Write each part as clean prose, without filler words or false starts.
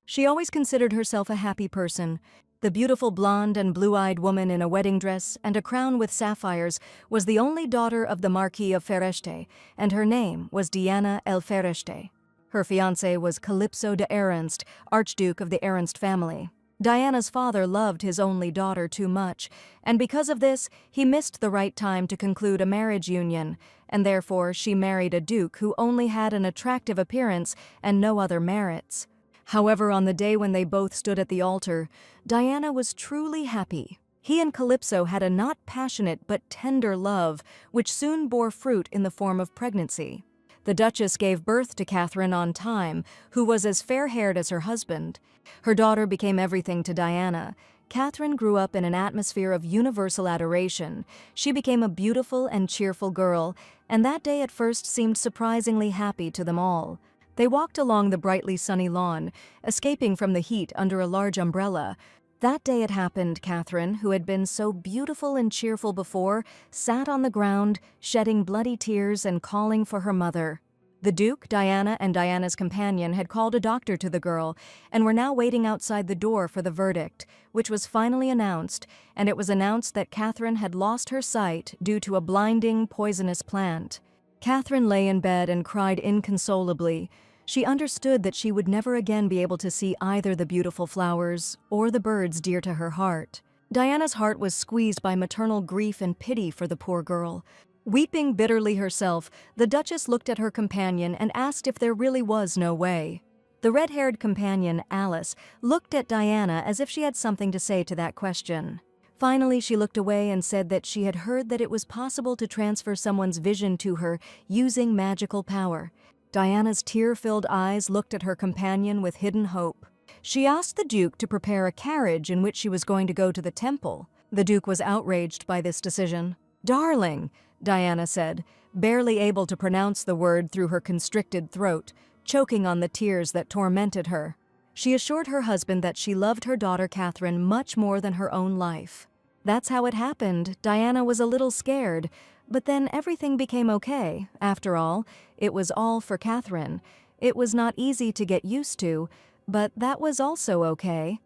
She always considered herself a happy person. The beautiful blonde and blue-eyed woman in a wedding dress and a crown with sapphires was the only daughter of the Marquis of Fereste, and her name was Diana el Fereste. Her fiancé was Calypso de Ernst, Archduke of the Ernst family. Diana's father loved his only daughter too much, and because of this, he missed the right time to conclude a marriage union, and therefore she married a duke who only had an attractive appearance and no other merits. However, on the day when they both stood at the altar, Diana was truly happy. He and Calypso had a not passionate but tender love, which soon bore fruit in the form of pregnancy. The Duchess gave birth to Catherine on time, who was as fair-haired as her husband. Her daughter became everything to Diana. Catherine grew up in an atmosphere of universal adoration. She became a beautiful and cheerful girl, and that day at first seemed surprisingly happy to them all. They walked along the brightly sunny lawn, escaping from the heat under a large umbrella. That day it happened, Catherine, who had been so beautiful and cheerful before, sat on the ground, shedding bloody tears and calling for her mother. The Duke, Diana, and Diana's companion had called a doctor to the girl and were now waiting outside the door for the verdict, which was finally announced, and it was announced that Catherine had lost her sight due to a blinding, poisonous plant. Catherine lay in bed and cried inconsolably. She understood that she would never again be able to see either the beautiful flowers or the birds dear to her heart. Diana's heart was squeezed by maternal grief and pity for the poor girl. Weeping bitterly herself, the Duchess looked at her companion and asked if there really was no way. The red-haired companion, Alice, looked at Diana as if she had something to say to that question. Finally, she looked away and said that she had heard that it was possible to transfer someone's vision to her using magical power. Diana's tear-filled eyes looked at her companion with hidden hope. She asked the Duke to prepare a carriage in which she was going to go to the temple. The Duke was outraged by this decision. "Darling," Diana said, barely able to pronounce the word through her constricted throat, choking on the tears that tormented her. She assured her husband that she loved her daughter Catherine much more than her own life. That's how it happened. Diana was a little scared, but then everything became okay. After all, it was all for Catherine. It was not easy to get used to, but that was also okay.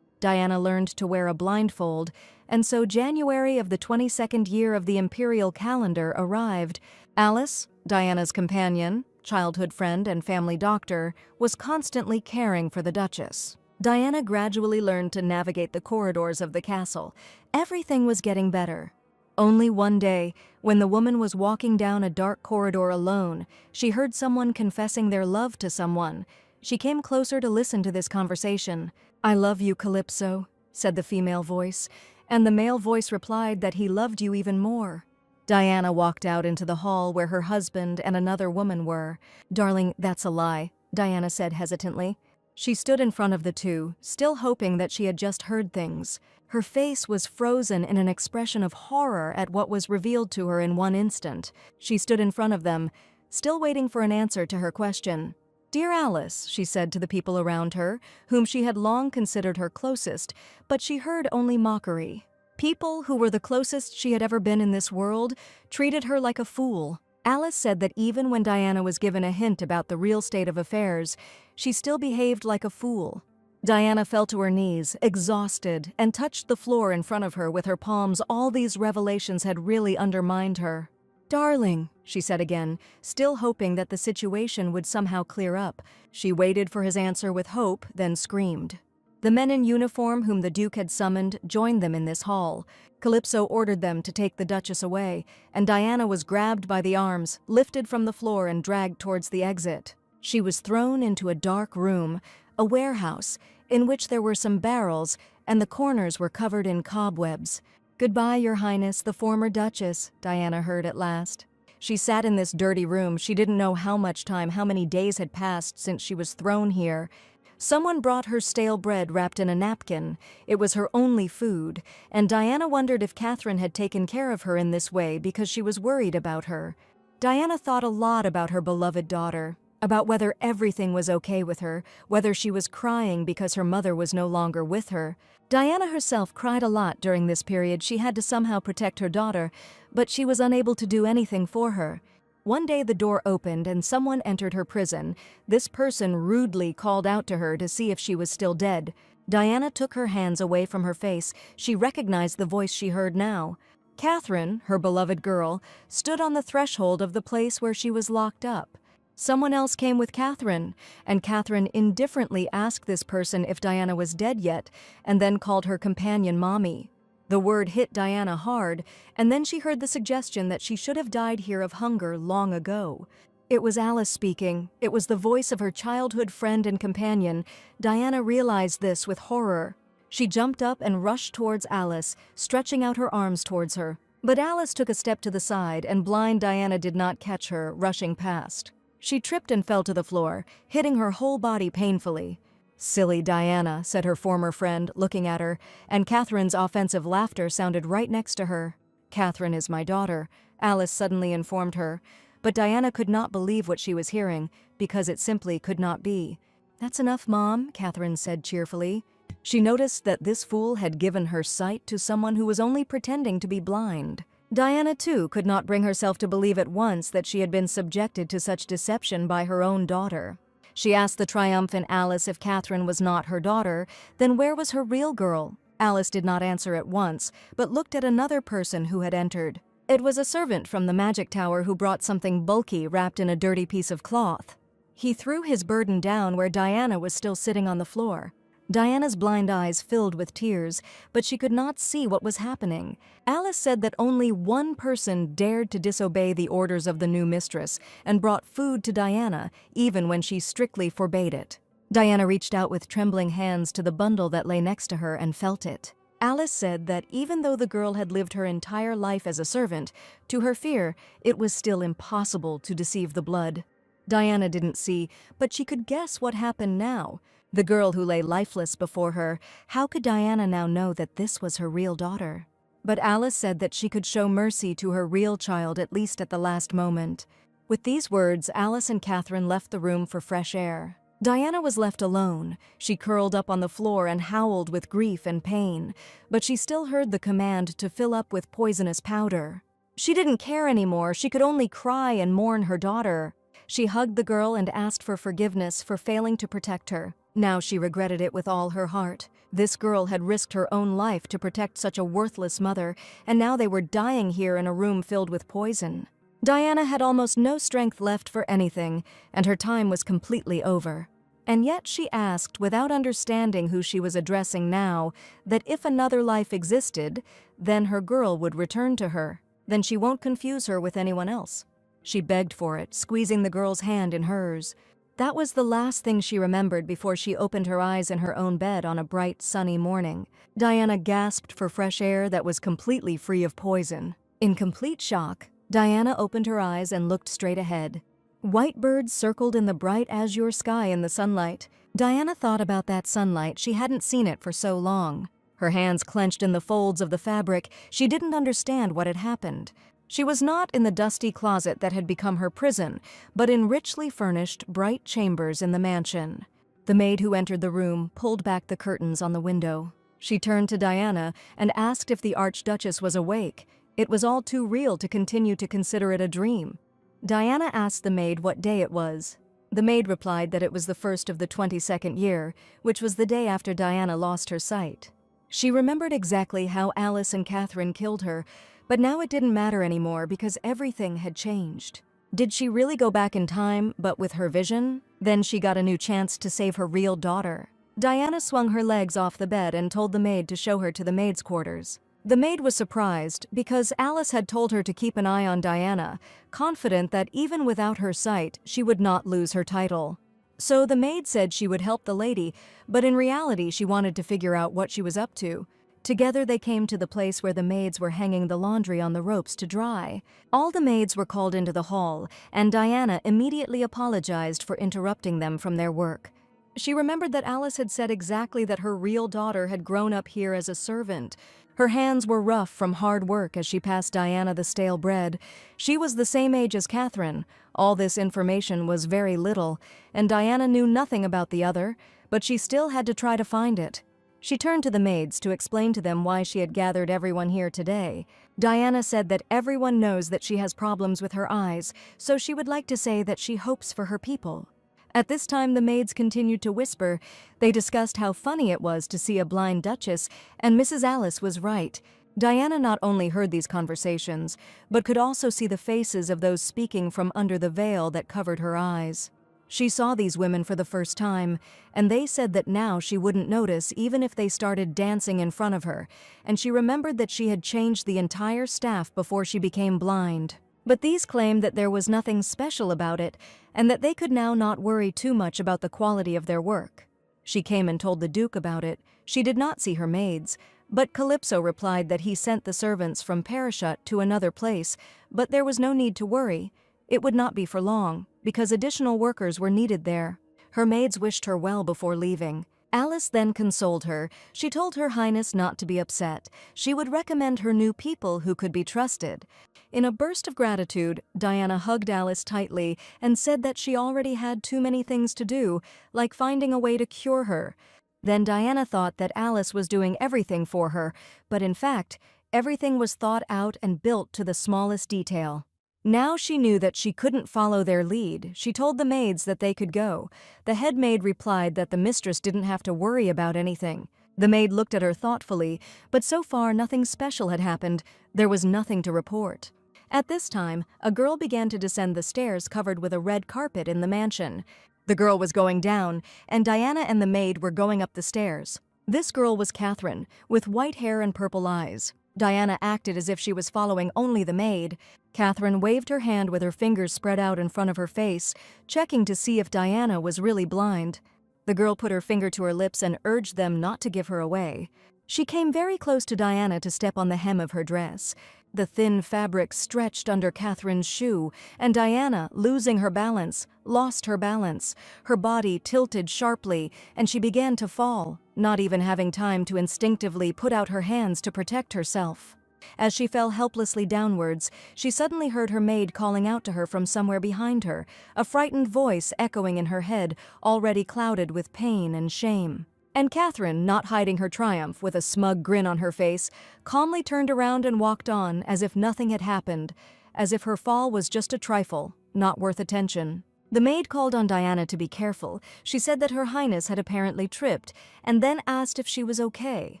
Diana learned to wear a blindfold, and so January of the 22nd year of the imperial calendar arrived. Alice, Diana's companion, childhood friend and family doctor, was constantly caring for the Duchess. Diana gradually learned to navigate the corridors of the castle. Everything was getting better. Only one day, when the woman was walking down a dark corridor alone, she heard someone confessing their love to someone. She came closer to listen to this conversation. "I love you, Calypso," said the female voice, and the male voice replied that he loved you even more. Diana walked out into the hall where her husband and another woman were. "Darling, that's a lie," Diana said hesitantly. She stood in front of the two, still hoping that she had just heard things. Her face was frozen in an expression of horror at what was revealed to her in one instant. She stood in front of them, still waiting for an answer to her question. "Dear Alice," she said to the people around her, whom she had long considered her closest, but she heard only mockery. People who were the closest she had ever been in this world treated her like a fool. Alice said that even when Diana was given a hint about the real state of affairs, she still behaved like a fool. Diana fell to her knees, exhausted, and touched the floor in front of her with her palms. All these revelations had really undermined her. "Darling," she said again, still hoping that the situation would somehow clear up. She waited for his answer with hope, then screamed. The men in uniform whom the Duke had summoned joined them in this hall. Calypso ordered them to take the Duchess away, and Diana was grabbed by the arms, lifted from the floor and dragged towards the exit. She was thrown into a dark room, a warehouse, in which there were some barrels, and the corners were covered in cobwebs. "Goodbye, Your Highness, the former Duchess," Diana heard at last. She sat in this dirty room. She didn't know how much time, how many days had passed since she was thrown here. Someone brought her stale bread wrapped in a napkin. It was her only food, and Diana wondered if Catherine had taken care of her in this way because she was worried about her. Diana thought a lot about her beloved daughter, about whether everything was okay with her, whether she was crying because her mother was no longer with her. Diana herself cried a lot during this period. She had to somehow protect her daughter, but she was unable to do anything for her. One day the door opened and someone entered her prison. This person rudely called out to her to see if she was still dead. Diana took her hands away from her face. She recognized the voice she heard now. Catherine, her beloved girl, stood on the threshold of the place where she was locked up. Someone else came with Catherine, and Catherine indifferently asked this person if Diana was dead yet, and then called her companion Mommy. The word hit Diana hard, and then she heard the suggestion that she should have died here of hunger long ago. It was Alice speaking. It was the voice of her childhood friend and companion. Diana realized this with horror. She jumped up and rushed towards Alice, stretching out her arms towards her. But Alice took a step to the side, and blind Diana did not catch her, rushing past. She tripped and fell to the floor, hitting her whole body painfully. "Silly Diana," said her former friend, looking at her, and Catherine's offensive laughter sounded right next to her. "Catherine is my daughter," Alice suddenly informed her, but Diana could not believe what she was hearing, because it simply could not be. "That's enough, Mom," Catherine said cheerfully. She noticed that this fool had given her sight to someone who was only pretending to be blind. Diana, too, could not bring herself to believe at once that she had been subjected to such deception by her own daughter. She asked the triumphant Alice if Catherine was not her daughter, then where was her real girl? Alice did not answer at once, but looked at another person who had entered. It was a servant from the magic tower who brought something bulky wrapped in a dirty piece of cloth. He threw his burden down where Diana was still sitting on the floor. Diana's blind eyes filled with tears, but she could not see what was happening. Alice said that only one person dared to disobey the orders of the new mistress and brought food to Diana, even when she strictly forbade it. Diana reached out with trembling hands to the bundle that lay next to her and felt it. Alice said that even though the girl had lived her entire life as a servant, to her fear, it was still impossible to deceive the blood. Diana didn't see, but she could guess what happened now. The girl who lay lifeless before her, how could Diana now know that this was her real daughter? But Alice said that she could show mercy to her real child at least at the last moment. With these words, Alice and Catherine left the room for fresh air. Diana was left alone. She curled up on the floor and howled with grief and pain, but she still heard the command to fill up with poisonous powder. She didn't care anymore. She could only cry and mourn her daughter. She hugged the girl and asked for forgiveness for failing to protect her. Now she regretted it with all her heart. This girl had risked her own life to protect such a worthless mother, and now they were dying here in a room filled with poison. Diana had almost no strength left for anything, and her time was completely over. And yet she asked, without understanding who she was addressing now, that if another life existed, then her girl would return to her. Then she won't confuse her with anyone else. She begged for it, squeezing the girl's hand in hers. That was the last thing she remembered before she opened her eyes in her own bed on a bright, sunny morning. Diana gasped for fresh air that was completely free of poison. In complete shock, Diana opened her eyes and looked straight ahead. White birds circled in the bright azure sky in the sunlight. Diana thought about that sunlight. She hadn't seen it for so long. Her hands clenched in the folds of the fabric. She didn't understand what had happened. She was not in the dusty closet that had become her prison, but in richly furnished, bright chambers in the mansion. The maid who entered the room pulled back the curtains on the window. She turned to Diana and asked if the Archduchess was awake. It was all too real to continue to consider it a dream. Diana asked the maid what day it was. The maid replied that it was the 1st of the 22nd year, which was the day after Diana lost her sight. She remembered exactly how Alice and Catherine killed her, but now it didn't matter anymore because everything had changed. Did she really go back in time, but with her vision? Then she got a new chance to save her real daughter. Diana swung her legs off the bed and told the maid to show her to the maid's quarters. The maid was surprised because Alice had told her to keep an eye on Diana, confident that even without her sight, she would not lose her title. So the maid said she would help the lady, but in reality she wanted to figure out what she was up to. Together they came to the place where the maids were hanging the laundry on the ropes to dry. All the maids were called into the hall, and Diana immediately apologized for interrupting them from their work. She remembered that Alice had said exactly that her real daughter had grown up here as a servant. Her hands were rough from hard work as she passed Diana the stale bread. She was the same age as Catherine. All this information was very little, and Diana knew nothing about the other, but she still had to try to find it. She turned to the maids to explain to them why she had gathered everyone here today. Diana said that everyone knows that she has problems with her eyes, so she would like to say that she hopes for her people. At this time, the maids continued to whisper. They discussed how funny it was to see a blind duchess, and Mrs. Alice was right. Diana not only heard these conversations, but could also see the faces of those speaking from under the veil that covered her eyes. She saw these women for the first time, and they said that now she wouldn't notice even if they started dancing in front of her, and she remembered that she had changed the entire staff before she became blind. But these claimed that there was nothing special about it, and that they could now not worry too much about the quality of their work. She came and told the Duke about it. She did not see her maids, but Calypso replied that he sent the servants from Parashut to another place, but there was no need to worry. It would not be for long, because additional workers were needed there. Her maids wished her well before leaving. Alice then consoled her. She told Her Highness not to be upset. She would recommend her new people who could be trusted. In a burst of gratitude, Diana hugged Alice tightly and said that she already had too many things to do, like finding a way to cure her. Then Diana thought that Alice was doing everything for her, but in fact, everything was thought out and built to the smallest detail. Now she knew that she couldn't follow their lead. She told the maids that they could go. The head maid replied that the mistress didn't have to worry about anything. The maid looked at her thoughtfully, but so far nothing special had happened. There was nothing to report. At this time, a girl began to descend the stairs covered with a red carpet in the mansion. The girl was going down, and Diana and the maid were going up the stairs. This girl was Catherine, with white hair and purple eyes. Diana acted as if she was following only the maid. Catherine waved her hand with her fingers spread out in front of her face, checking to see if Diana was really blind. The girl put her finger to her lips and urged them not to give her away. She came very close to Diana to step on the hem of her dress. The thin fabric stretched under Catherine's shoe, and Diana, losing her balance, lost her balance. Her body tilted sharply, and she began to fall, not even having time to instinctively put out her hands to protect herself. As she fell helplessly downwards, she suddenly heard her maid calling out to her from somewhere behind her, a frightened voice echoing in her head, already clouded with pain and shame. And Catherine, not hiding her triumph, with a smug grin on her face, calmly turned around and walked on as if nothing had happened, as if her fall was just a trifle, not worth attention. The maid called on Diana to be careful. She said that Her Highness had apparently tripped, and then asked if she was okay.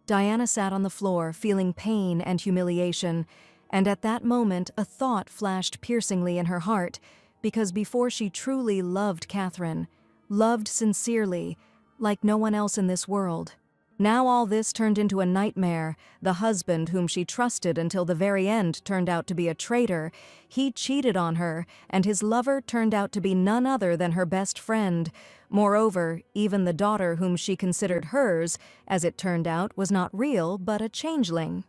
Diana sat on the floor, feeling pain and humiliation, and at that moment a thought flashed piercingly in her heart, because before she truly loved Catherine, loved sincerely, like no one else in this world. Now all this turned into a nightmare. The husband whom she trusted until the very end turned out to be a traitor. He cheated on her, and his lover turned out to be none other than her best friend. Moreover, even the daughter whom she considered hers, as it turned out, was not real, but a changeling.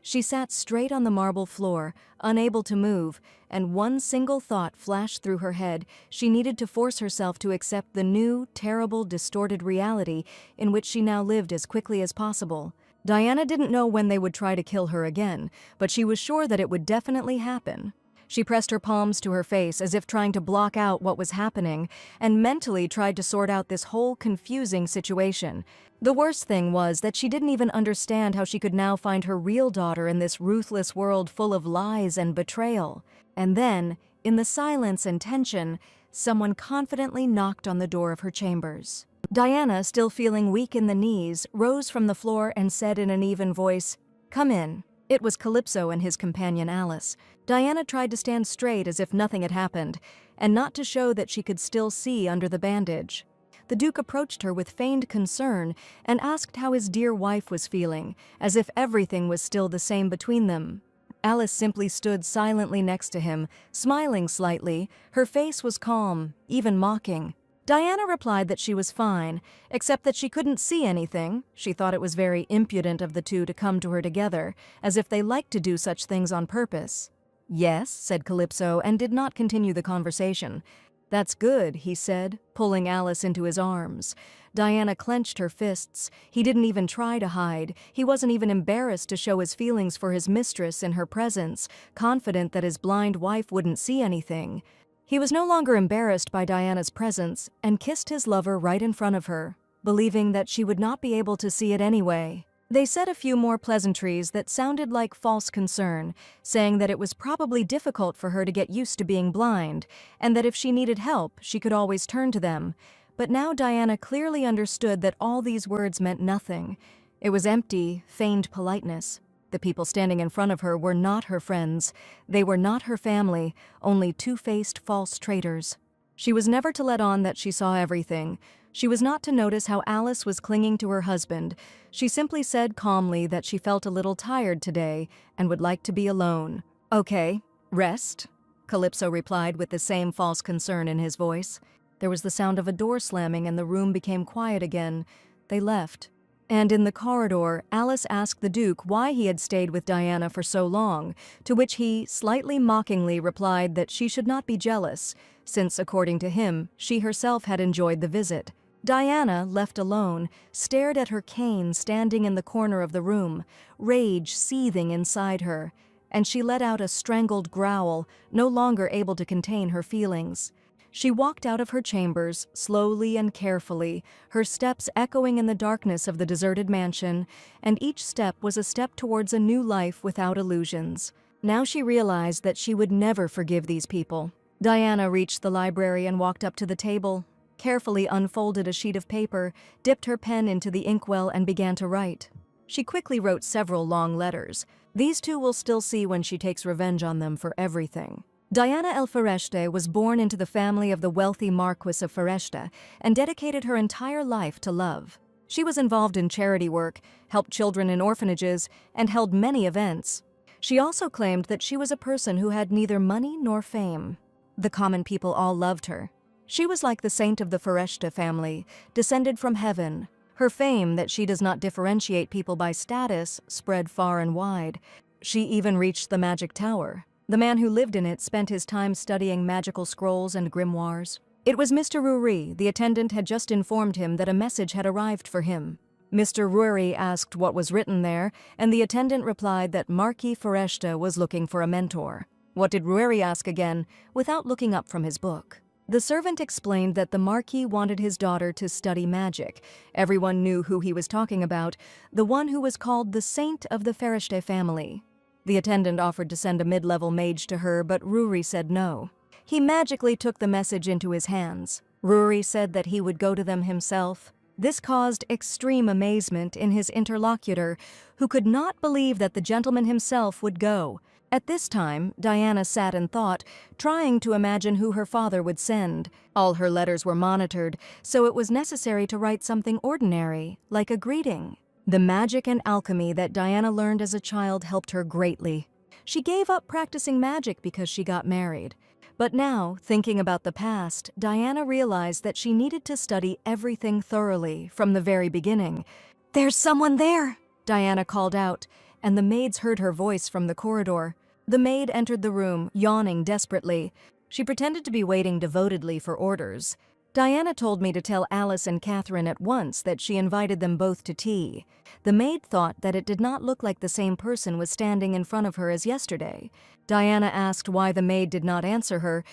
She sat straight on the marble floor, unable to move, and one single thought flashed through her head. She needed to force herself to accept the new, terrible, distorted reality in which she now lived as quickly as possible. Diana didn't know when they would try to kill her again, but she was sure that it would definitely happen. She pressed her palms to her face as if trying to block out what was happening, and mentally tried to sort out this whole confusing situation. The worst thing was that she didn't even understand how she could now find her real daughter in this ruthless world full of lies and betrayal. And then, in the silence and tension, someone confidently knocked on the door of her chambers. Diana, still feeling weak in the knees, rose from the floor and said in an even voice, "Come in." It was Calypso and his companion Alice. Diana tried to stand straight as if nothing had happened, and not to show that she could still see under the bandage. The Duke approached her with feigned concern and asked how his dear wife was feeling, as if everything was still the same between them. Alice simply stood silently next to him, smiling slightly. Her face was calm, even mocking. Diana replied that she was fine, except that she couldn't see anything. She thought it was very impudent of the two to come to her together, as if they liked to do such things on purpose. "Yes," said Calypso, and did not continue the conversation. "That's good," he said, pulling Alice into his arms. Diana clenched her fists. He didn't even try to hide. He wasn't even embarrassed to show his feelings for his mistress in her presence, confident that his blind wife wouldn't see anything. He was no longer embarrassed by Diana's presence and kissed his lover right in front of her. believing that she would not be able to see it anyway. They said a few more pleasantries that sounded like false concern, saying that it was probably difficult for her to get used to being blind, and that if she needed help, she could always turn to them. But now Diana clearly understood that all these words meant nothing. It was empty, feigned politeness. The people standing in front of her were not her friends. They were not her family, only two-faced false traitors. She was never to let on that she saw everything. She was not to notice how Alice was clinging to her husband. She simply said calmly that she felt a little tired today and would like to be alone. "Okay, rest," Calypso replied with the same false concern in his voice. There was the sound of a door slamming and the room became quiet again. They left. And in the corridor, Alice asked the Duke why he had stayed with Diana for so long, to which he, slightly mockingly, replied that she should not be jealous, since, according to him, she herself had enjoyed the visit. Diana, left alone, stared at her cane standing in the corner of the room, rage seething inside her, and she let out a strangled growl, no longer able to contain her feelings. She walked out of her chambers, slowly and carefully, her steps echoing in the darkness of the deserted mansion, and each step was a step towards a new life without illusions. Now she realized that she would never forgive these people. Diana reached the library and walked up to the table, carefully unfolded a sheet of paper, dipped her pen into the inkwell, and began to write. She quickly wrote several long letters. These two will still see when she takes revenge on them for everything. Diana El Fereshte was born into the family of the wealthy Marquis of Fereshte and dedicated her entire life to love. She was involved in charity work, helped children in orphanages, and held many events. She also claimed that she was a person who had neither money nor fame. The common people all loved her. She was like the saint of the Fereshte family, descended from heaven. Her fame that she does not differentiate people by status spread far and wide. She even reached the Magic Tower. The man who lived in it spent his time studying magical scrolls and grimoires. It was Mr. Ruri. The attendant had just informed him that a message had arrived for him. Mr. Ruri asked what was written there, and the attendant replied that Marquis Fereshte was looking for a mentor. What did Ruri ask again, without looking up from his book? The servant explained that the Marquis wanted his daughter to study magic. Everyone knew who he was talking about, the one who was called the Saint of the Fereshte family. The attendant offered to send a mid-level mage to her, but Ruri said no. He magically took the message into his hands. Ruri said that he would go to them himself. This caused extreme amazement in his interlocutor, who could not believe that the gentleman himself would go. At this time, Diana sat and thought, trying to imagine who her father would send. All her letters were monitored, so it was necessary to write something ordinary, like a greeting. The magic and alchemy that Diana learned as a child helped her greatly. She gave up practicing magic because she got married. But now, thinking about the past, Diana realized that she needed to study everything thoroughly from the very beginning. "There's someone there!" Diana called out, and the maids heard her voice from the corridor. The maid entered the room, yawning desperately. She pretended to be waiting devotedly for orders. "Diana told me to tell Alice and Catherine at once that she invited them both to tea." The maid thought that it did not look like the same person was standing in front of her as yesterday. Diana asked why the maid did not answer her.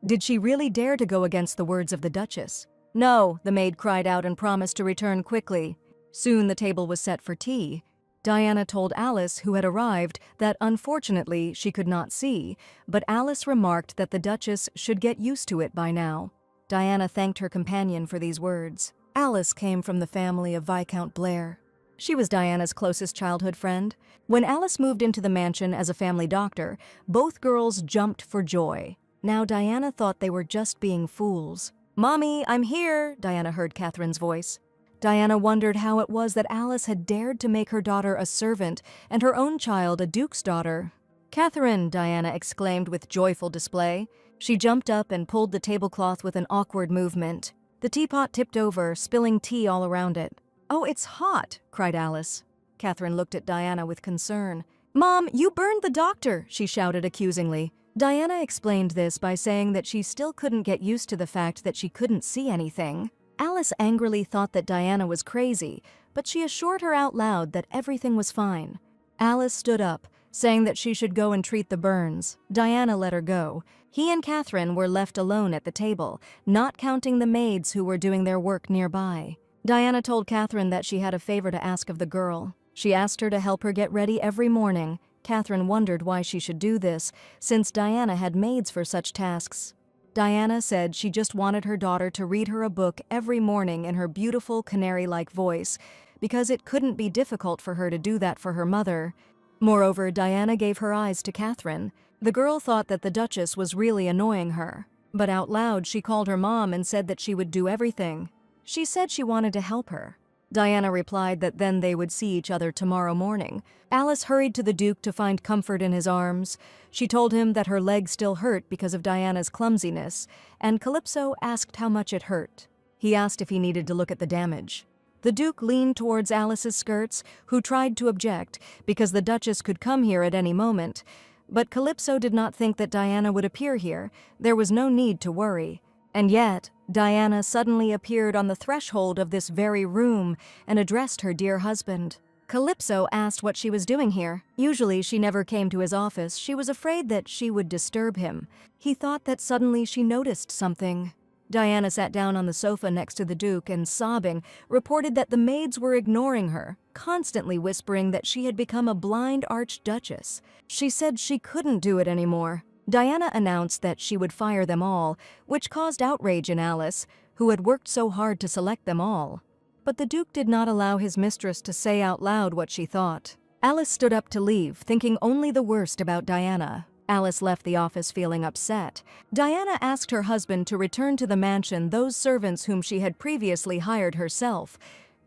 Did she really dare to go against the words of the Duchess? "No," the maid cried out and promised to return quickly. Soon the table was set for tea. Diana told Alice, who had arrived, that unfortunately she could not see, but Alice remarked that the Duchess should get used to it by now. Diana thanked her companion for these words. Alice came from the family of Viscount Blair. She was Diana's closest childhood friend. When Alice moved into the mansion as a family doctor, both girls jumped for joy. Now Diana thought they were just being fools. "Mommy, I'm here," Diana heard Catherine's voice. Diana wondered how it was that Alice had dared to make her daughter a servant and her own child a duke's daughter. "Catherine," Diana exclaimed with joyful display. She jumped up and pulled the tablecloth with an awkward movement. The teapot tipped over, spilling tea all around it. "Oh, it's hot," cried Alice. Catherine looked at Diana with concern. "Mom, you burned the doctor," she shouted accusingly. Diana explained this by saying that she still couldn't get used to the fact that she couldn't see anything. Alice angrily thought that Diana was crazy, but she assured her out loud that everything was fine. Alice stood up, saying that she should go and treat the burns. Diana let her go. He and Catherine were left alone at the table, not counting the maids who were doing their work nearby. Diana told Catherine that she had a favor to ask of the girl. She asked her to help her get ready every morning. Catherine wondered why she should do this, since Diana had maids for such tasks. Diana said she just wanted her daughter to read her a book every morning in her beautiful canary-like voice, because it couldn't be difficult for her to do that for her mother. Moreover, Diana gave her eyes to Catherine. The girl thought that the Duchess was really annoying her, but out loud she called her mom and said that she would do everything. She said she wanted to help her. Diana replied that then they would see each other tomorrow morning. Alice hurried to the Duke to find comfort in his arms. She told him that her leg still hurt because of Diana's clumsiness, and Calypso asked how much it hurt. He asked if he needed to look at the damage. The Duke leaned towards Alice's skirts, who tried to object, because the Duchess could come here at any moment. But Calypso did not think that Diana would appear here. There was no need to worry. And yet, Diana suddenly appeared on the threshold of this very room and addressed her dear husband. Calypso asked what she was doing here. Usually she never came to his office. She was afraid that she would disturb him. He thought that suddenly she noticed something. Diana sat down on the sofa next to the Duke and, sobbing, reported that the maids were ignoring her, constantly whispering that she had become a blind archduchess. She said she couldn't do it anymore. Diana announced that she would fire them all, which caused outrage in Alice, who had worked so hard to select them all. But the Duke did not allow his mistress to say out loud what she thought. Alice stood up to leave, thinking only the worst about Diana. Alice left the office feeling upset. Diana asked her husband to return to the mansion those servants whom she had previously hired herself.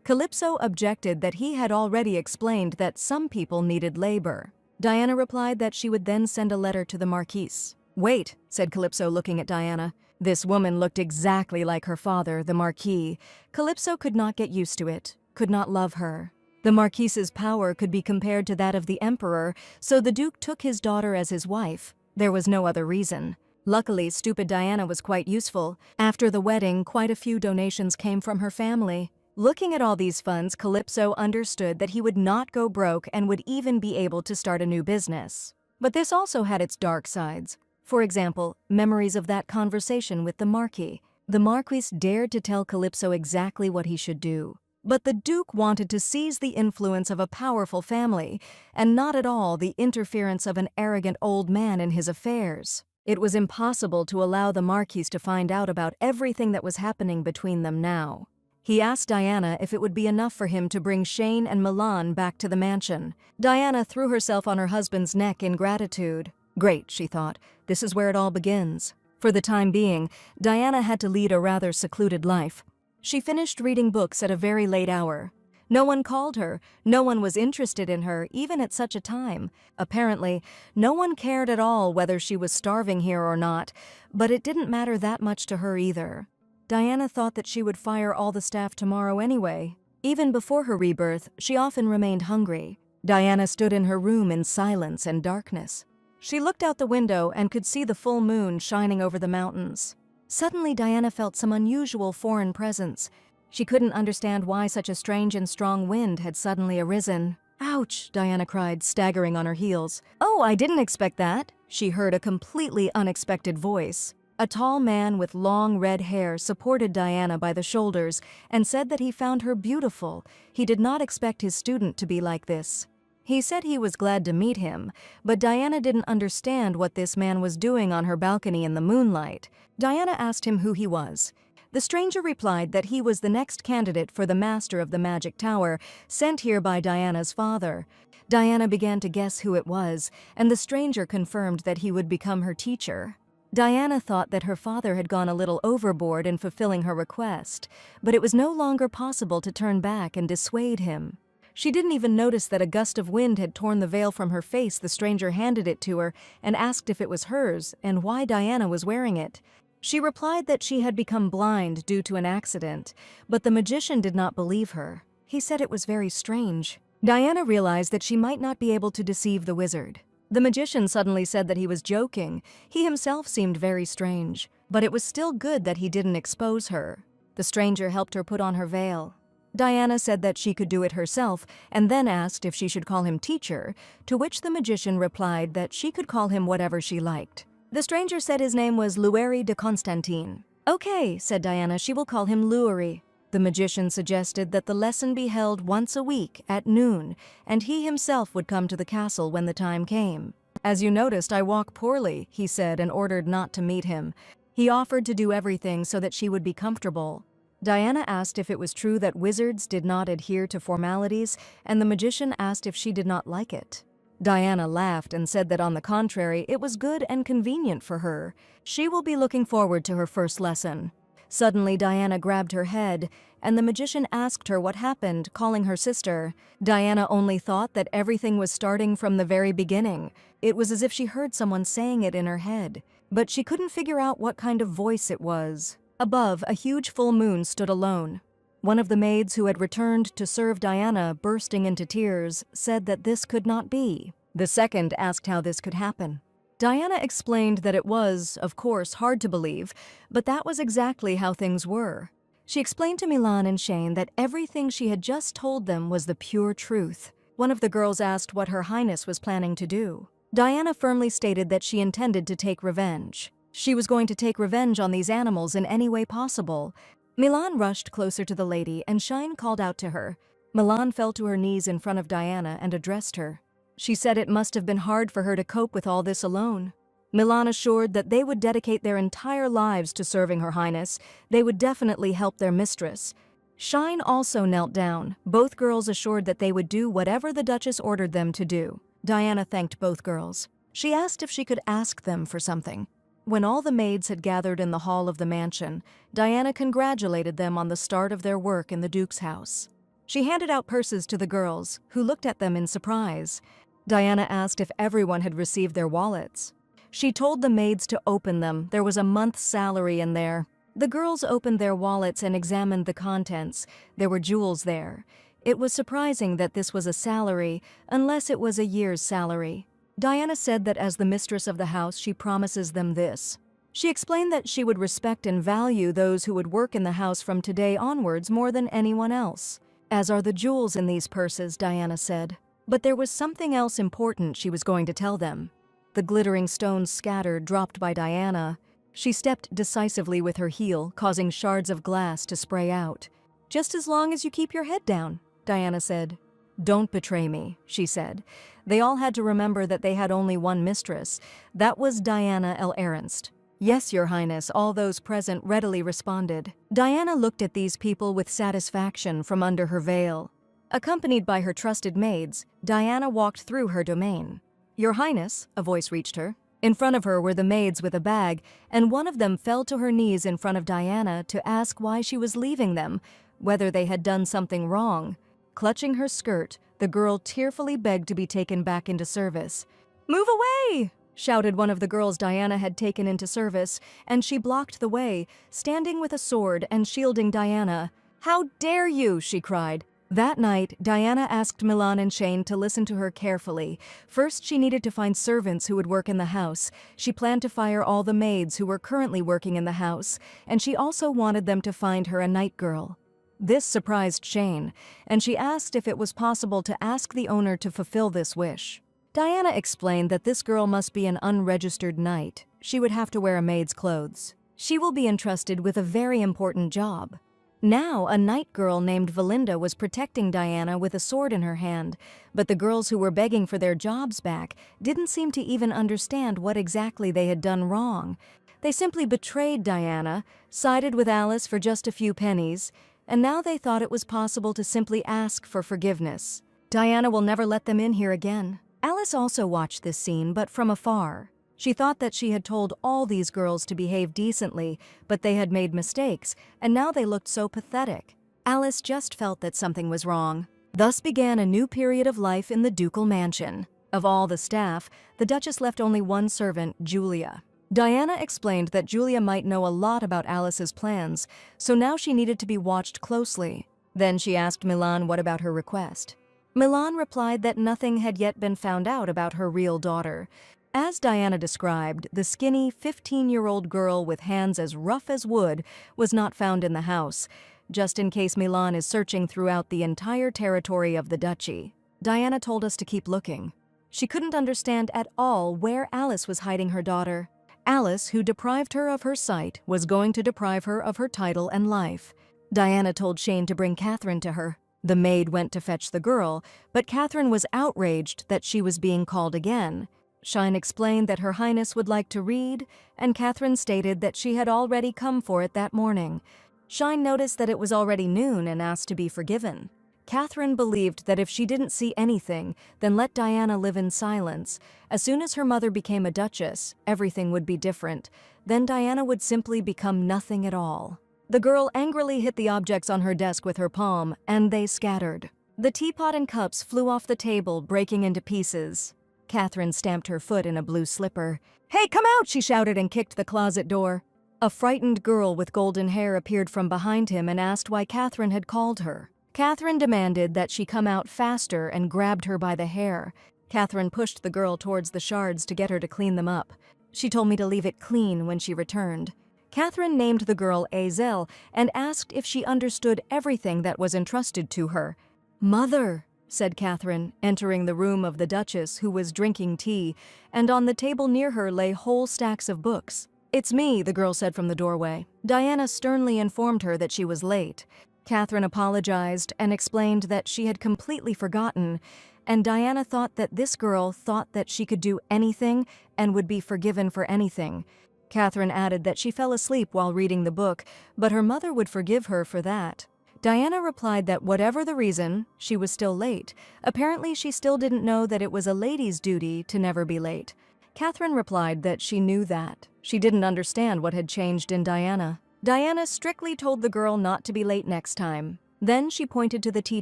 Calypso objected that he had already explained that some people needed labor. Diana replied that she would then send a letter to the Marquise. "Wait," said Calypso, looking at Diana. This woman looked exactly like her father, the Marquis. Calypso could not get used to it, could not love her. The Marquise's power could be compared to that of the Emperor, so the Duke took his daughter as his wife. There was no other reason. Luckily, stupid Diana was quite useful. After the wedding, quite a few donations came from her family. Looking at all these funds, Calypso understood that he would not go broke and would even be able to start a new business. But this also had its dark sides. For example, memories of that conversation with the Marquis. The Marquis dared to tell Calypso exactly what he should do. But the Duke wanted to seize the influence of a powerful family, and not at all the interference of an arrogant old man in his affairs. It was impossible to allow the Marquis to find out about everything that was happening between them now. He asked Diana if it would be enough for him to bring Shane and Milan back to the mansion. Diana threw herself on her husband's neck in gratitude. Great, she thought. This is where it all begins. For the time being, Diana had to lead a rather secluded life. She finished reading books at a very late hour. No one called her. No one was interested in her, even at such a time. Apparently, no one cared at all whether she was starving here or not, but it didn't matter that much to her either. Diana thought that she would fire all the staff tomorrow anyway. Even before her rebirth, she often remained hungry. Diana stood in her room in silence and darkness. She looked out the window and could see the full moon shining over the mountains. Suddenly, Diana felt some unusual foreign presence. She couldn't understand why such a strange and strong wind had suddenly arisen. "Ouch!" Diana cried, staggering on her heels. "Oh, I didn't expect that!" She heard a completely unexpected voice. A tall man with long red hair supported Diana by the shoulders and said that he found her beautiful. He did not expect his student to be like this. He said he was glad to meet him, but Diana didn't understand what this man was doing on her balcony in the moonlight. Diana asked him who he was. The stranger replied that he was the next candidate for the master of the magic tower, sent here by Diana's father. Diana began to guess who it was, and the stranger confirmed that he would become her teacher. Diana thought that her father had gone a little overboard in fulfilling her request, but it was no longer possible to turn back and dissuade him. She didn't even notice that a gust of wind had torn the veil from her face. The stranger handed it to her and asked if it was hers and why Diana was wearing it. She replied that she had become blind due to an accident, but the magician did not believe her. He said it was very strange. Diana realized that she might not be able to deceive the wizard. The magician suddenly said that he was joking. He himself seemed very strange, but it was still good that he didn't expose her. The stranger helped her put on her veil. Diana said that she could do it herself and then asked if she should call him teacher, to which the magician replied that she could call him whatever she liked. The stranger said his name was Loueri de Constantine. "Okay," said Diana, "she will call him Loueri." The magician suggested that the lesson be held once a week at noon, and he himself would come to the castle when the time came. "As you noticed, I walk poorly," he said, and ordered not to meet him. He offered to do everything so that she would be comfortable. Diana asked if it was true that wizards did not adhere to formalities, and the magician asked if she did not like it. Diana laughed and said that on the contrary, it was good and convenient for her. She will be looking forward to her first lesson. Suddenly, Diana grabbed her head, and the magician asked her what happened, calling her sister. Diana only thought that everything was starting from the very beginning. It was as if she heard someone saying it in her head, but she couldn't figure out what kind of voice it was. Above, a huge full moon stood alone. One of the maids who had returned to serve Diana, bursting into tears, said that this could not be. The second asked how this could happen. Diana explained that it was, of course, hard to believe, but that was exactly how things were. She explained to Milan and Shane that everything she had just told them was the pure truth. One of the girls asked what Her Highness was planning to do. Diana firmly stated that she intended to take revenge. She was going to take revenge on these animals in any way possible. Milan rushed closer to the lady, and Shine called out to her. Milan fell to her knees in front of Diana and addressed her. She said it must have been hard for her to cope with all this alone. Milan assured that they would dedicate their entire lives to serving Her Highness. They would definitely help their mistress. Shine also knelt down. Both girls assured that they would do whatever the Duchess ordered them to do. Diana thanked both girls. She asked if she could ask them for something. When all the maids had gathered in the hall of the mansion, Diana congratulated them on the start of their work in the Duke's house. She handed out purses to the girls, who looked at them in surprise. Diana asked if everyone had received their wallets. She told the maids to open them. There was a month's salary in there. The girls opened their wallets and examined the contents. There were jewels there. It was surprising that this was a salary, unless it was a year's salary. Diana said that as the mistress of the house, she promises them this. She explained that she would respect and value those who would work in the house from today onwards more than anyone else. As are the jewels in these purses, Diana said. But there was something else important she was going to tell them. The glittering stones scattered dropped by Diana. She stepped decisively with her heel, causing shards of glass to spray out. "Just as long as you keep your head down," Diana said. "Don't betray me," she said. They all had to remember that they had only one mistress. That was Diana Ernst. "Yes, Your Highness," all those present readily responded. Diana looked at these people with satisfaction from under her veil. Accompanied by her trusted maids, Diana walked through her domain. "Your Highness," a voice reached her. In front of her were the maids with a bag, and one of them fell to her knees in front of Diana to ask why she was leaving them, whether they had done something wrong. Clutching her skirt, the girl tearfully begged to be taken back into service. "Move away!" shouted one of the girls Diana had taken into service, and she blocked the way, standing with a sword and shielding Diana. "How dare you!" she cried. That night, Diana asked Milan and Shane to listen to her carefully. First, she needed to find servants who would work in the house. She planned to fire all the maids who were currently working in the house, and she also wanted them to find her a night girl. This surprised Shane, and she asked if it was possible to ask the owner to fulfill this wish. Diana explained that this girl must be an unregistered knight. She would have to wear a maid's clothes. She will be entrusted with a very important job. Now, a night girl named Valinda was protecting Diana with a sword in her hand, but the girls who were begging for their jobs back didn't seem to even understand what exactly they had done wrong. They simply betrayed Diana, sided with Alice for just a few pennies, and now they thought it was possible to simply ask for forgiveness. Diana will never let them in here again. Alice also watched this scene, but from afar. She thought that she had told all these girls to behave decently, but they had made mistakes, and now they looked so pathetic. Alice just felt that something was wrong. Thus began a new period of life in the ducal mansion. Of all the staff, the Duchess left only one servant, Julia. Diana explained that Julia might know a lot about Alice's plans, so now she needed to be watched closely. Then she asked Milan what about her request. Milan replied that nothing had yet been found out about her real daughter. As Diana described, the skinny 15-year-old girl with hands as rough as wood was not found in the house, just in case Milan is searching throughout the entire territory of the duchy. Diana told us to keep looking. She couldn't understand at all where Alice was hiding her daughter. Alice, who deprived her of her sight, was going to deprive her of her title and life. Diana told Shane to bring Catherine to her. The maid went to fetch the girl, but Catherine was outraged that she was being called again. Shine explained that Her Highness would like to read, and Catherine stated that she had already come for it that morning. Shine noticed that it was already noon and asked to be forgiven. Catherine believed that if she didn't see anything, then let Diana live in silence. As soon as her mother became a duchess, everything would be different. Then Diana would simply become nothing at all. The girl angrily hit the objects on her desk with her palm, and they scattered. The teapot and cups flew off the table, breaking into pieces. Catherine stamped her foot in a blue slipper. "Hey, come out!" she shouted and kicked the closet door. A frightened girl with golden hair appeared from behind him and asked why Catherine had called her. Catherine demanded that she come out faster and grabbed her by the hair. Catherine pushed the girl towards the shards to get her to clean them up. She told me to leave it clean when she returned. Catherine named the girl Azel and asked if she understood everything that was entrusted to her. "Mother," said Catherine, entering the room of the Duchess, who was drinking tea, and on the table near her lay whole stacks of books. "It's me," the girl said from the doorway. Diana sternly informed her that she was late. Catherine apologized and explained that she had completely forgotten, and Diana thought that this girl thought that she could do anything and would be forgiven for anything. Catherine added that she fell asleep while reading the book, but her mother would forgive her for that. Diana replied that whatever the reason, she was still late. Apparently, she still didn't know that it was a lady's duty to never be late. Catherine replied that she knew that. She didn't understand what had changed in Diana. Diana strictly told the girl not to be late next time. Then she pointed to the tea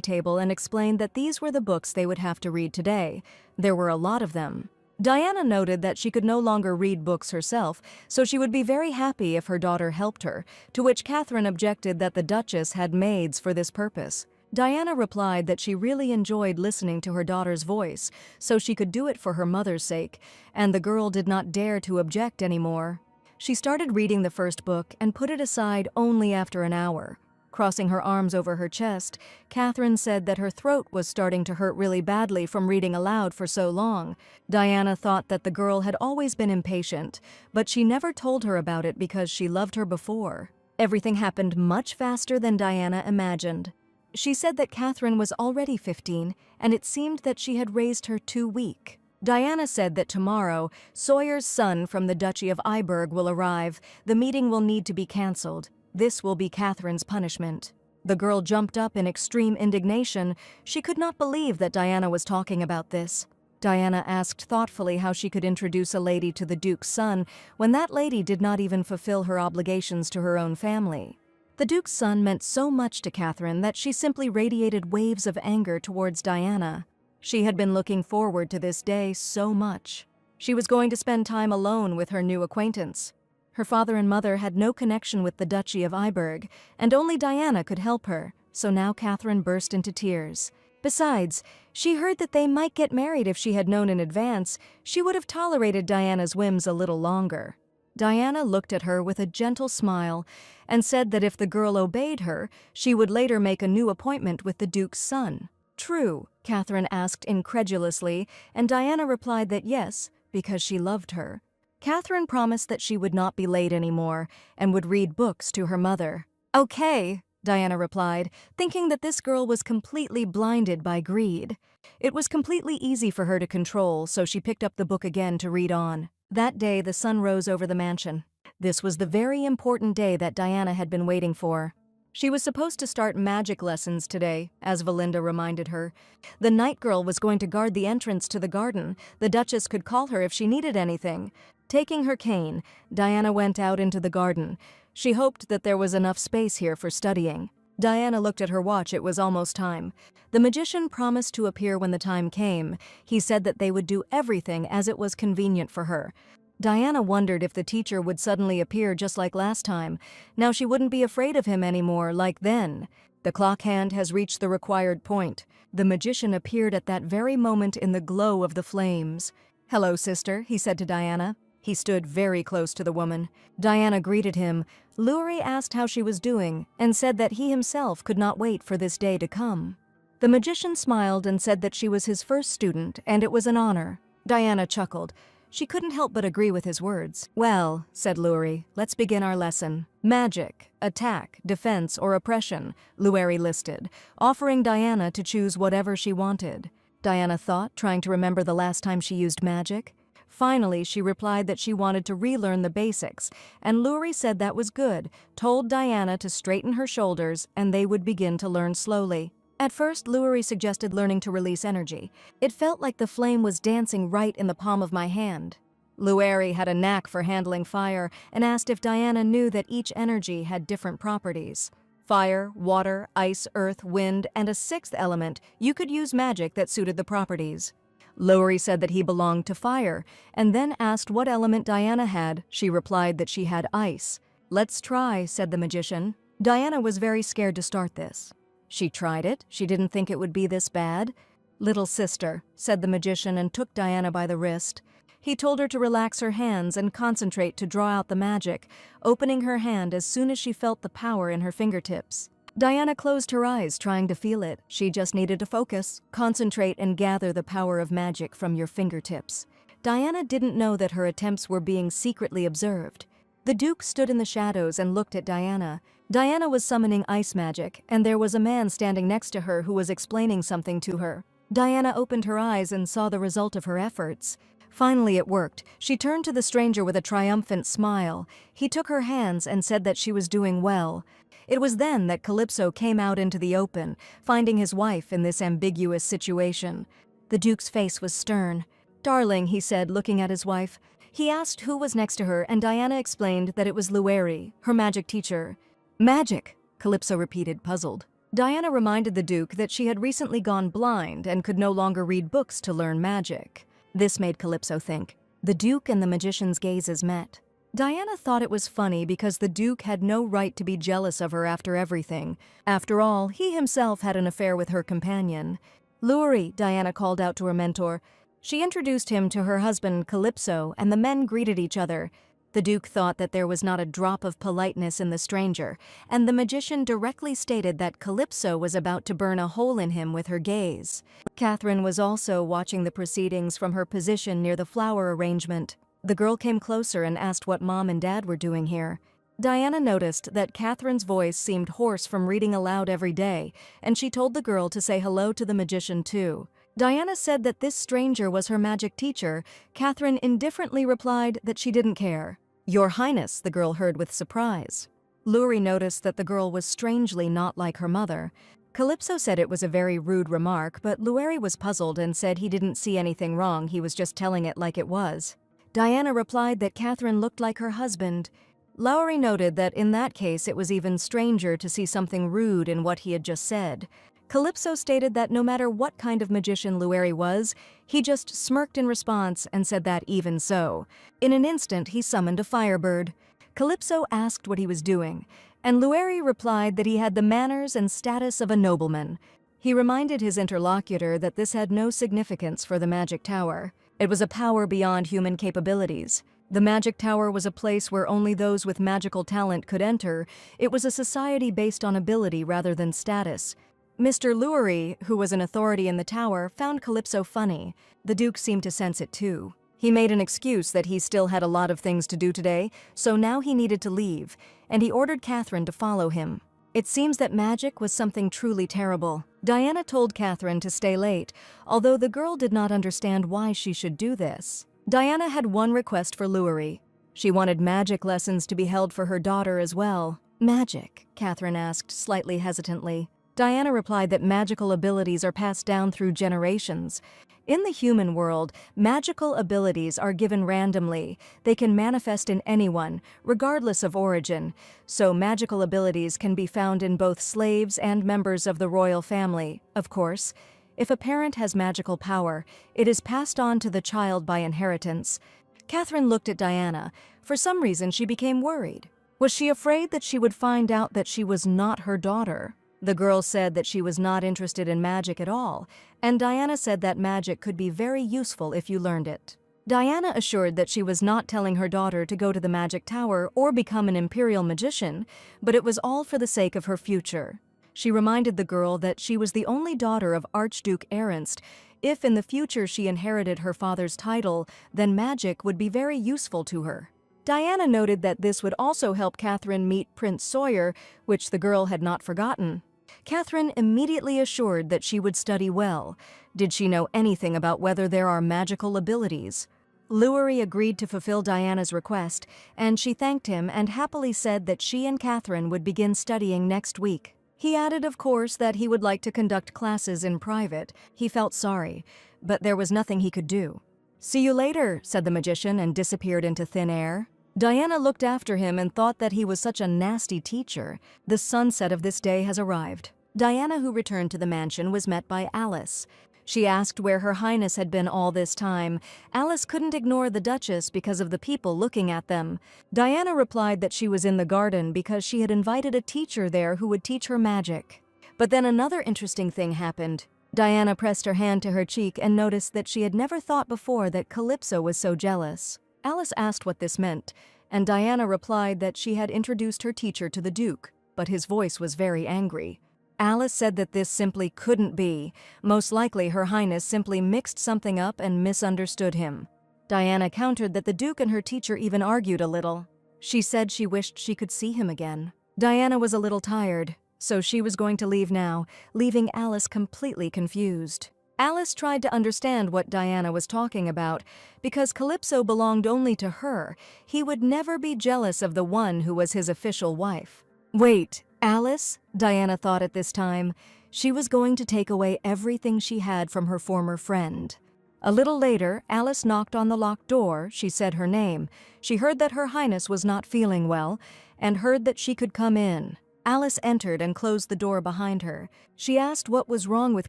table and explained that these were the books they would have to read today. There were a lot of them. Diana noted that she could no longer read books herself, so she would be very happy if her daughter helped her, to which Catherine objected that the Duchess had maids for this purpose. Diana replied that she really enjoyed listening to her daughter's voice, so she could do it for her mother's sake, and the girl did not dare to object anymore. She started reading the first book and put it aside only after an hour. Crossing her arms over her chest, Catherine said that her throat was starting to hurt really badly from reading aloud for so long. Diana thought that the girl had always been impatient, but she never told her about it because she loved her before. Everything happened much faster than Diana imagined. She said that Catherine was already 15, and it seemed that she had raised her too weak. Diana said that tomorrow, Sawyer's son from the Duchy of Iberg will arrive. The meeting will need to be cancelled. This will be Catherine's punishment. The girl jumped up in extreme indignation. She could not believe that Diana was talking about this. Diana asked thoughtfully how she could introduce a lady to the Duke's son when that lady did not even fulfill her obligations to her own family. The Duke's son meant so much to Catherine that she simply radiated waves of anger towards Diana. She had been looking forward to this day so much. She was going to spend time alone with her new acquaintance. Her father and mother had no connection with the Duchy of Iberg, and only Diana could help her, so now Catherine burst into tears. Besides, she heard that they might get married if she had known in advance. She would have tolerated Diana's whims a little longer. Diana looked at her with a gentle smile and said that if the girl obeyed her, she would later make a new appointment with the Duke's son. "True?" Catherine asked incredulously, and Diana replied that yes, because she loved her. Catherine promised that she would not be late anymore and would read books to her mother. "Okay," Diana replied, thinking that this girl was completely blinded by greed. It was completely easy for her to control, so she picked up the book again to read on. That day, the sun rose over the mansion. This was the very important day that Diana had been waiting for. She was supposed to start magic lessons today, as Valinda reminded her. The night girl was going to guard the entrance to the garden. The Duchess could call her if she needed anything. Taking her cane, Diana went out into the garden. She hoped that there was enough space here for studying. Diana looked at her watch. It was almost time. The magician promised to appear when the time came. He said that they would do everything as it was convenient for her. Diana wondered if the teacher would suddenly appear just like last time. Now she wouldn't be afraid of him anymore, like then. The clock hand has reached the required point. The magician appeared at that very moment in the glow of the flames. "Hello, sister," he said to Diana. He stood very close to the woman. Diana greeted him. Luri asked how she was doing and said that he himself could not wait for this day to come. The magician smiled and said that she was his first student and it was an honor. Diana chuckled. She couldn't help but agree with his words. "Well," said Lueri, "let's begin our lesson. Magic, attack, defense, or oppression," Lueri listed, offering Diana to choose whatever she wanted. Diana thought, trying to remember the last time she used magic. Finally, she replied that she wanted to relearn the basics, and Lueri said that was good, told Diana to straighten her shoulders, and they would begin to learn slowly. At first, Lueri suggested learning to release energy. "It felt like the flame was dancing right in the palm of my hand." Lueri had a knack for handling fire and asked if Diana knew that each energy had different properties. Fire, water, ice, earth, wind, and a sixth element, you could use magic that suited the properties. Lueri said that he belonged to fire, and then asked what element Diana had. She replied that she had ice. "Let's try," said the magician. Diana was very scared to start this. She tried it. She didn't think it would be this bad. "Little sister," said the magician and took Diana by the wrist. He told her to relax her hands and concentrate to draw out the magic, opening her hand as soon as she felt the power in her fingertips. Diana closed her eyes, trying to feel it. She just needed to focus, concentrate, and gather the power of magic from your fingertips. Diana didn't know that her attempts were being secretly observed. The Duke stood in the shadows and looked at Diana. Diana was summoning ice magic, and there was a man standing next to her who was explaining something to her. Diana opened her eyes and saw the result of her efforts. Finally, it worked. She turned to the stranger with a triumphant smile. He took her hands and said that she was doing well. It was then that Calypso came out into the open, finding his wife in this ambiguous situation. The Duke's face was stern. "Darling," he said, looking at his wife. He asked who was next to her, and Diana explained that it was Lueri, her magic teacher. "Magic," Calypso repeated, puzzled. Diana reminded the Duke that she had recently gone blind and could no longer read books to learn magic. This made Calypso think. The Duke and the magician's gazes met. Diana thought it was funny because the Duke had no right to be jealous of her after everything. After all, he himself had an affair with her companion. "Lueri," Diana called out to her mentor. She introduced him to her husband, Calypso, and the men greeted each other. The Duke thought that there was not a drop of politeness in the stranger, and the magician directly stated that Calypso was about to burn a hole in him with her gaze. Catherine was also watching the proceedings from her position near the flower arrangement. The girl came closer and asked what Mom and Dad were doing here. Diana noticed that Catherine's voice seemed hoarse from reading aloud every day, and she told the girl to say hello to the magician too. Diana said that this stranger was her magic teacher. Catherine indifferently replied that she didn't care. "Your Highness," the girl heard with surprise. Lueri noticed that the girl was strangely not like her mother. Calypso said it was a very rude remark, but Lueri was puzzled and said he didn't see anything wrong, he was just telling it like it was. Diana replied that Catherine looked like her husband. Lueri noted that in that case it was even stranger to see something rude in what he had just said. Calypso stated that no matter what kind of magician Lueri was, he just smirked in response and said that even so. In an instant, he summoned a firebird. Calypso asked what he was doing, and Lueri replied that he had the manners and status of a nobleman. He reminded his interlocutor that this had no significance for the Magic Tower. It was a power beyond human capabilities. The Magic Tower was a place where only those with magical talent could enter. It was a society based on ability rather than status. Mr. Lueri, who was an authority in the tower, found Calypso funny. The Duke seemed to sense it too. He made an excuse that he still had a lot of things to do today, so now he needed to leave, and he ordered Catherine to follow him. It seems that magic was something truly terrible. Diana told Catherine to stay late, although the girl did not understand why she should do this. Diana had one request for Lueri. She wanted magic lessons to be held for her daughter as well. "Magic?" Catherine asked, slightly hesitantly. Diana replied that magical abilities are passed down through generations. In the human world, magical abilities are given randomly. They can manifest in anyone, regardless of origin. So magical abilities can be found in both slaves and members of the royal family, of course. If a parent has magical power, it is passed on to the child by inheritance. Catherine looked at Diana. For some reason, she became worried. Was she afraid that she would find out that she was not her daughter? The girl said that she was not interested in magic at all, and Diana said that magic could be very useful if you learned it. Diana assured that she was not telling her daughter to go to the Magic Tower or become an imperial magician, but it was all for the sake of her future. She reminded the girl that she was the only daughter of Archduke Ernst. If in the future she inherited her father's title, then magic would be very useful to her. Diana noted that this would also help Catherine meet Prince Sawyer, which the girl had not forgotten. Catherine immediately assured that she would study well. Did she know anything about whether there are magical abilities? Louis agreed to fulfill Diana's request, and she thanked him and happily said that she and Catherine would begin studying next week. He added, of course, that he would like to conduct classes in private. He felt sorry, but there was nothing he could do. "See you later," said the magician and disappeared into thin air. Diana looked after him and thought that he was such a nasty teacher. The sunset of this day has arrived. Diana, who returned to the mansion, was met by Alice. She asked where Her Highness had been all this time. Alice couldn't ignore the Duchess because of the people looking at them. Diana replied that she was in the garden because she had invited a teacher there who would teach her magic. But then another interesting thing happened. Diana pressed her hand to her cheek and noticed that she had never thought before that Calypso was so jealous. Alice asked what this meant, and Diana replied that she had introduced her teacher to the Duke, but his voice was very angry. Alice said that this simply couldn't be. Most likely Her Highness simply mixed something up and misunderstood him. Diana countered that the Duke and her teacher even argued a little. She said she wished she could see him again. Diana was a little tired, so she was going to leave now, leaving Alice completely confused. Alice tried to understand what Diana was talking about. Because Calypso belonged only to her, he would never be jealous of the one who was his official wife. Wait, Alice? Diana thought at this time. She was going to take away everything she had from her former friend. A little later, Alice knocked on the locked door. She said her name. She heard that Her Highness was not feeling well, and heard that she could come in. Alice entered and closed the door behind her. She asked what was wrong with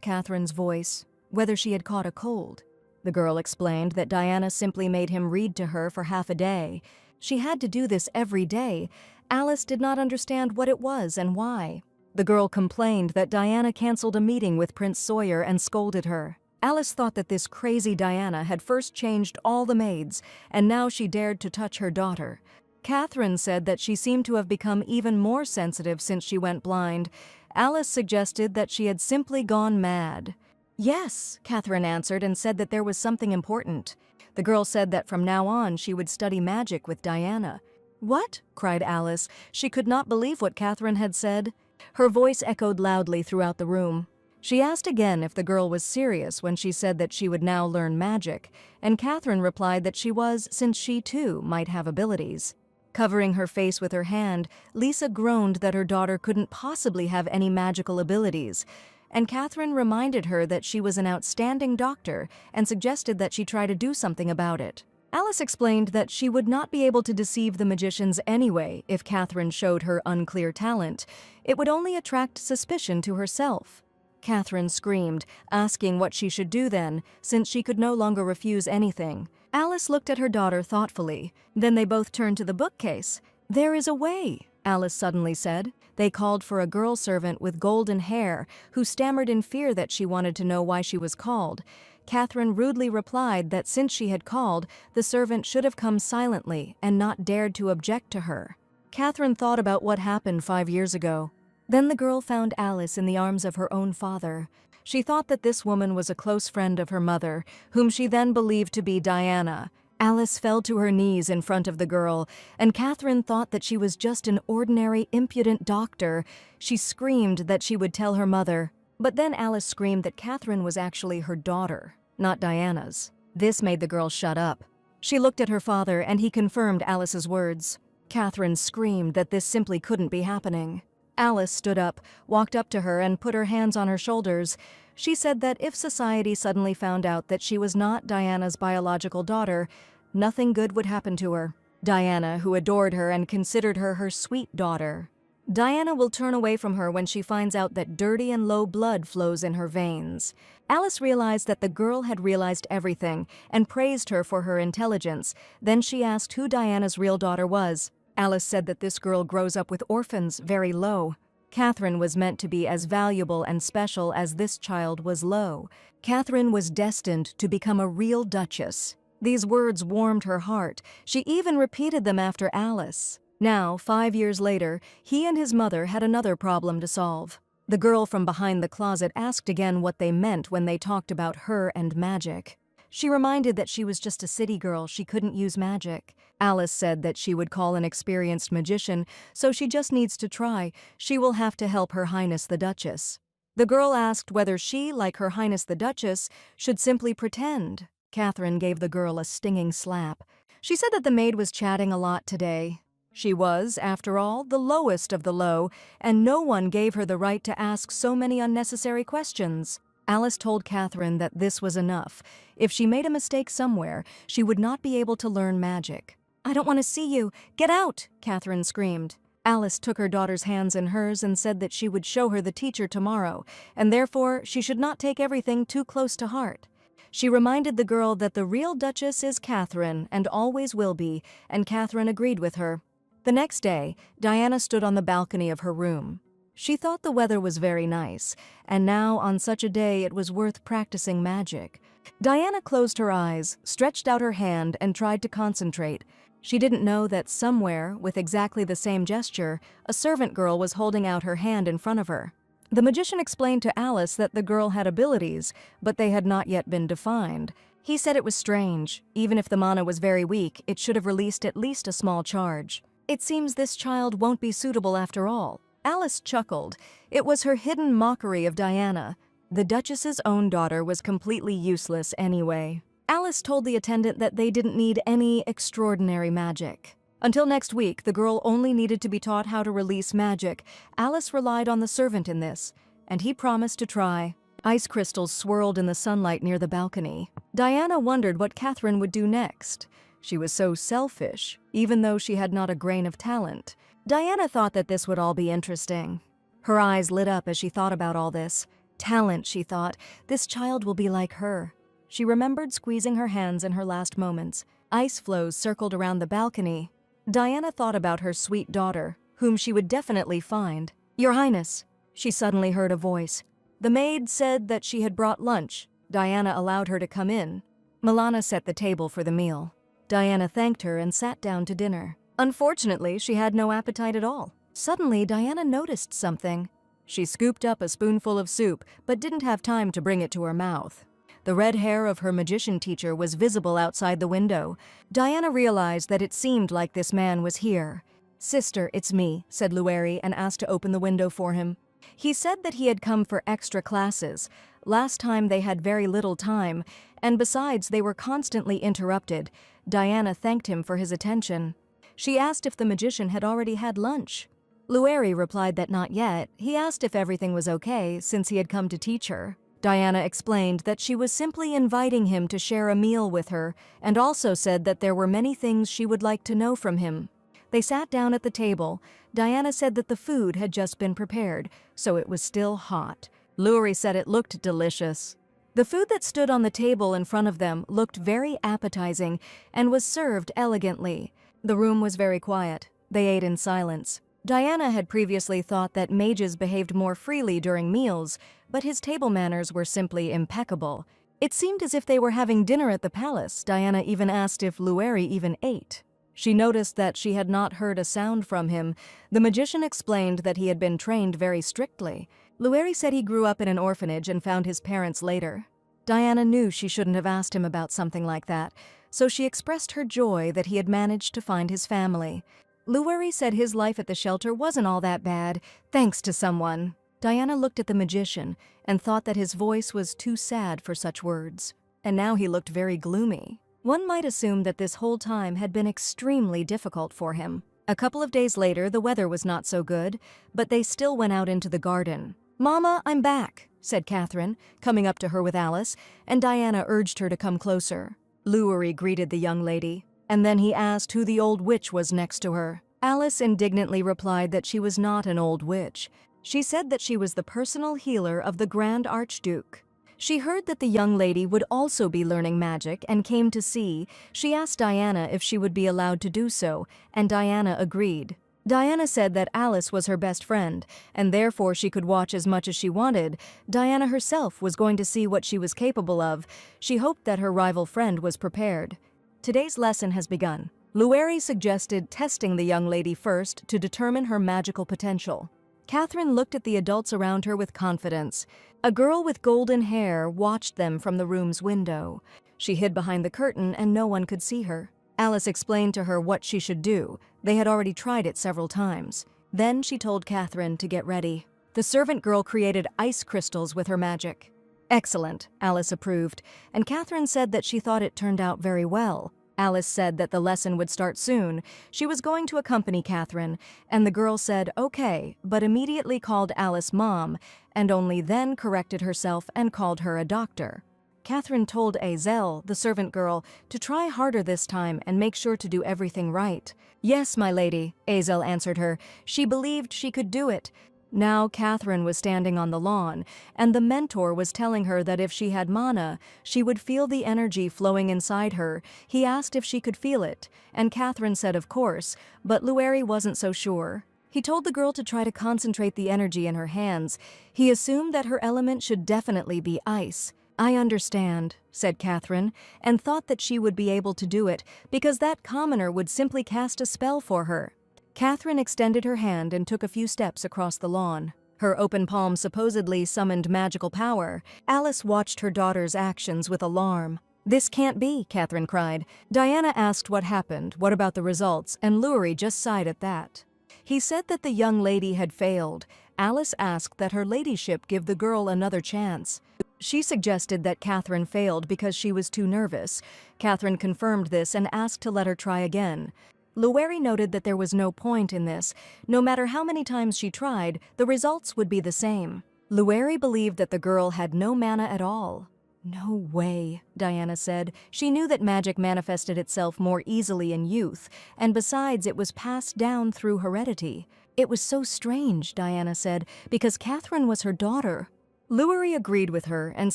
Catherine's voice, whether she had caught a cold. The girl explained that Diana simply made him read to her for half a day. She had to do this every day. Alice did not understand what it was and why. The girl complained that Diana canceled a meeting with Prince Sawyer and scolded her. Alice thought that this crazy Diana had first changed all the maids, and now she dared to touch her daughter. Catherine said that she seemed to have become even more sensitive since she went blind. Alice suggested that she had simply gone mad. Yes, Catherine answered and said that there was something important. The girl said that from now on she would study magic with Diana. What? Cried Alice. She could not believe what Catherine had said. Her voice echoed loudly throughout the room. She asked again if the girl was serious when she said that she would now learn magic, and Catherine replied that she was, since she too might have abilities. Covering her face with her hand, Lisa groaned that her daughter couldn't possibly have any magical abilities, and Catherine reminded her that she was an outstanding doctor and suggested that she try to do something about it. Alice explained that she would not be able to deceive the magicians anyway if Catherine showed her unclear talent. It would only attract suspicion to herself. Catherine screamed, asking what she should do then, since she could no longer refuse anything. Alice looked at her daughter thoughtfully. Then they both turned to the bookcase. "There is a way," Alice suddenly said. They called for a girl servant with golden hair, who stammered in fear that she wanted to know why she was called. Catherine rudely replied that since she had called, the servant should have come silently and not dared to object to her. Catherine thought about what happened 5 years ago. Then the girl found Alice in the arms of her own father. She thought that this woman was a close friend of her mother, whom she then believed to be Diana. Alice fell to her knees in front of the girl, and Catherine thought that she was just an ordinary, impudent doctor. She screamed that she would tell her mother. But then Alice screamed that Catherine was actually her daughter, not Diana's. This made the girl shut up. She looked at her father, and he confirmed Alice's words. Catherine screamed that this simply couldn't be happening. Alice stood up, walked up to her, and put her hands on her shoulders. She said that if society suddenly found out that she was not Diana's biological daughter, nothing good would happen to her. Diana, who adored her and considered her her sweet daughter. Diana will turn away from her when she finds out that dirty and low blood flows in her veins. Alice realized that the girl had realized everything and praised her for her intelligence. Then she asked who Diana's real daughter was. Alice said that this girl grows up with orphans, very low. Catherine was meant to be as valuable and special as this child was low. Catherine was destined to become a real duchess. These words warmed her heart. She even repeated them after Alice. Now, 5 years later, he and his mother had another problem to solve. The girl from behind the closet asked again what they meant when they talked about her and magic. She reminded that she was just a city girl, she couldn't use magic. Alice said that she would call an experienced magician, so she just needs to try. She will have to help Her Highness the Duchess. The girl asked whether she, like Her Highness the Duchess, should simply pretend. Catherine gave the girl a stinging slap. She said that the maid was chatting a lot today. She was, after all, the lowest of the low, and no one gave her the right to ask so many unnecessary questions. Alice told Catherine that this was enough. If she made a mistake somewhere, she would not be able to learn magic. "I don't want to see you. Get out!" Catherine screamed. Alice took her daughter's hands in hers and said that she would show her the teacher tomorrow, and therefore she should not take everything too close to heart. She reminded the girl that the real Duchess is Catherine and always will be, and Catherine agreed with her. The next day, Diana stood on the balcony of her room. She thought the weather was very nice, and now on such a day it was worth practicing magic. Diana closed her eyes, stretched out her hand, and tried to concentrate. She didn't know that somewhere, with exactly the same gesture, a servant girl was holding out her hand in front of her. The magician explained to Alice that the girl had abilities, but they had not yet been defined. He said it was strange. Even if the mana was very weak, it should have released at least a small charge. It seems this child won't be suitable after all. Alice chuckled. It was her hidden mockery of Diana. The Duchess's own daughter was completely useless anyway. Alice told the attendant that they didn't need any extraordinary magic. Until next week, the girl only needed to be taught how to release magic. Alice relied on the servant in this, and he promised to try. Ice crystals swirled in the sunlight near the balcony. Diana wondered what Catherine would do next. She was so selfish, even though she had not a grain of talent. Diana thought that this would all be interesting. Her eyes lit up as she thought about all this. Talent, she thought. This child will be like her. She remembered squeezing her hands in her last moments. Ice flows circled around the balcony. Diana thought about her sweet daughter, whom she would definitely find. "Your Highness," she suddenly heard a voice. The maid said that she had brought lunch. Diana allowed her to come in. Milana set the table for the meal. Diana thanked her and sat down to dinner. Unfortunately, she had no appetite at all. Suddenly, Diana noticed something. She scooped up a spoonful of soup, but didn't have time to bring it to her mouth. The red hair of her magician teacher was visible outside the window. Diana realized that it seemed like this man was here. "Sister, it's me," said Lueri and asked to open the window for him. He said that he had come for extra classes. Last time they had very little time, and besides they were constantly interrupted. Diana thanked him for his attention. She asked if the magician had already had lunch. Lueri replied that not yet. He asked if everything was okay, since he had come to teach her. Diana explained that she was simply inviting him to share a meal with her, and also said that there were many things she would like to know from him. They sat down at the table. Diana said that the food had just been prepared, so it was still hot. Lueri said it looked delicious. The food that stood on the table in front of them looked very appetizing and was served elegantly. The room was very quiet. They ate in silence. Diana had previously thought that mages behaved more freely during meals, but his table manners were simply impeccable. It seemed as if they were having dinner at the palace. Diana even asked if Lueri even ate. She noticed that she had not heard a sound from him. The magician explained that he had been trained very strictly. Lueri said he grew up in an orphanage and found his parents later. Diana knew she shouldn't have asked him about something like that, so she expressed her joy that he had managed to find his family. Lueri said his life at the shelter wasn't all that bad, thanks to someone. Diana looked at the magician and thought that his voice was too sad for such words. And now he looked very gloomy. One might assume that this whole time had been extremely difficult for him. A couple of days later, the weather was not so good, but they still went out into the garden. "Mama, I'm back," said Catherine, coming up to her with Alice, and Diana urged her to come closer. Lueri greeted the young lady, and then he asked who the old witch was next to her. Alice indignantly replied that she was not an old witch. She said that she was the personal healer of the Grand Archduke. She heard that the young lady would also be learning magic and came to see. She asked Diana if she would be allowed to do so, and Diana agreed. Diana said that Alice was her best friend, and therefore she could watch as much as she wanted. Diana herself was going to see what she was capable of. She hoped that her rival friend was prepared. Today's lesson has begun. Lueri suggested testing the young lady first to determine her magical potential. Catherine looked at the adults around her with confidence. A girl with golden hair watched them from the room's window. She hid behind the curtain and no one could see her. Alice explained to her what she should do. They had already tried it several times. Then she told Catherine to get ready. The servant girl created ice crystals with her magic. Excellent, Alice approved, and Catherine said that she thought it turned out very well. Alice said that the lesson would start soon. She was going to accompany Catherine, and the girl said okay, but immediately called Alice Mom, and only then corrected herself and called her a doctor. Catherine told Azel, the servant girl, to try harder this time and make sure to do everything right. Yes, my lady, Azel answered her. She believed she could do it. Now Catherine was standing on the lawn, and the mentor was telling her that if she had mana, she would feel the energy flowing inside her. He asked if she could feel it, and Catherine said of course, but Lueri wasn't so sure. He told the girl to try to concentrate the energy in her hands. He assumed that her element should definitely be ice. I understand, said Catherine, and thought that she would be able to do it because that commoner would simply cast a spell for her. Catherine extended her hand and took a few steps across the lawn. Her open palm supposedly summoned magical power. Alice watched her daughter's actions with alarm. This can't be, Catherine cried. Diana asked what happened, what about the results, and Lurie just sighed at that. He said that the young lady had failed. Alice asked that her ladyship give the girl another chance. She suggested that Catherine failed because she was too nervous. Catherine confirmed this and asked to let her try again. Lueri noted that there was no point in this. No matter how many times she tried, the results would be the same. Lueri believed that the girl had no mana at all. No way, Diana said. She knew that magic manifested itself more easily in youth, and besides it was passed down through heredity. It was so strange, Diana said, because Catherine was her daughter. Lueri agreed with her and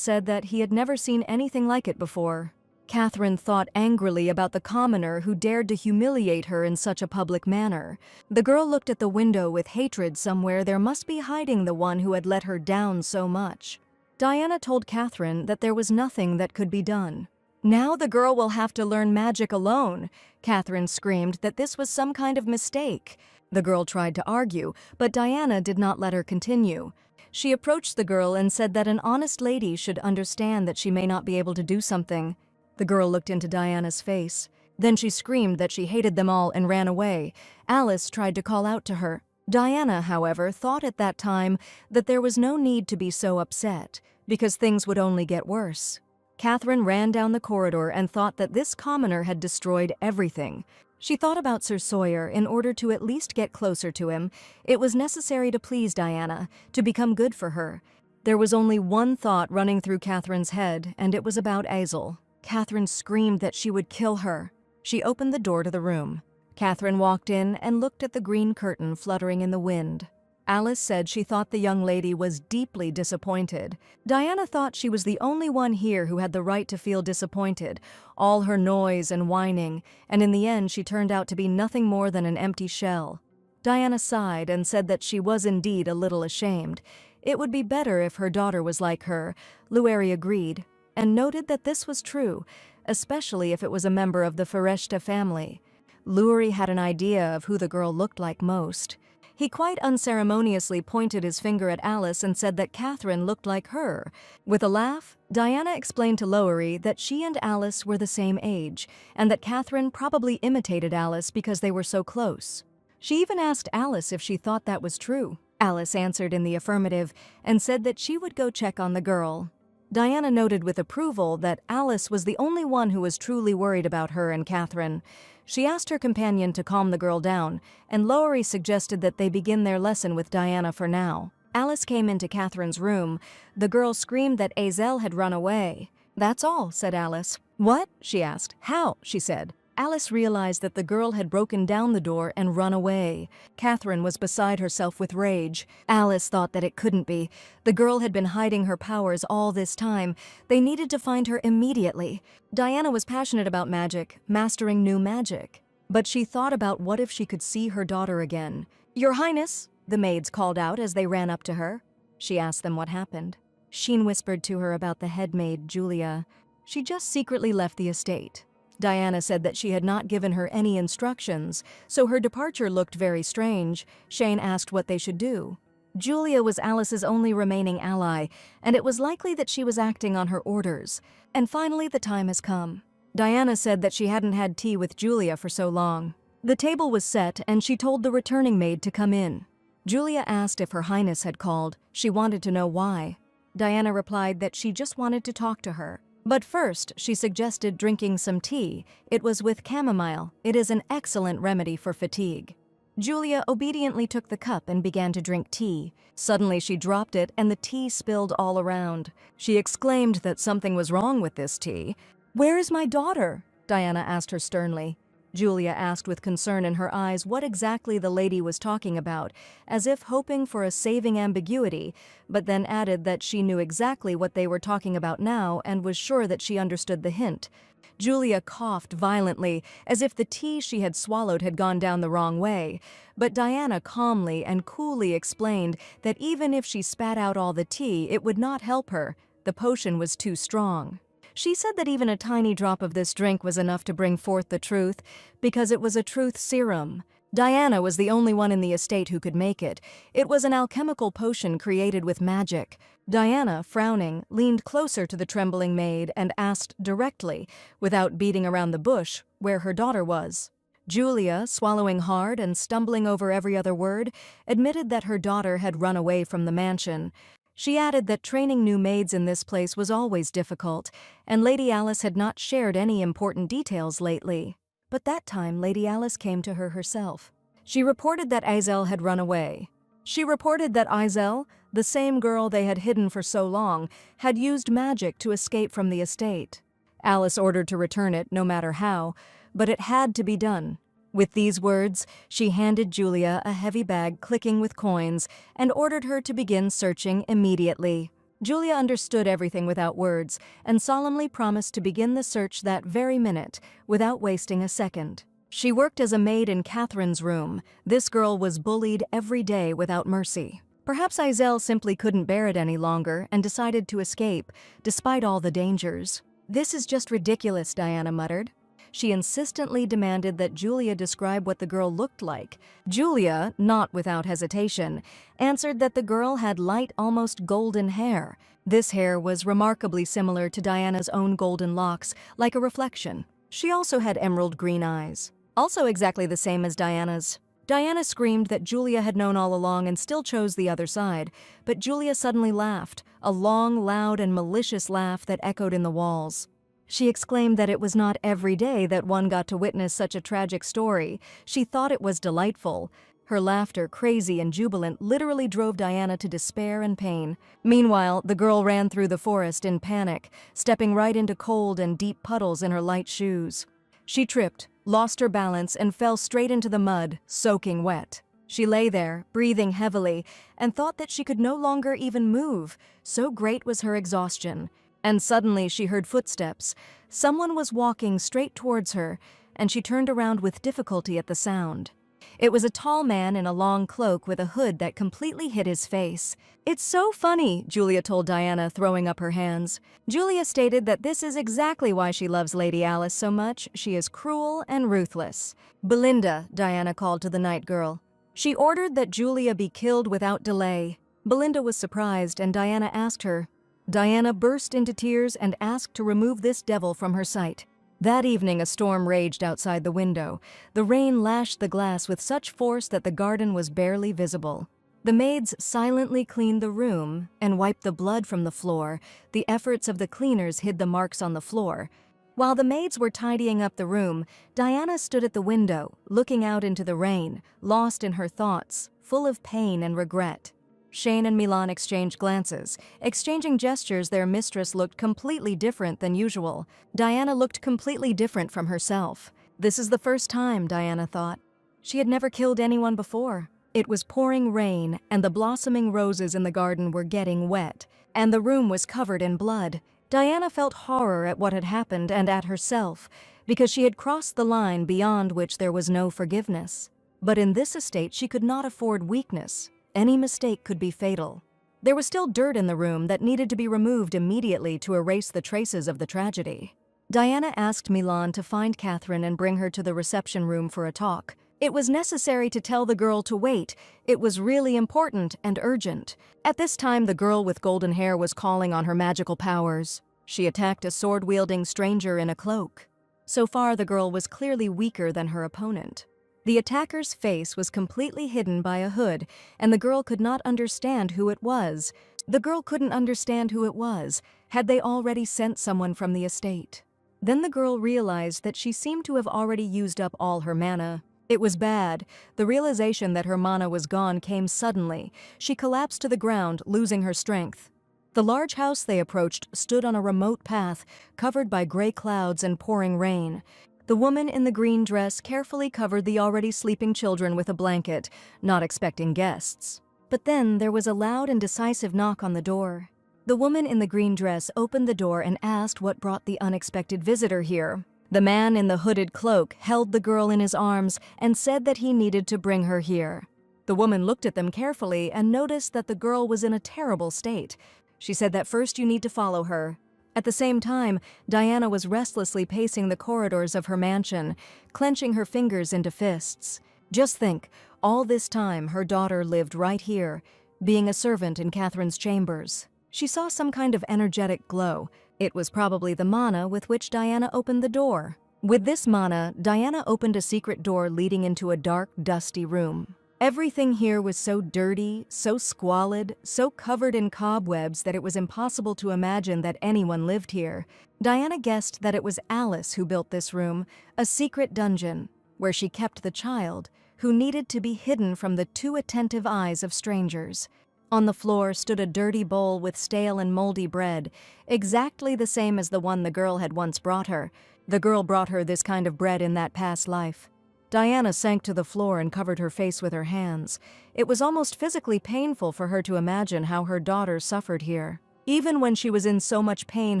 said that he had never seen anything like it before. Catherine thought angrily about the commoner who dared to humiliate her in such a public manner. The girl looked at the window with hatred. Somewhere there must be hiding the one who had let her down so much. Diana told Catherine that there was nothing that could be done. Now the girl will have to learn magic alone. Catherine screamed that this was some kind of mistake. The girl tried to argue, but Diana did not let her continue. She approached the girl and said that an honest lady should understand that she may not be able to do something. The girl looked into Diana's face. Then she screamed that she hated them all and ran away. Alice tried to call out to her. Diana, however, thought at that time that there was no need to be so upset, because things would only get worse. Catherine ran down the corridor and thought that this commoner had destroyed everything. She thought about Sir Sawyer. In order to at least get closer to him, it was necessary to please Diana, to become good for her. There was only one thought running through Catherine's head, and it was about Azel. Catherine screamed that she would kill her. She opened the door to the room. Catherine walked in and looked at the green curtain fluttering in the wind. Alice said she thought the young lady was deeply disappointed. Diana thought she was the only one here who had the right to feel disappointed, all her noise and whining, and in the end she turned out to be nothing more than an empty shell. Diana sighed and said that she was indeed a little ashamed. It would be better if her daughter was like her. Lueri agreed, and noted that this was true, especially if it was a member of the Fereshta family. Lueri had an idea of who the girl looked like most. He quite unceremoniously pointed his finger at Alice and said that Catherine looked like her. With a laugh, Diana explained to Lueri that she and Alice were the same age, and that Catherine probably imitated Alice because they were so close. She even asked Alice if she thought that was true. Alice answered in the affirmative and said that she would go check on the girl. Diana noted with approval that Alice was the only one who was truly worried about her and Catherine. She asked her companion to calm the girl down, and Lueri suggested that they begin their lesson with Diana for now. Alice came into Catherine's room. The girl screamed that Azel had run away. "That's all," said Alice. "What?" she asked. "How?" she said. Alice realized that the girl had broken down the door and run away. Catherine was beside herself with rage. Alice thought that it couldn't be. The girl had been hiding her powers all this time. They needed to find her immediately. Diana was passionate about magic, mastering new magic. But she thought about what if she could see her daughter again. "Your Highness," the maids called out as they ran up to her. She asked them what happened. Sheen whispered to her about the head maid, Julia. She just secretly left the estate. Diana said that she had not given her any instructions, so her departure looked very strange. Shane asked what they should do. Julia was Alice's only remaining ally, and it was likely that she was acting on her orders. And finally, the time has come. Diana said that she hadn't had tea with Julia for so long. The table was set, and she told the returning maid to come in. Julia asked if Her Highness had called. She wanted to know why. Diana replied that she just wanted to talk to her. But first, she suggested drinking some tea. It was with chamomile. It is an excellent remedy for fatigue. Julia obediently took the cup and began to drink tea. Suddenly she dropped it and the tea spilled all around. She exclaimed that something was wrong with this tea. "Where is my daughter?" Diana asked her sternly. Julia asked with concern in her eyes what exactly the lady was talking about, as if hoping for a saving ambiguity, but then added that she knew exactly what they were talking about now and was sure that she understood the hint. Julia coughed violently, as if the tea she had swallowed had gone down the wrong way, but Diana calmly and coolly explained that even if she spat out all the tea, it would not help her. The potion was too strong. She said that even a tiny drop of this drink was enough to bring forth the truth, because it was a truth serum. Diana was the only one in the estate who could make it. It was an alchemical potion created with magic. Diana, frowning, leaned closer to the trembling maid and asked directly, without beating around the bush, where her daughter was. Julia, swallowing hard and stumbling over every other word, admitted that her daughter had run away from the mansion. She added that training new maids in this place was always difficult, and Lady Alice had not shared any important details lately. But that time Lady Alice came to her herself. She reported that Azel had run away. She reported that Azel, the same girl they had hidden for so long, had used magic to escape from the estate. Alice ordered to return it no matter how, but it had to be done. With these words, she handed Julia a heavy bag clicking with coins and ordered her to begin searching immediately. Julia understood everything without words and solemnly promised to begin the search that very minute, without wasting a second. She worked as a maid in Catherine's room. This girl was bullied every day without mercy. Perhaps Azel simply couldn't bear it any longer and decided to escape, despite all the dangers. "This is just ridiculous," Diana muttered. She insistently demanded that Julia describe what the girl looked like. Julia, not without hesitation, answered that the girl had light, almost golden hair. This hair was remarkably similar to Diana's own golden locks, like a reflection. She also had emerald green eyes, also exactly the same as Diana's. Diana screamed that Julia had known all along and still chose the other side, but Julia suddenly laughed, a long, loud, and malicious laugh that echoed in the walls. She exclaimed that it was not every day that one got to witness such a tragic story. She thought it was delightful. Her laughter, crazy and jubilant, literally drove Diana to despair and pain. Meanwhile, the girl ran through the forest in panic, stepping right into cold and deep puddles in her light shoes. She tripped, lost her balance, and fell straight into the mud, soaking wet. She lay there, breathing heavily, and thought that she could no longer even move, so great was her exhaustion. And suddenly she heard footsteps. Someone was walking straight towards her, and she turned around with difficulty at the sound. It was a tall man in a long cloak with a hood that completely hid his face. "It's so funny," Julia told Diana, throwing up her hands. Julia stated that this is exactly why she loves Lady Alice so much. She is cruel and ruthless. "Belinda," Diana called to the night girl. She ordered that Julia be killed without delay. Belinda was surprised, and Diana asked her. Diana burst into tears and asked to remove this devil from her sight. That evening a storm raged outside the window. The rain lashed the glass with such force that the garden was barely visible. The maids silently cleaned the room and wiped the blood from the floor. The efforts of the cleaners hid the marks on the floor. While the maids were tidying up the room, Diana stood at the window, looking out into the rain, lost in her thoughts, full of pain and regret. Shane and Milan exchanged glances. Exchanging gestures, their mistress looked completely different than usual. Diana looked completely different from herself. This is the first time, Diana thought. She had never killed anyone before. It was pouring rain, and the blossoming roses in the garden were getting wet, and the room was covered in blood. Diana felt horror at what had happened and at herself, because she had crossed the line beyond which there was no forgiveness. But in this estate she could not afford weakness. Any mistake could be fatal. There was still dirt in the room that needed to be removed immediately to erase the traces of the tragedy. Diana asked Milan to find Catherine and bring her to the reception room for a talk. It was necessary to tell the girl to wait. It was really important and urgent. At this time, the girl with golden hair was calling on her magical powers. She attacked a sword-wielding stranger in a cloak. So far, the girl was clearly weaker than her opponent. The attacker's face was completely hidden by a hood, and the girl could not understand who it was. The girl couldn't understand who it was. Had they already sent someone from the estate? Then the girl realized that she seemed to have already used up all her mana. It was bad. The realization that her mana was gone came suddenly. She collapsed to the ground, losing her strength. The large house they approached stood on a remote path, covered by gray clouds and pouring rain. The woman in the green dress carefully covered the already sleeping children with a blanket, not expecting guests. But then there was a loud and decisive knock on the door. The woman in the green dress opened the door and asked what brought the unexpected visitor here. The man in the hooded cloak held the girl in his arms and said that he needed to bring her here. The woman looked at them carefully and noticed that the girl was in a terrible state. She said that first you need to follow her. At the same time, Diana was restlessly pacing the corridors of her mansion, clenching her fingers into fists. Just think, all this time her daughter lived right here, being a servant in Catherine's chambers. She saw some kind of energetic glow. It was probably the mana with which Diana opened the door. With this mana, Diana opened a secret door leading into a dark, dusty room. Everything here was so dirty, so squalid, so covered in cobwebs that it was impossible to imagine that anyone lived here. Diana guessed that it was Alice who built this room, a secret dungeon, where she kept the child, who needed to be hidden from the too attentive eyes of strangers. On the floor stood a dirty bowl with stale and moldy bread, exactly the same as the one the girl had once brought her. The girl brought her this kind of bread in that past life. Diana sank to the floor and covered her face with her hands. It was almost physically painful for her to imagine how her daughter suffered here. Even when she was in so much pain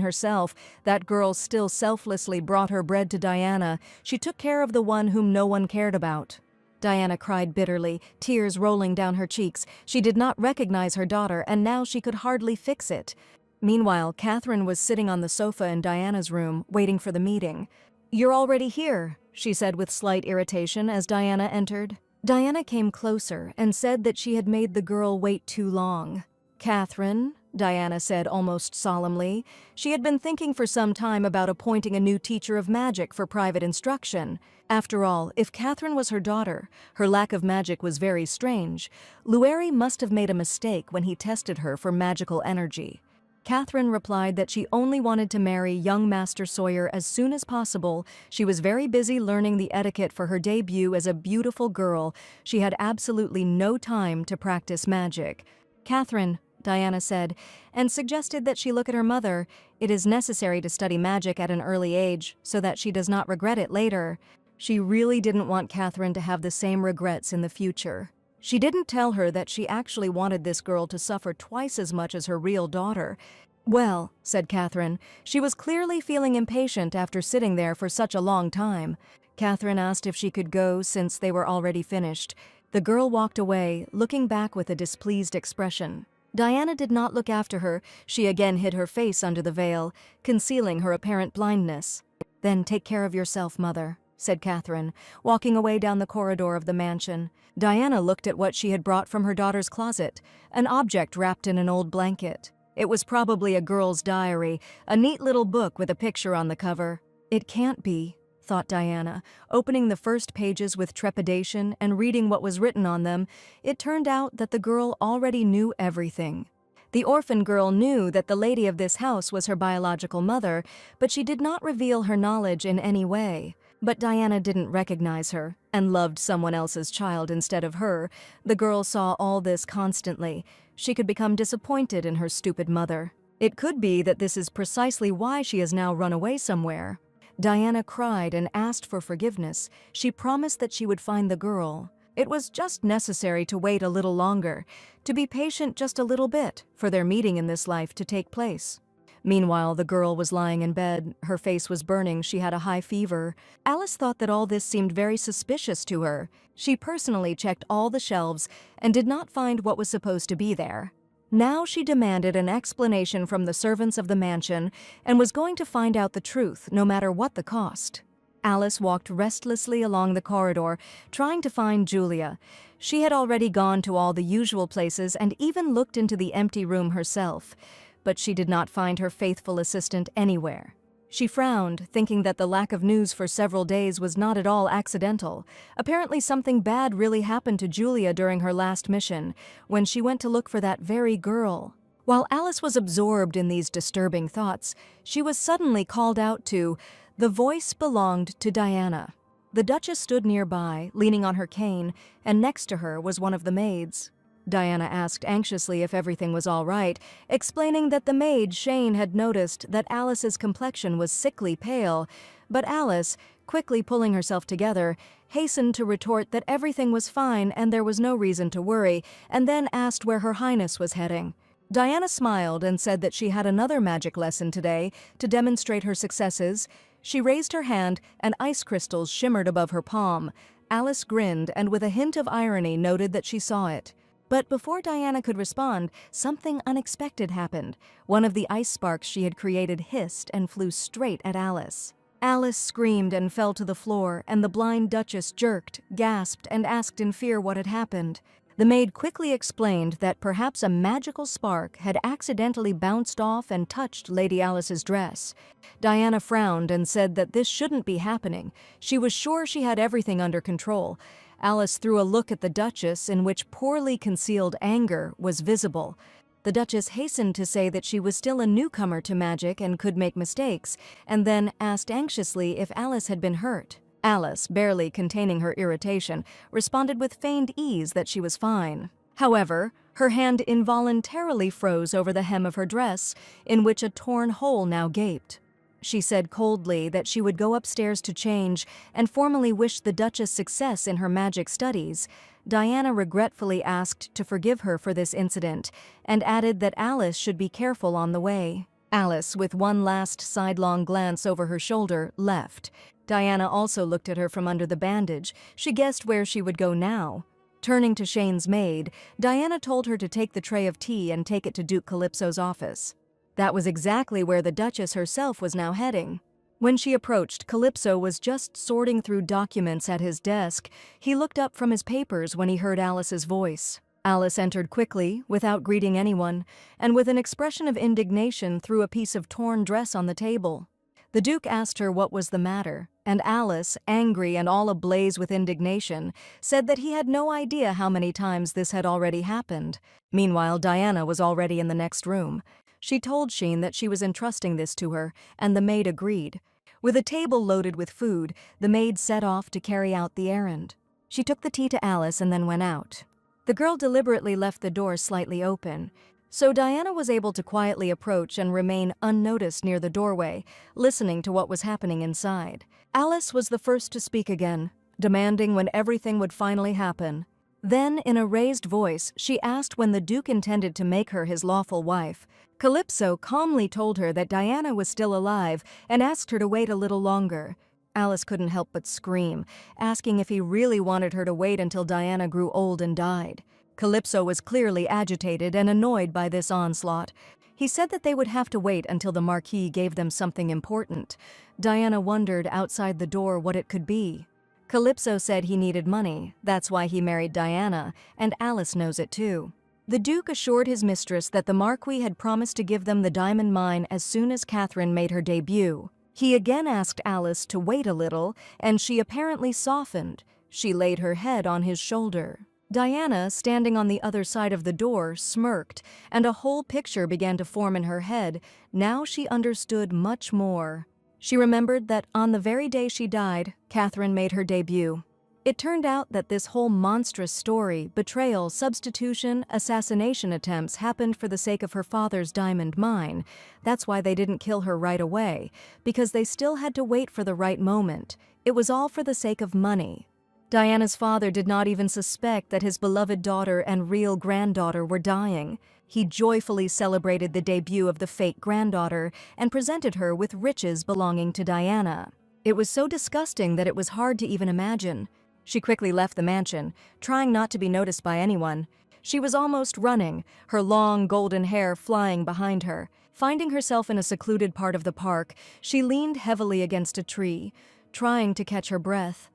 herself, that girl still selflessly brought her bread to Diana. She took care of the one whom no one cared about. Diana cried bitterly, tears rolling down her cheeks. She did not recognize her daughter, and now she could hardly fix it. Meanwhile, Catherine was sitting on the sofa in Diana's room, waiting for the meeting. "You're already here," she said with slight irritation as Diana entered. Diana came closer and said that she had made the girl wait too long. "Catherine," Diana said almost solemnly. She had been thinking for some time about appointing a new teacher of magic for private instruction. After all, if Catherine was her daughter, her lack of magic was very strange. Lueri must have made a mistake when he tested her for magical energy. Catherine replied that she only wanted to marry young Master Sawyer as soon as possible. She was very busy learning the etiquette for her debut as a beautiful girl. She had absolutely no time to practice magic. "Catherine," Diana said, and suggested that she look at her mother. It is necessary to study magic at an early age so that she does not regret it later. She really didn't want Catherine to have the same regrets in the future. She didn't tell her that she actually wanted this girl to suffer twice as much as her real daughter. "Well," said Catherine, she was clearly feeling impatient after sitting there for such a long time. Catherine asked if she could go since they were already finished. The girl walked away, looking back with a displeased expression. Diana did not look after her. She again hid her face under the veil, concealing her apparent blindness. "Then take care of yourself, mother," said Catherine, walking away down the corridor of the mansion. Diana looked at what she had brought from her daughter's closet, an object wrapped in an old blanket. It was probably a girl's diary, a neat little book with a picture on the cover. "It can't be," thought Diana, opening the first pages with trepidation and reading what was written on them. It turned out that the girl already knew everything. The orphan girl knew that the lady of this house was her biological mother, but she did not reveal her knowledge in any way. But Diana didn't recognize her and loved someone else's child instead of her. The girl saw all this constantly. She could become disappointed in her stupid mother. It could be that this is precisely why she has now run away somewhere. Diana cried and asked for forgiveness. She promised that she would find the girl. It was just necessary to wait a little longer, to be patient just a little bit for their meeting in this life to take place. Meanwhile, the girl was lying in bed. Her face was burning. She had a high fever. Alice thought that all this seemed very suspicious to her. She personally checked all the shelves and did not find what was supposed to be there. Now she demanded an explanation from the servants of the mansion and was going to find out the truth, no matter what the cost. Alice walked restlessly along the corridor, trying to find Julia. She had already gone to all the usual places and even looked into the empty room herself, but she did not find her faithful assistant anywhere. She frowned, thinking that the lack of news for several days was not at all accidental. Apparently something bad really happened to Julia during her last mission, when she went to look for that very girl. While Alice was absorbed in these disturbing thoughts, she was suddenly called out to. The voice belonged to Diana. The Duchess stood nearby, leaning on her cane, and next to her was one of the maids. Diana asked anxiously if everything was all right, explaining that the maid, Shane, had noticed that Alice's complexion was sickly pale, but Alice, quickly pulling herself together, hastened to retort that everything was fine and there was no reason to worry, and then asked where Her Highness was heading. Diana smiled and said that she had another magic lesson today to demonstrate her successes. She raised her hand and ice crystals shimmered above her palm. Alice grinned and with a hint of irony noted that she saw it. But before Diana could respond, something unexpected happened. One of the ice sparks she had created hissed and flew straight at Alice. Alice screamed and fell to the floor, and the blind Duchess jerked, gasped, and asked in fear what had happened. The maid quickly explained that perhaps a magical spark had accidentally bounced off and touched Lady Alice's dress. Diana frowned and said that this shouldn't be happening. She was sure she had everything under control. Alice threw a look at the Duchess in which poorly concealed anger was visible. The Duchess hastened to say that she was still a newcomer to magic and could make mistakes, and then asked anxiously if Alice had been hurt. Alice, barely containing her irritation, responded with feigned ease that she was fine. However, her hand involuntarily froze over the hem of her dress, in which a torn hole now gaped. She said coldly that she would go upstairs to change and formally wished the Duchess success in her magic studies. Diana regretfully asked to forgive her for this incident and added that Alice should be careful on the way. Alice, with one last sidelong glance over her shoulder, left. Diana also looked at her from under the bandage. She guessed where she would go now. Turning to Shane's maid, Diana told her to take the tray of tea and take it to Duke Calypso's office. That was exactly where the Duchess herself was now heading. When she approached, Calypso was just sorting through documents at his desk. He looked up from his papers when he heard Alice's voice. Alice entered quickly, without greeting anyone, and with an expression of indignation threw a piece of torn dress on the table. The Duke asked her what was the matter, and Alice, angry and all ablaze with indignation, said that he had no idea how many times this had already happened. Meanwhile, Diana was already in the next room. She told Sheen that she was entrusting this to her, and the maid agreed. With a table loaded with food, the maid set off to carry out the errand. She took the tea to Alice and then went out. The girl deliberately left the door slightly open, so Diana was able to quietly approach and remain unnoticed near the doorway, listening to what was happening inside. Alice was the first to speak again, demanding when everything would finally happen. Then, in a raised voice, she asked when the Duke intended to make her his lawful wife. Calypso calmly told her that Diana was still alive and asked her to wait a little longer. Alice couldn't help but scream, asking if he really wanted her to wait until Diana grew old and died. Calypso was clearly agitated and annoyed by this onslaught. He said that they would have to wait until the Marquis gave them something important. Diana wondered outside the door what it could be. Calypso said he needed money, that's why he married Diana, and Alice knows it too. The Duke assured his mistress that the Marquis had promised to give them the diamond mine as soon as Catherine made her debut. He again asked Alice to wait a little, and she apparently softened. She laid her head on his shoulder. Diana, standing on the other side of the door, smirked, and a whole picture began to form in her head. Now she understood much more. She remembered that on the very day she died, Catherine made her debut. It turned out that this whole monstrous story, betrayal, substitution, assassination attempts happened for the sake of her father's diamond mine. That's why they didn't kill her right away, because they still had to wait for the right moment. It was all for the sake of money. Diana's father did not even suspect that his beloved daughter and real granddaughter were dying. He joyfully celebrated the debut of the fake granddaughter and presented her with riches belonging to Diana. It was so disgusting that it was hard to even imagine. She quickly left the mansion, trying not to be noticed by anyone. She was almost running, her long golden hair flying behind her. Finding herself in a secluded part of the park, she leaned heavily against a tree. trying to catch her breath.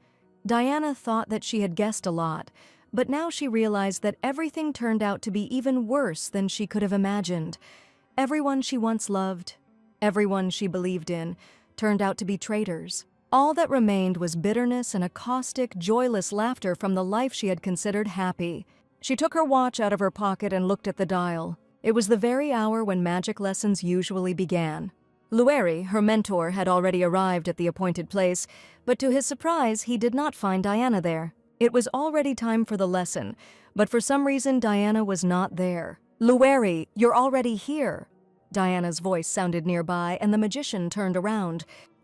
Diana thought that she had guessed a lot, but now she realized that everything turned out to be even worse than she could have imagined. Everyone she once loved, everyone she believed in, turned out to be traitors. All that remained was bitterness and a caustic, joyless laughter from the life she had considered happy. She took her watch out of her pocket and looked at the dial. It was the very hour when magic lessons usually began. Lueri, her mentor, had already arrived at the appointed place, but to his surprise, he did not find Diana there. It was already time for the lesson, but for some reason Diana was not there. "Lueri, you're already here." Diana's voice sounded nearby, and the magician turned around.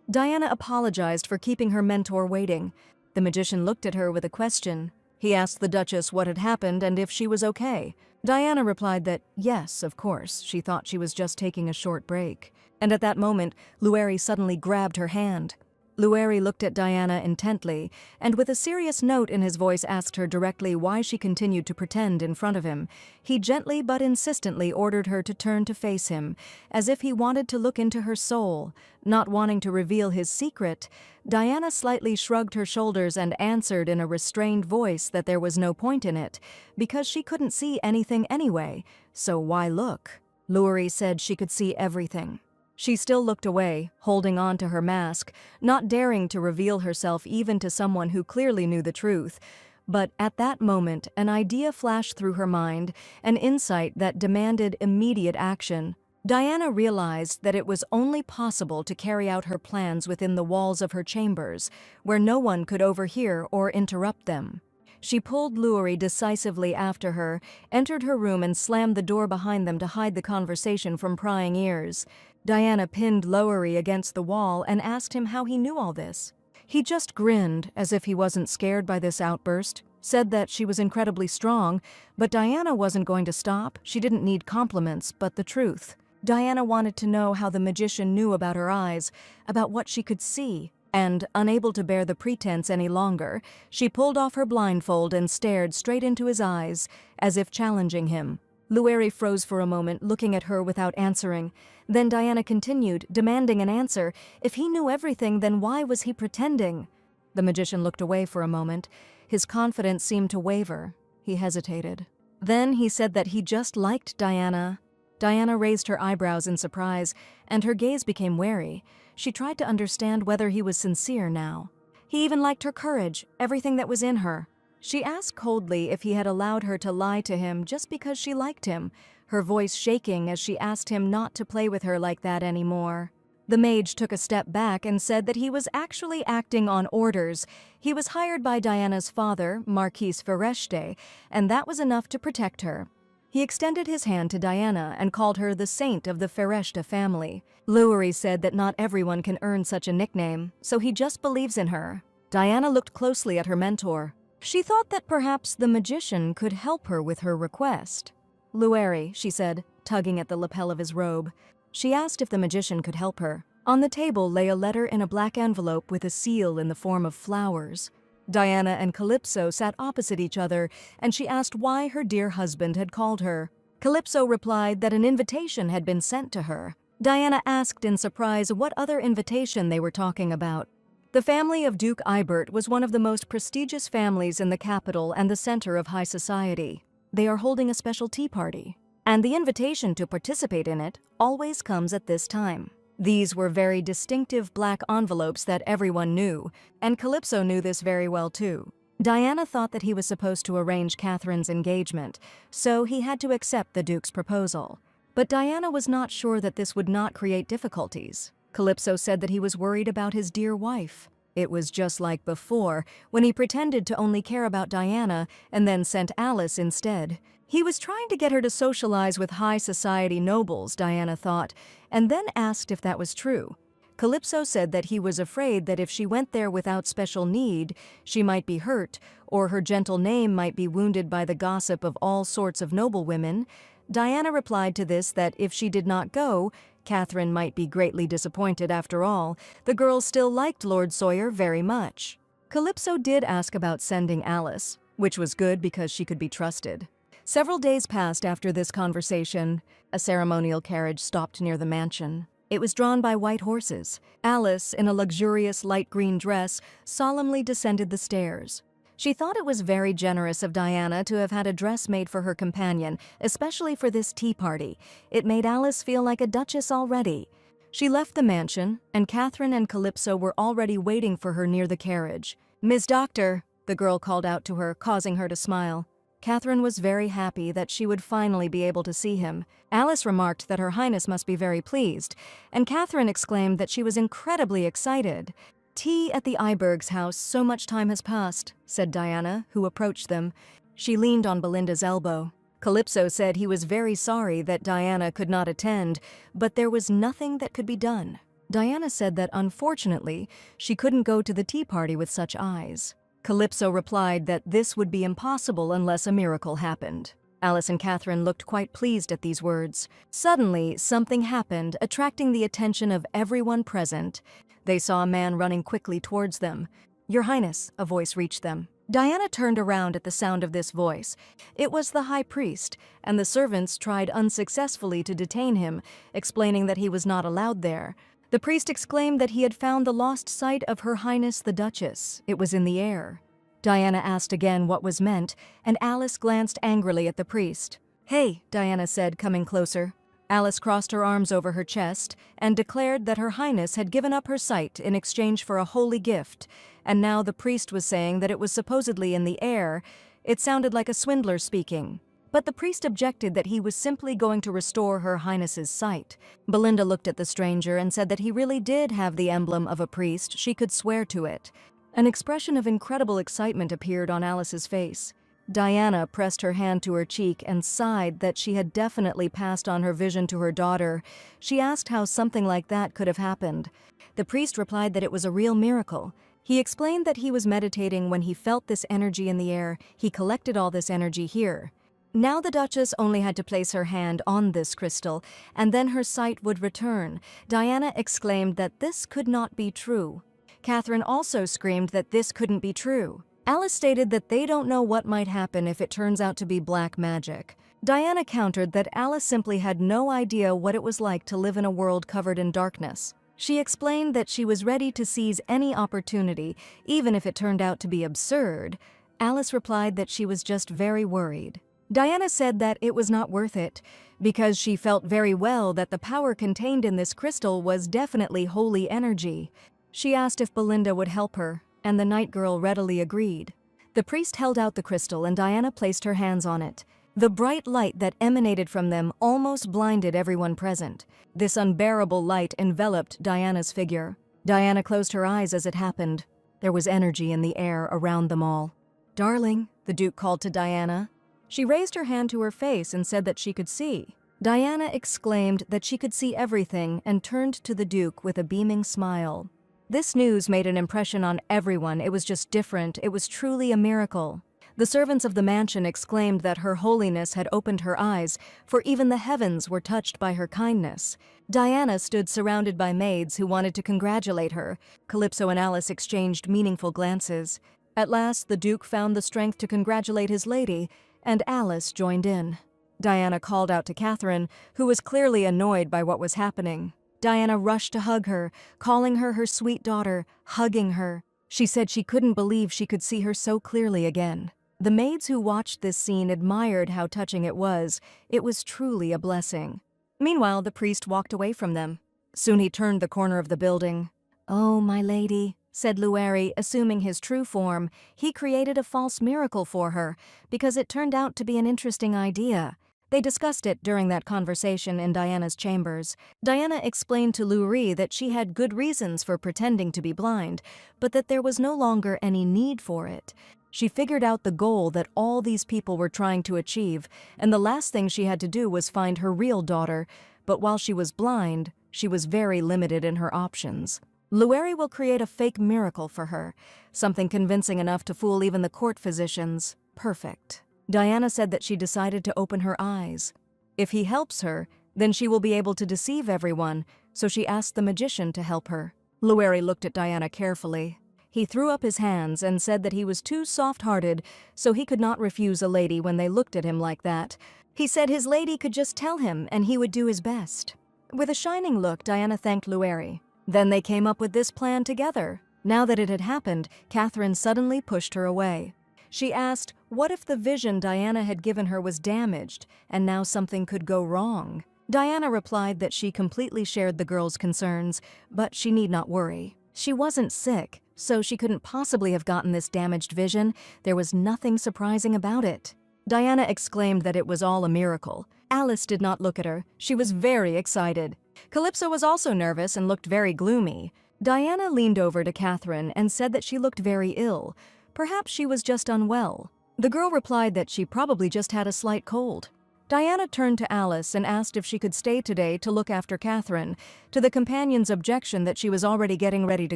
Diana apologized for keeping her mentor waiting. The magician looked at her with a question. He asked the Duchess what had happened and if she was okay. Diana replied that, yes, of course, she thought she was just taking a short break. And at that moment, Lueri suddenly grabbed her hand. Lueri looked at Diana intently, and with a serious note in his voice asked her directly why she continued to pretend in front of him. He gently but insistently ordered her to turn to face him, as if he wanted to look into her soul. Not wanting to reveal his secret, Diana slightly shrugged her shoulders and answered in a restrained voice that there was no point in it, because she couldn't see anything anyway, so why look? Lueri said she could see everything. She still looked away, holding on to her mask, not daring to reveal herself even to someone who clearly knew the truth. But at that moment, an idea flashed through her mind, an insight that demanded immediate action. Diana realized that it was only possible to carry out her plans within the walls of her chambers, where no one could overhear or interrupt them. She pulled Lueri decisively after her, entered her room and slammed the door behind them to hide the conversation from prying ears. Diana pinned Lueri against the wall and asked him how he knew all this. He just grinned, as if he wasn't scared by this outburst, said that she was incredibly strong, but Diana wasn't going to stop. She didn't need compliments, but the truth. Diana wanted to know how the magician knew about her eyes, about what she could see, and, unable to bear the pretense any longer, she pulled off her blindfold and stared straight into his eyes, as if challenging him. Lueri froze for a moment, looking at her without answering. Then Diana continued, demanding an answer. If he knew everything, then why was he pretending? The magician looked away for a moment. His confidence seemed to waver. He hesitated. Then he said that he just liked Diana. Diana raised her eyebrows in surprise, and her gaze became wary. She tried to understand whether he was sincere now. He even liked her courage, everything that was in her. She asked coldly if he had allowed her to lie to him just because she liked him, her voice shaking as she asked him not to play with her like that anymore. The mage took a step back and said that he was actually acting on orders. He was hired by Diana's father, Marquis Fereshte, and that was enough to protect her. He extended his hand to Diana and called her the saint of the Fereshte family. Lueri said that not everyone can earn such a nickname, so he just believes in her. Diana looked closely at her mentor. She thought that perhaps the magician could help her with her request. "Lueri," she said, tugging at the lapel of his robe. She asked if the magician could help her. On the table lay a letter in a black envelope with a seal in the form of flowers. Diana and Calypso sat opposite each other, and she asked why her dear husband had called her. Calypso replied that an invitation had been sent to her. Diana asked in surprise what other invitation they were talking about. The family of Duke Eibert was one of the most prestigious families in the capital and the center of high society. They are holding a special tea party, and the invitation to participate in it always comes at this time. These were very distinctive black envelopes that everyone knew, and Calypso knew this very well too. Diana thought that he was supposed to arrange Catherine's engagement, so he had to accept the Duke's proposal. But Diana was not sure that this would not create difficulties. Calypso said that he was worried about his dear wife. It was just like before, when he pretended to only care about Diana and then sent Alice instead. He was trying to get her to socialize with high society nobles, Diana thought, and then asked if that was true. Calypso said that he was afraid that if she went there without special need, she might be hurt, or her gentle name might be wounded by the gossip of all sorts of noblewomen. Diana replied to this that if she did not go, Catherine might be greatly disappointed after all. The girls still liked Lord Sawyer very much. Calypso did ask about sending Alice, which was good because she could be trusted. Several days passed after this conversation. A ceremonial carriage stopped near the mansion. It was drawn by white horses. Alice, in a luxurious light green dress, solemnly descended the stairs. She thought it was very generous of Diana to have had a dress made for her companion, especially for this tea party. It made Alice feel like a duchess already. She left the mansion, and Catherine and Calypso were already waiting for her near the carriage. "Miss Doctor," the girl called out to her, causing her to smile. Catherine was very happy that she would finally be able to see him. Alice remarked that Her Highness must be very pleased, and Catherine exclaimed that she was incredibly excited. "Tea at the Ibergs' house, so much time has passed," said Diana, who approached them. She leaned on Belinda's elbow. Calypso said he was very sorry that Diana could not attend, but there was nothing that could be done. Diana said that unfortunately, she couldn't go to the tea party with such eyes. Calypso replied that this would be impossible unless a miracle happened. Alice and Catherine looked quite pleased at these words. Suddenly, something happened, attracting the attention of everyone present. They saw a man running quickly towards them. "Your Highness," a voice reached them. Diana turned around at the sound of this voice. It was the high priest, and the servants tried unsuccessfully to detain him, explaining that he was not allowed there. The priest exclaimed that he had found the lost sight of Her Highness the Duchess. It was in the air. Diana asked again what was meant, and Alice glanced angrily at the priest. "Hey," Diana said, coming closer. Alice crossed her arms over her chest and declared that Her Highness had given up her sight in exchange for a holy gift, and now the priest was saying that it was supposedly in the air. It sounded like a swindler speaking. But the priest objected that he was simply going to restore Her Highness's sight. Belinda looked at the stranger and said that he really did have the emblem of a priest. She could swear to it. An expression of incredible excitement appeared on Alice's face. Diana pressed her hand to her cheek and sighed that she had definitely passed on her vision to her daughter. She asked how something like that could have happened. The priest replied that it was a real miracle. He explained that he was meditating when he felt this energy in the air. He collected all this energy here. Now the Duchess only had to place her hand on this crystal, and then her sight would return. Diana exclaimed that this could not be true. Catherine also screamed that this couldn't be true. Alice stated that they don't know what might happen if it turns out to be black magic. Diana countered that Alice simply had no idea what it was like to live in a world covered in darkness. She explained that she was ready to seize any opportunity, even if it turned out to be absurd. Alice replied that she was just very worried. Diana said that it was not worth it, because she felt very well that the power contained in this crystal was definitely holy energy. She asked if Belinda would help her, and the night girl readily agreed. The priest held out the crystal and Diana placed her hands on it. The bright light that emanated from them almost blinded everyone present. This unbearable light enveloped Diana's figure. Diana closed her eyes as it happened. There was energy in the air around them all. "Darling," the Duke called to Diana. She raised her hand to her face and said that she could see. Diana exclaimed that she could see everything and turned to the Duke with a beaming smile. This news made an impression on everyone. It was just different. It was truly a miracle. The servants of the mansion exclaimed that Her Holiness had opened her eyes, for even the heavens were touched by her kindness. Diana stood surrounded by maids who wanted to congratulate her. Calypso and Alice exchanged meaningful glances. At last, the Duke found the strength to congratulate his lady, and Alice joined in. Diana called out to Catherine, who was clearly annoyed by what was happening. Diana rushed to hug her, calling her her sweet daughter, hugging her. She said she couldn't believe she could see her so clearly again. The maids who watched this scene admired how touching it was. It was truly a blessing. Meanwhile, the priest walked away from them. Soon he turned the corner of the building. "Oh, my lady," said Lueri, assuming his true form. He created a false miracle for her, because it turned out to be an interesting idea. They discussed it during that conversation in Diana's chambers. Diana explained to Lueri that she had good reasons for pretending to be blind, but that there was no longer any need for it. She figured out the goal that all these people were trying to achieve, and the last thing she had to do was find her real daughter, but while she was blind, she was very limited in her options. Lueri will create a fake miracle for her, something convincing enough to fool even the court physicians. Perfect. Diana said that she decided to open her eyes. If he helps her, then she will be able to deceive everyone, so she asked the magician to help her. Lueri looked at Diana carefully. He threw up his hands and said that he was too soft-hearted, so he could not refuse a lady when they looked at him like that. He said his lady could just tell him and he would do his best. With a shining look, Diana thanked Lueri. Then they came up with this plan together. Now that it had happened, Catherine suddenly pushed her away. She asked, what if the vision Diana had given her was damaged, and now something could go wrong? Diana replied that she completely shared the girl's concerns, but she need not worry. She wasn't sick, so she couldn't possibly have gotten this damaged vision. There was nothing surprising about it. Diana exclaimed that it was all a miracle. Alice did not look at her. She was very excited. Calypso was also nervous and looked very gloomy. Diana leaned over to Catherine and said that she looked very ill. Perhaps she was just unwell. The girl replied that she probably just had a slight cold. Diana turned to Alice and asked if she could stay today to look after Catherine. To the companion's objection that she was already getting ready to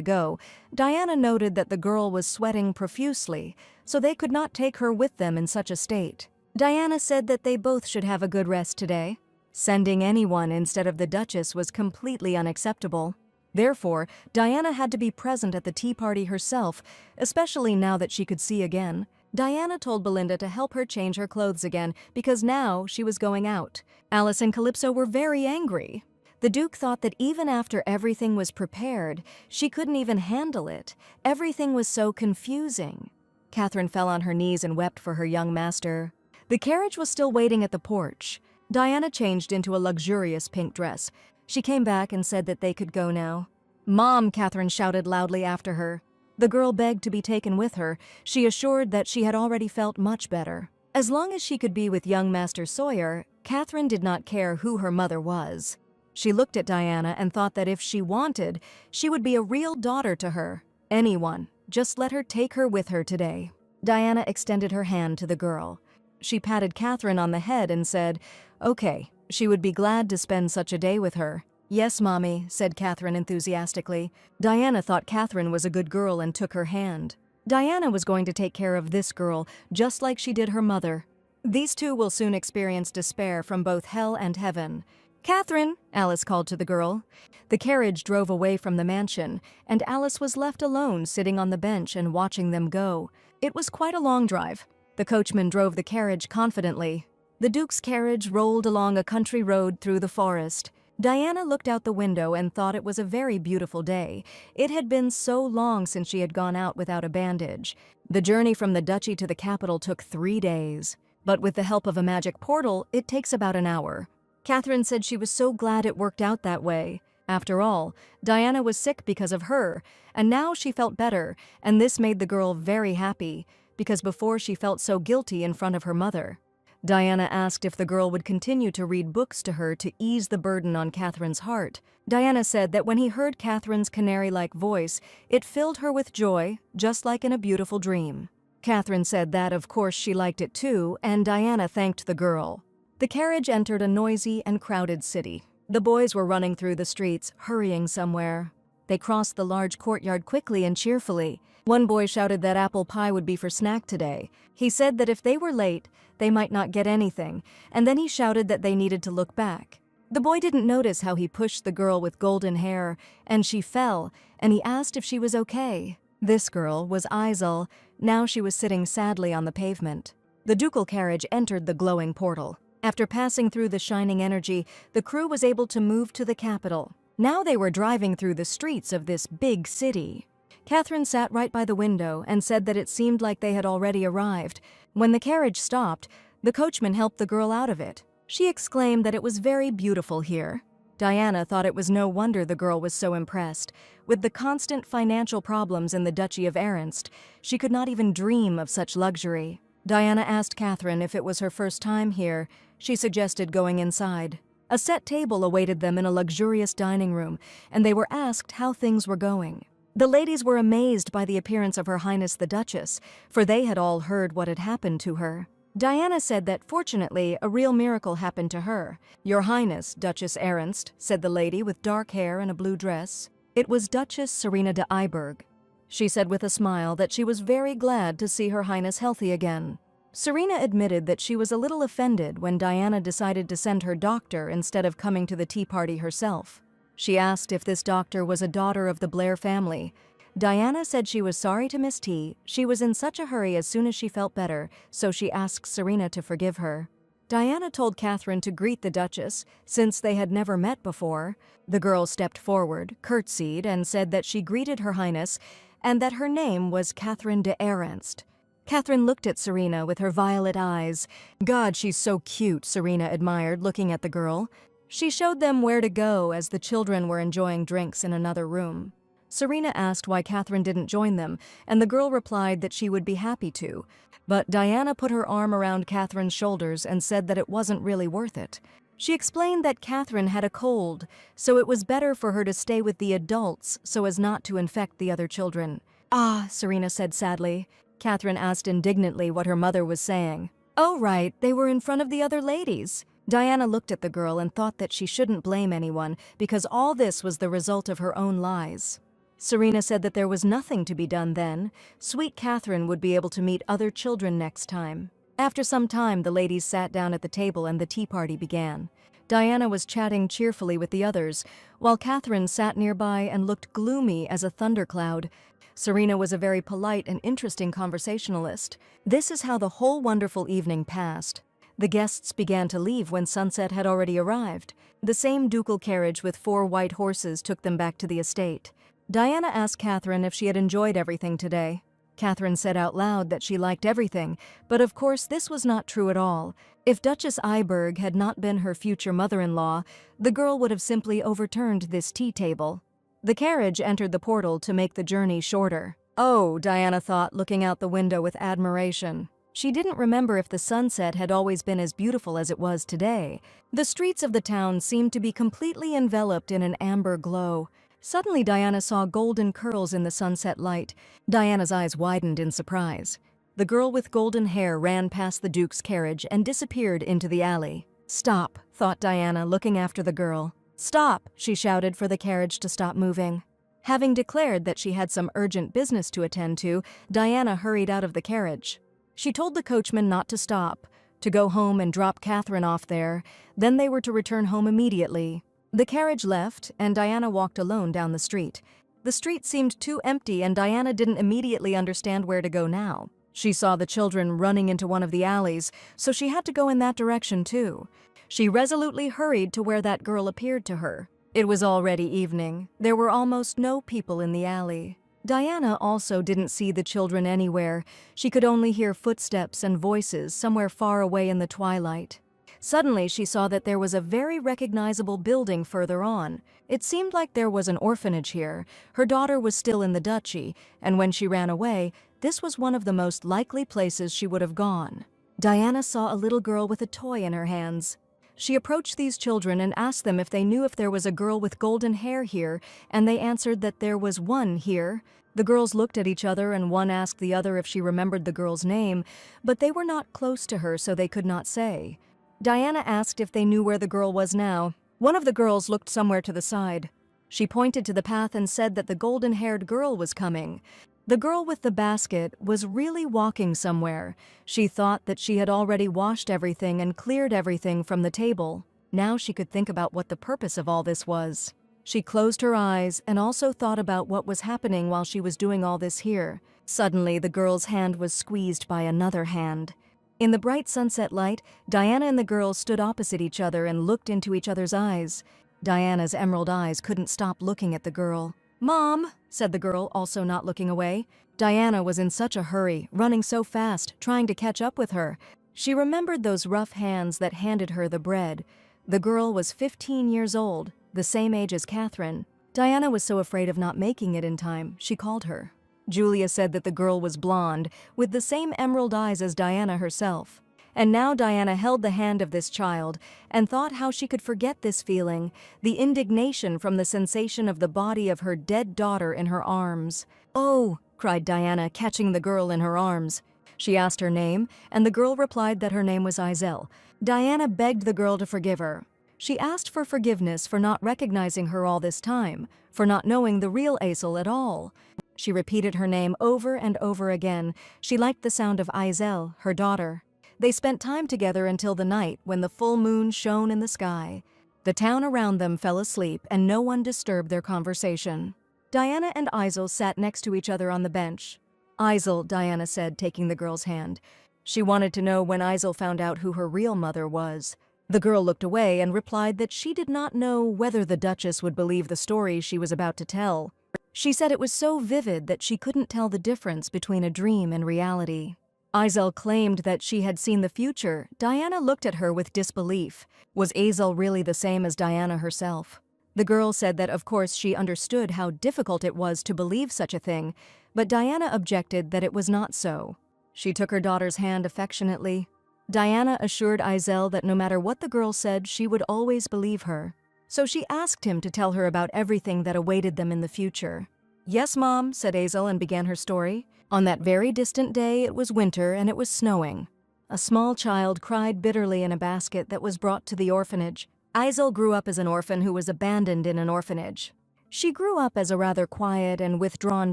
go, Diana noted that the girl was sweating profusely, so they could not take her with them in such a state. Diana said that they both should have a good rest today. Sending anyone instead of the Duchess was completely unacceptable. Therefore, Diana had to be present at the tea party herself, especially now that she could see again. Diana told Belinda to help her change her clothes again because now she was going out. Alice and Calypso were very angry. The Duke thought that even after everything was prepared, she couldn't even handle it. Everything was so confusing. Catherine fell on her knees and wept for her young master. The carriage was still waiting at the porch. Diana changed into a luxurious pink dress. She came back and said that they could go now. "Mom!" Catherine shouted loudly after her. The girl begged to be taken with her. She assured that she had already felt much better. As long as she could be with young Master Sawyer, Catherine did not care who her mother was. She looked at Diana and thought that if she wanted, she would be a real daughter to her. Anyone, just let her take her with her today. Diana extended her hand to the girl. She patted Catherine on the head and said, okay, she would be glad to spend such a day with her. "Yes, Mommy," said Catherine enthusiastically. Diana thought Catherine was a good girl and took her hand. Diana was going to take care of this girl just like she did her mother. These two will soon experience despair from both hell and heaven. "Catherine," Alice called to the girl. The carriage drove away from the mansion, and Alice was left alone sitting on the bench and watching them go. It was quite a long drive. The coachman drove the carriage confidently. The Duke's carriage rolled along a country road through the forest. Diana looked out the window and thought it was a very beautiful day. It had been so long since she had gone out without a bandage. The journey from the duchy to the capital took 3 days. But with the help of a magic portal, it takes about an hour. Catherine said she was so glad it worked out that way. After all, Diana was sick because of her, and now she felt better, and this made the girl very happy, because before she felt so guilty in front of her mother. Diana asked if the girl would continue to read books to her to ease the burden on Catherine's heart. Diana said that when he heard Catherine's canary-like voice, it filled her with joy, just like in a beautiful dream. Catherine said that, of course, she liked it too, and Diana thanked the girl. The carriage entered a noisy and crowded city. The boys were running through the streets, hurrying somewhere. They crossed the large courtyard quickly and cheerfully. One boy shouted that apple pie would be for snack today. He said that if they were late, they might not get anything, and then he shouted that they needed to look back. The boy didn't notice how he pushed the girl with golden hair, and she fell, and he asked if she was okay. This girl was Isel. Now she was sitting sadly on the pavement. The ducal carriage entered the glowing portal. After passing through the shining energy, the crew was able to move to the capital. Now they were driving through the streets of this big city. Catherine sat right by the window and said that it seemed like they had already arrived. When the carriage stopped, the coachman helped the girl out of it. She exclaimed that it was very beautiful here. Diana thought it was no wonder the girl was so impressed. With the constant financial problems in the Duchy of Ernst, she could not even dream of such luxury. Diana asked Catherine if it was her first time here. She suggested going inside. A set table awaited them in a luxurious dining room, and they were asked how things were going. The ladies were amazed by the appearance of Her Highness the Duchess, for they had all heard what had happened to her. Diana said that, fortunately, a real miracle happened to her. "Your Highness, Duchess Ernst," said the lady with dark hair and a blue dress. It was Duchess Serena de Iberg. She said with a smile that she was very glad to see Her Highness healthy again. Serena admitted that she was a little offended when Diana decided to send her doctor instead of coming to the tea party herself. She asked if this doctor was a daughter of the Blair family. Diana said she was sorry to miss tea. She was in such a hurry as soon as she felt better, so she asked Serena to forgive her. Diana told Catherine to greet the Duchess, since they had never met before. The girl stepped forward, curtsied, and said that she greeted Her Highness and that her name was Catherine de Ernst. Catherine looked at Serena with her violet eyes. God, she's so cute, Serena admired, looking at the girl. She showed them where to go as the children were enjoying drinks in another room. Serena asked why Catherine didn't join them, and the girl replied that she would be happy to. But Diana put her arm around Catherine's shoulders and said that it wasn't really worth it. She explained that Catherine had a cold, so it was better for her to stay with the adults so as not to infect the other children. Ah, Serena said sadly. Catherine asked indignantly what her mother was saying. Oh, right, they were in front of the other ladies. Diana looked at the girl and thought that she shouldn't blame anyone because all this was the result of her own lies. Serena said that there was nothing to be done then. Sweet Catherine would be able to meet other children next time. After some time, the ladies sat down at the table and the tea party began. Diana was chatting cheerfully with the others, while Catherine sat nearby and looked gloomy as a thundercloud. Serena was a very polite and interesting conversationalist. This is how the whole wonderful evening passed. The guests began to leave when sunset had already arrived. The same ducal carriage with 4 white horses took them back to the estate. Diana asked Catherine if she had enjoyed everything today. Catherine said out loud that she liked everything, but of course this was not true at all. If Duchess Iberg had not been her future mother-in-law, the girl would have simply overturned this tea table. The carriage entered the portal to make the journey shorter. Oh, Diana thought, looking out the window with admiration. She didn't remember if the sunset had always been as beautiful as it was today. The streets of the town seemed to be completely enveloped in an amber glow. Suddenly, Diana saw golden curls in the sunset light. Diana's eyes widened in surprise. The girl with golden hair ran past the Duke's carriage and disappeared into the alley. Stop, thought Diana, looking after the girl. Stop, she shouted for the carriage to stop moving. Having declared that she had some urgent business to attend to, Diana hurried out of the carriage. She told the coachman not to stop, to go home and drop Catherine off there. Then they were to return home immediately. The carriage left, and Diana walked alone down the street. The street seemed too empty, and Diana didn't immediately understand where to go now. She saw the children running into one of the alleys, so she had to go in that direction too. She resolutely hurried to where that girl appeared to her. It was already evening. There were almost no people in the alley. Diana also didn't see the children anywhere. She could only hear footsteps and voices somewhere far away in the twilight. Suddenly, she saw that there was a very recognizable building further on. It seemed like there was an orphanage here. Her daughter was still in the duchy, and when she ran away, this was one of the most likely places she would have gone. Diana saw a little girl with a toy in her hands. She approached these children and asked them if they knew if there was a girl with golden hair here, and they answered that there was one here. The girls looked at each other, and one asked the other if she remembered the girl's name, but they were not close to her, so they could not say. Diana asked if they knew where the girl was now. One of the girls looked somewhere to the side. She pointed to the path and said that the golden-haired girl was coming. The girl with the basket was really walking somewhere. She thought that she had already washed everything and cleared everything from the table. Now she could think about what the purpose of all this was. She closed her eyes and also thought about what was happening while she was doing all this here. Suddenly, the girl's hand was squeezed by another hand. In the bright sunset light, Diana and the girl stood opposite each other and looked into each other's eyes. Diana's emerald eyes couldn't stop looking at the girl. "Mom," said the girl, also not looking away. Diana was in such a hurry, running so fast, trying to catch up with her. She remembered those rough hands that handed her the bread. The girl was 15 years old, the same age as Catherine. Diana was so afraid of not making it in time, she called her. Julia said that the girl was blonde, with the same emerald eyes as Diana herself. And now Diana held the hand of this child and thought how she could forget this feeling, the indignation from the sensation of the body of her dead daughter in her arms. "Oh," cried Diana, catching the girl in her arms. She asked her name, and the girl replied that her name was Izel. Diana begged the girl to forgive her. She asked for forgiveness for not recognizing her all this time, for not knowing the real Aisel at all. She repeated her name over and over again. She liked the sound of Izel, her daughter. They spent time together until the night when the full moon shone in the sky. The town around them fell asleep and no one disturbed their conversation. Diana and Izel sat next to each other on the bench. "Izel," Diana said, taking the girl's hand, She wanted to know when Isel found out who her real mother was. The girl looked away and replied that she did not know whether the Duchess would believe the story she was about to tell. She said it was so vivid that she couldn't tell the difference between a dream and reality. Isel claimed that she had seen the future. Diana looked at her with disbelief. Was Isel really the same as Diana herself? The girl said that of course she understood how difficult it was to believe such a thing, but Diana objected that it was not so. She took her daughter's hand affectionately. Diana assured Isel that no matter what the girl said, she would always believe her. So she asked him to tell her about everything that awaited them in the future. "Yes, Mom," said Isel and began her story. On that very distant day, it was winter and it was snowing. A small child cried bitterly in a basket that was brought to the orphanage. Isel grew up as an orphan who was abandoned in an orphanage. She grew up as a rather quiet and withdrawn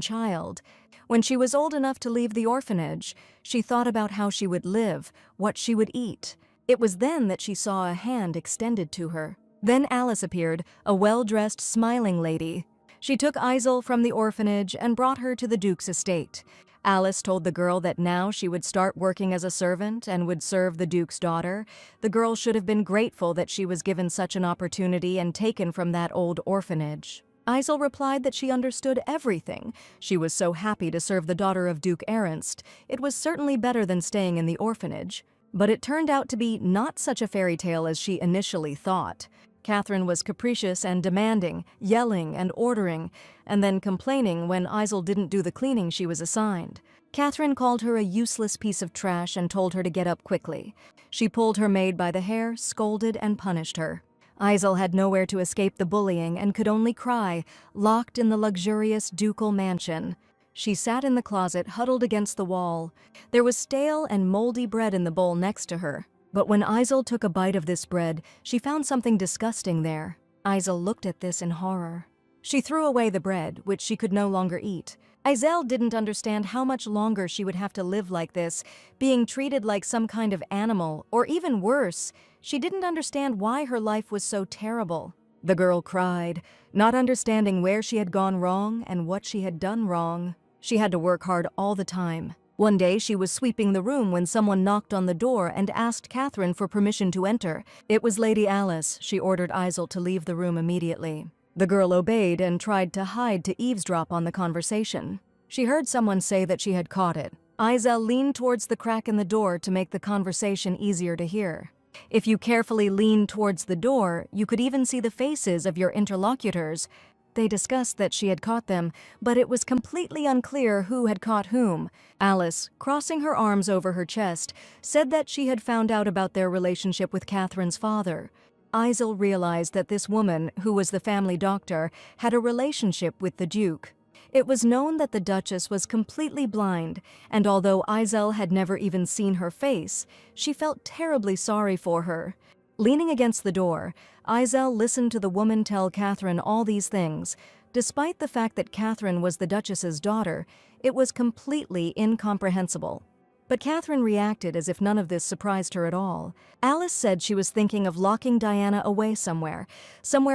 child. When she was old enough to leave the orphanage, she thought about how she would live, what she would eat. It was then that she saw a hand extended to her. Then Alice appeared, a well-dressed, smiling lady. She took Isel from the orphanage and brought her to the Duke's estate. Alice told the girl that now she would start working as a servant and would serve the Duke's daughter. The girl should have been grateful that she was given such an opportunity and taken from that old orphanage. Isel replied that she understood everything. She was so happy to serve the daughter of Duke Ernst. It was certainly better than staying in the orphanage. But it turned out to be not such a fairy tale as she initially thought. Catherine was capricious and demanding, yelling and ordering, and then complaining when Isel didn't do the cleaning she was assigned. Catherine called her a useless piece of trash and told her to get up quickly. She pulled her maid by the hair, scolded, and punished her. Isel had nowhere to escape the bullying and could only cry, locked in the luxurious ducal mansion. She sat in the closet, huddled against the wall. There was stale and moldy bread in the bowl next to her. But when Isel took a bite of this bread, she found something disgusting there. Isel looked at this in horror. She threw away the bread, which she could no longer eat. Isel didn't understand how much longer she would have to live like this, being treated like some kind of animal, or even worse. She didn't understand why her life was so terrible. The girl cried, not understanding where she had gone wrong and what she had done wrong. She had to work hard all the time. One day she was sweeping the room when someone knocked on the door and asked Catherine for permission to enter. It was Lady Alice. She ordered Isel to leave the room immediately. The girl obeyed and tried to hide to eavesdrop on the conversation. She heard someone say that she had caught it. Isel leaned towards the crack in the door to make the conversation easier to hear. If you carefully leaned towards the door, you could even see the faces of your interlocutors. They discussed that she had caught them, but it was completely unclear who had caught whom. Alice, crossing her arms over her chest, said that she had found out about their relationship with Catherine's father. Isel realized that this woman, who was the family doctor, had a relationship with the Duke. It was known that the Duchess was completely blind, and although Isel had never even seen her face, she felt terribly sorry for her. Leaning against the door, Isel listened to the woman tell Catherine all these things. Despite the fact that Catherine was the Duchess's daughter, it was completely incomprehensible. But Catherine reacted as if none of this surprised her at all. Alice said she was thinking of locking Diana away somewhere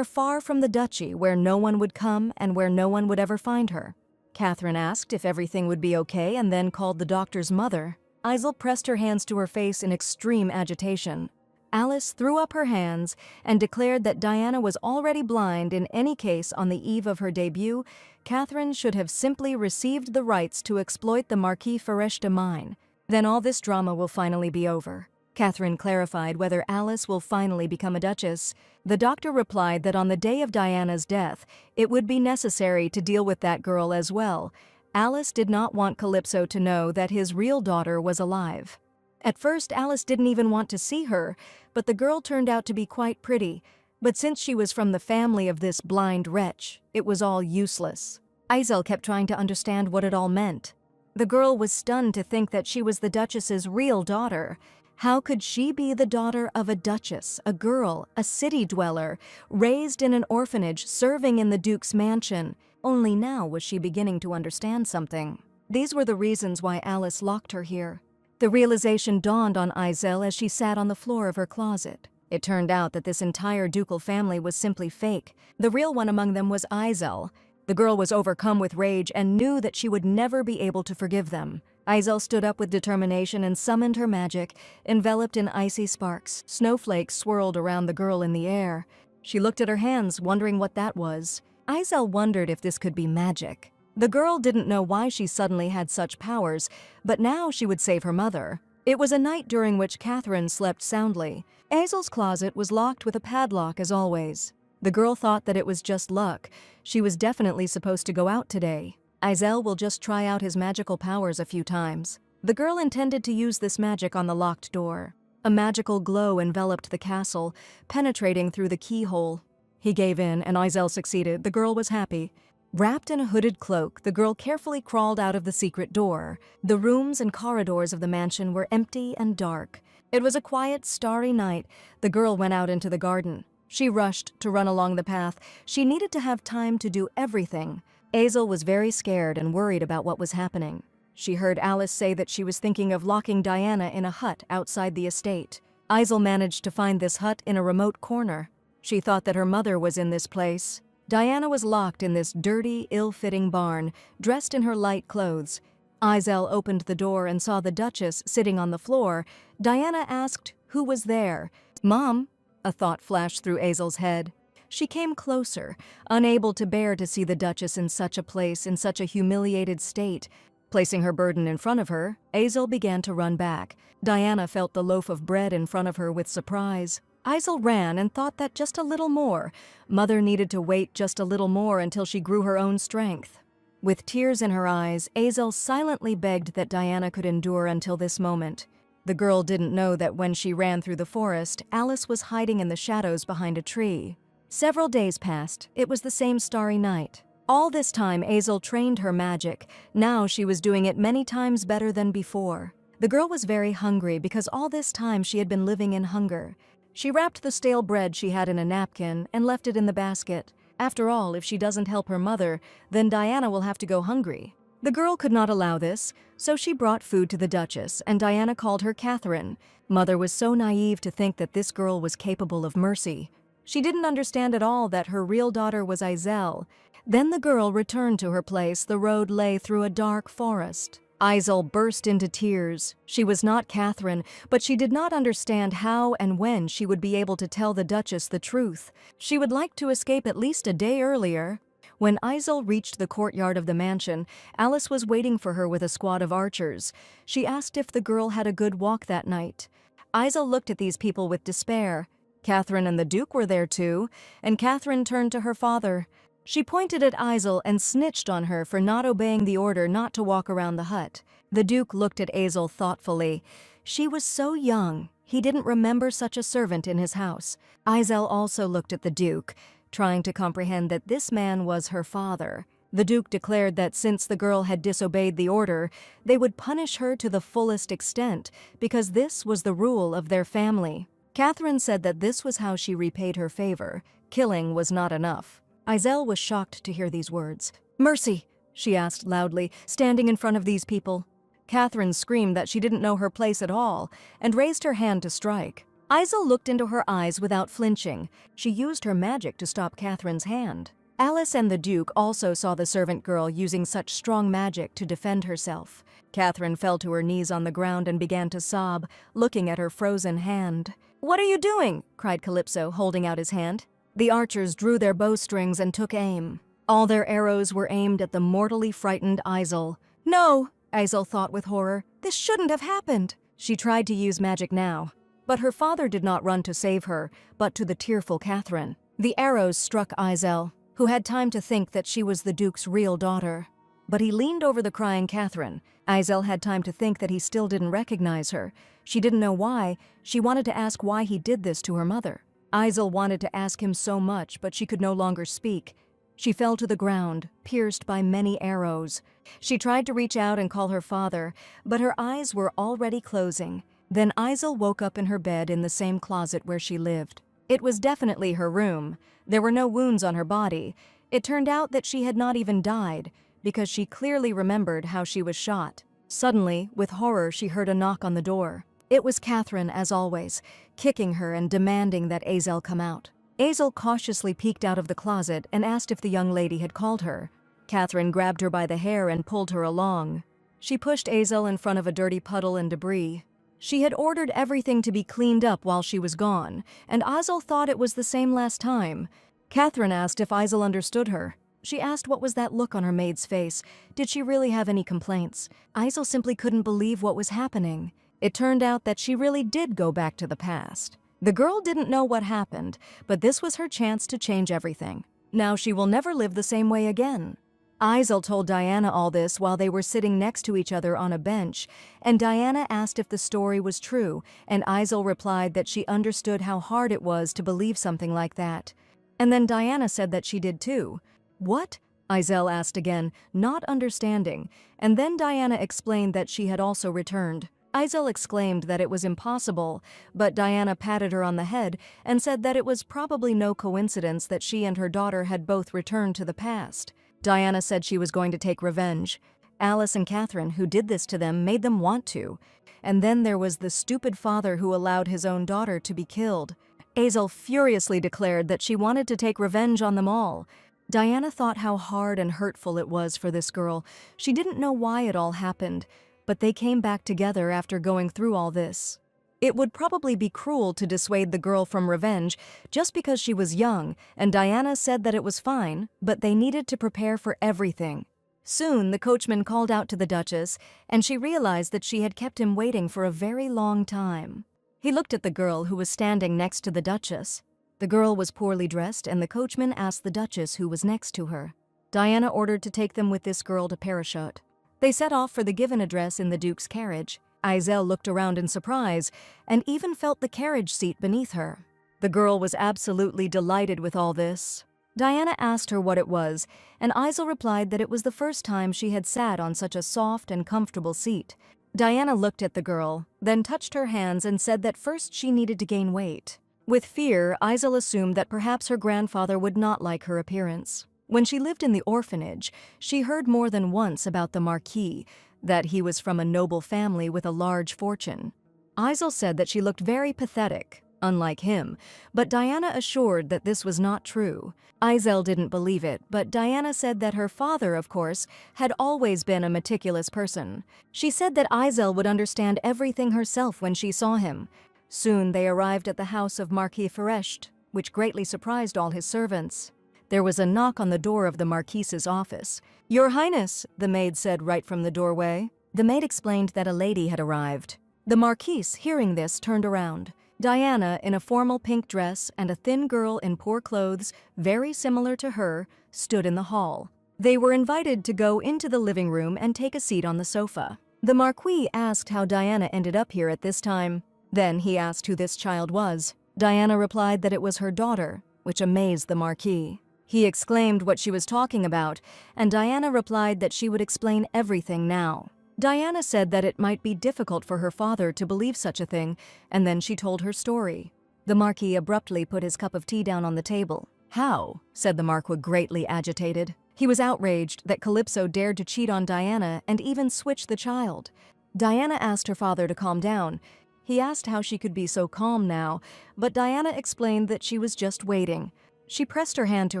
far from the duchy where no one would come and where no one would ever find her. Catherine asked if everything would be okay and then called the doctor's mother. Isel pressed her hands to her face in extreme agitation. Alice threw up her hands and declared that Diana was already blind in any case. On the eve of her debut, Catherine should have simply received the rights to exploit the Marquis Ferechte mine. Then all this drama will finally be over. Catherine clarified whether Alice will finally become a duchess. The doctor replied that on the day of Diana's death, it would be necessary to deal with that girl as well. Alice did not want Calypso to know that his real daughter was alive. At first, Alice didn't even want to see her, but the girl turned out to be quite pretty. But since she was from the family of this blind wretch, it was all useless. Isel kept trying to understand what it all meant. The girl was stunned to think that she was the Duchess's real daughter. How could she be the daughter of a duchess, a girl, a city dweller, raised in an orphanage, serving in the Duke's mansion? Only now was she beginning to understand something. These were the reasons why Alice locked her here. The realization dawned on Isel as she sat on the floor of her closet. It turned out that this entire ducal family was simply fake. The real one among them was Isel. The girl was overcome with rage and knew that she would never be able to forgive them. Izel stood up with determination and summoned her magic, enveloped in icy sparks. Snowflakes swirled around the girl in the air. She looked at her hands, wondering what that was. Izel wondered if this could be magic. The girl didn't know why she suddenly had such powers, but now she would save her mother. It was a night during which Catherine slept soundly. Izel's closet was locked with a padlock as always. The girl thought that it was just luck. She was definitely supposed to go out today. Izel will just try out his magical powers a few times. The girl intended to use this magic on the locked door. A magical glow enveloped the castle, penetrating through the keyhole. He gave in, and Izel succeeded. The girl was happy. Wrapped in a hooded cloak, the girl carefully crawled out of the secret door. The rooms and corridors of the mansion were empty and dark. It was a quiet, starry night. The girl went out into the garden. She rushed to run along the path. She needed to have time to do everything. Izel was very scared and worried about what was happening. She heard Alice say that she was thinking of locking Diana in a hut outside the estate. Izel managed to find this hut in a remote corner. She thought that her mother was in this place. Diana was locked in this dirty, ill-fitting barn, dressed in her light clothes. Izel opened the door and saw the Duchess sitting on the floor. Diana asked who was there. "Mom," a thought flashed through Izel's head. She came closer, unable to bear to see the Duchess in such a place, in such a humiliated state. Placing her burden in front of her, Izel began to run back. Diana felt the loaf of bread in front of her with surprise. Izel ran and thought that just a little more. Mother needed to wait just a little more until she grew her own strength. With tears in her eyes, Izel silently begged that Diana could endure until this moment. The girl didn't know that when she ran through the forest, Alice was hiding in the shadows behind a tree. Several days passed. It was the same starry night. All this time, Izel trained her magic. Now she was doing it many times better than before. The girl was very hungry because all this time she had been living in hunger. She wrapped the stale bread she had in a napkin and left it in the basket. After all, if she doesn't help her mother, then Diana will have to go hungry. The girl could not allow this, so she brought food to the Duchess, and Diana called her Catherine. Mother was so naive to think that this girl was capable of mercy. She didn't understand at all that her real daughter was Izel. Then the girl returned to her place. The road lay through a dark forest. Izel burst into tears. She was not Catherine, but she did not understand how and when she would be able to tell the Duchess the truth. She would like to escape at least a day earlier. When Izel reached the courtyard of the mansion, Alice was waiting for her with a squad of archers. She asked if the girl had a good walk that night. Izel looked at these people with despair. Catherine and the Duke were there too, and Catherine turned to her father. She pointed at Izel and snitched on her for not obeying the order not to walk around the hut. The Duke looked at Izel thoughtfully. She was so young. He didn't remember such a servant in his house. Izel also looked at the Duke, trying to comprehend that this man was her father. The Duke declared that since the girl had disobeyed the order, they would punish her to the fullest extent, because this was the rule of their family. Catherine said that this was how she repaid her favor. Killing was not enough. Izel was shocked to hear these words. "Mercy," she asked loudly, standing in front of these people. Catherine screamed that she didn't know her place at all, and raised her hand to strike. Izel looked into her eyes without flinching. She used her magic to stop Catherine's hand. Alice and the Duke also saw the servant girl using such strong magic to defend herself. Catherine fell to her knees on the ground and began to sob, looking at her frozen hand. "What are you doing?" cried Calypso, holding out his hand. The archers drew their bowstrings and took aim. All their arrows were aimed at the mortally frightened Izel. "No," Izel thought with horror. "This shouldn't have happened." She tried to use magic now. But her father did not run to save her, but to the tearful Catherine. The arrows struck Izel, who had time to think that she was the Duke's real daughter. But he leaned over the crying Catherine. Izel had time to think that he still didn't recognize her. She didn't know why. She wanted to ask why he did this to her mother. Izel wanted to ask him so much, but she could no longer speak. She fell to the ground, pierced by many arrows. She tried to reach out and call her father, but her eyes were already closing. Then Izel woke up in her bed in the same closet where she lived. It was definitely her room. There were no wounds on her body. It turned out that she had not even died, because she clearly remembered how she was shot. Suddenly, with horror, she heard a knock on the door. It was Catherine, as always, kicking her and demanding that Izel come out. Izel cautiously peeked out of the closet and asked if the young lady had called her. Catherine grabbed her by the hair and pulled her along. She pushed Azel in front of a dirty puddle and debris. She had ordered everything to be cleaned up while she was gone, and Azel thought it was the same last time. Catherine asked if Azel understood her. She asked what was that look on her maid's face. Did she really have any complaints? Azel simply couldn't believe what was happening. It turned out that she really did go back to the past. The girl didn't know what happened, but this was her chance to change everything. Now she will never live the same way again. Azel told Diana all this while they were sitting next to each other on a bench, and Diana asked if the story was true, and Azel replied that she understood how hard it was to believe something like that. And then Diana said that she did too. What? Azel asked again, not understanding, and then Diana explained that she had also returned. Azel exclaimed that it was impossible, but Diana patted her on the head and said that it was probably no coincidence that she and her daughter had both returned to the past. Diana said she was going to take revenge. Alice and Catherine, who did this to them, made them want to. And then there was the stupid father who allowed his own daughter to be killed. Azel furiously declared that she wanted to take revenge on them all. Diana thought how hard and hurtful it was for this girl. She didn't know why it all happened, but they came back together after going through all this. It would probably be cruel to dissuade the girl from revenge just because she was young, and Diana said that it was fine, but they needed to prepare for everything. Soon, the coachman called out to the Duchess, and she realized that she had kept him waiting for a very long time. He looked at the girl who was standing next to the Duchess. The girl was poorly dressed, and the coachman asked the Duchess who was next to her. Diana ordered to take them with this girl to Parachute. They set off for the given address in the Duke's carriage. Azel looked around in surprise and even felt the carriage seat beneath her. The girl was absolutely delighted with all this. Diana asked her what it was, and Azel replied that it was the first time she had sat on such a soft and comfortable seat. Diana looked at the girl, then touched her hands and said that first she needed to gain weight. With fear, Azel assumed that perhaps her grandfather would not like her appearance. When she lived in the orphanage, she heard more than once about the Marquis, that he was from a noble family with a large fortune. Azel said that she looked very pathetic, unlike him, but Diana assured that this was not true. Azel didn't believe it, but Diana said that her father, of course, had always been a meticulous person. She said that Azel would understand everything herself when she saw him. Soon they arrived at the house of Marquis Ferecht, which greatly surprised all his servants. There was a knock on the door of the Marquis's office. "Your Highness," the maid said right from the doorway. The maid explained that a lady had arrived. The Marquise, hearing this, turned around. Diana, in a formal pink dress, and a thin girl in poor clothes, very similar to her, stood in the hall. They were invited to go into the living room and take a seat on the sofa. The Marquis asked how Diana ended up here at this time. Then he asked who this child was. Diana replied that it was her daughter, which amazed the Marquis. He exclaimed what she was talking about, and Diana replied that she would explain everything now. Diana said that it might be difficult for her father to believe such a thing, and then she told her story. The Marquis abruptly put his cup of tea down on the table. "How?" said the Marquis, greatly agitated. He was outraged that Calypso dared to cheat on Diana and even switch the child. Diana asked her father to calm down. He asked how she could be so calm now, but Diana explained that she was just waiting. She pressed her hand to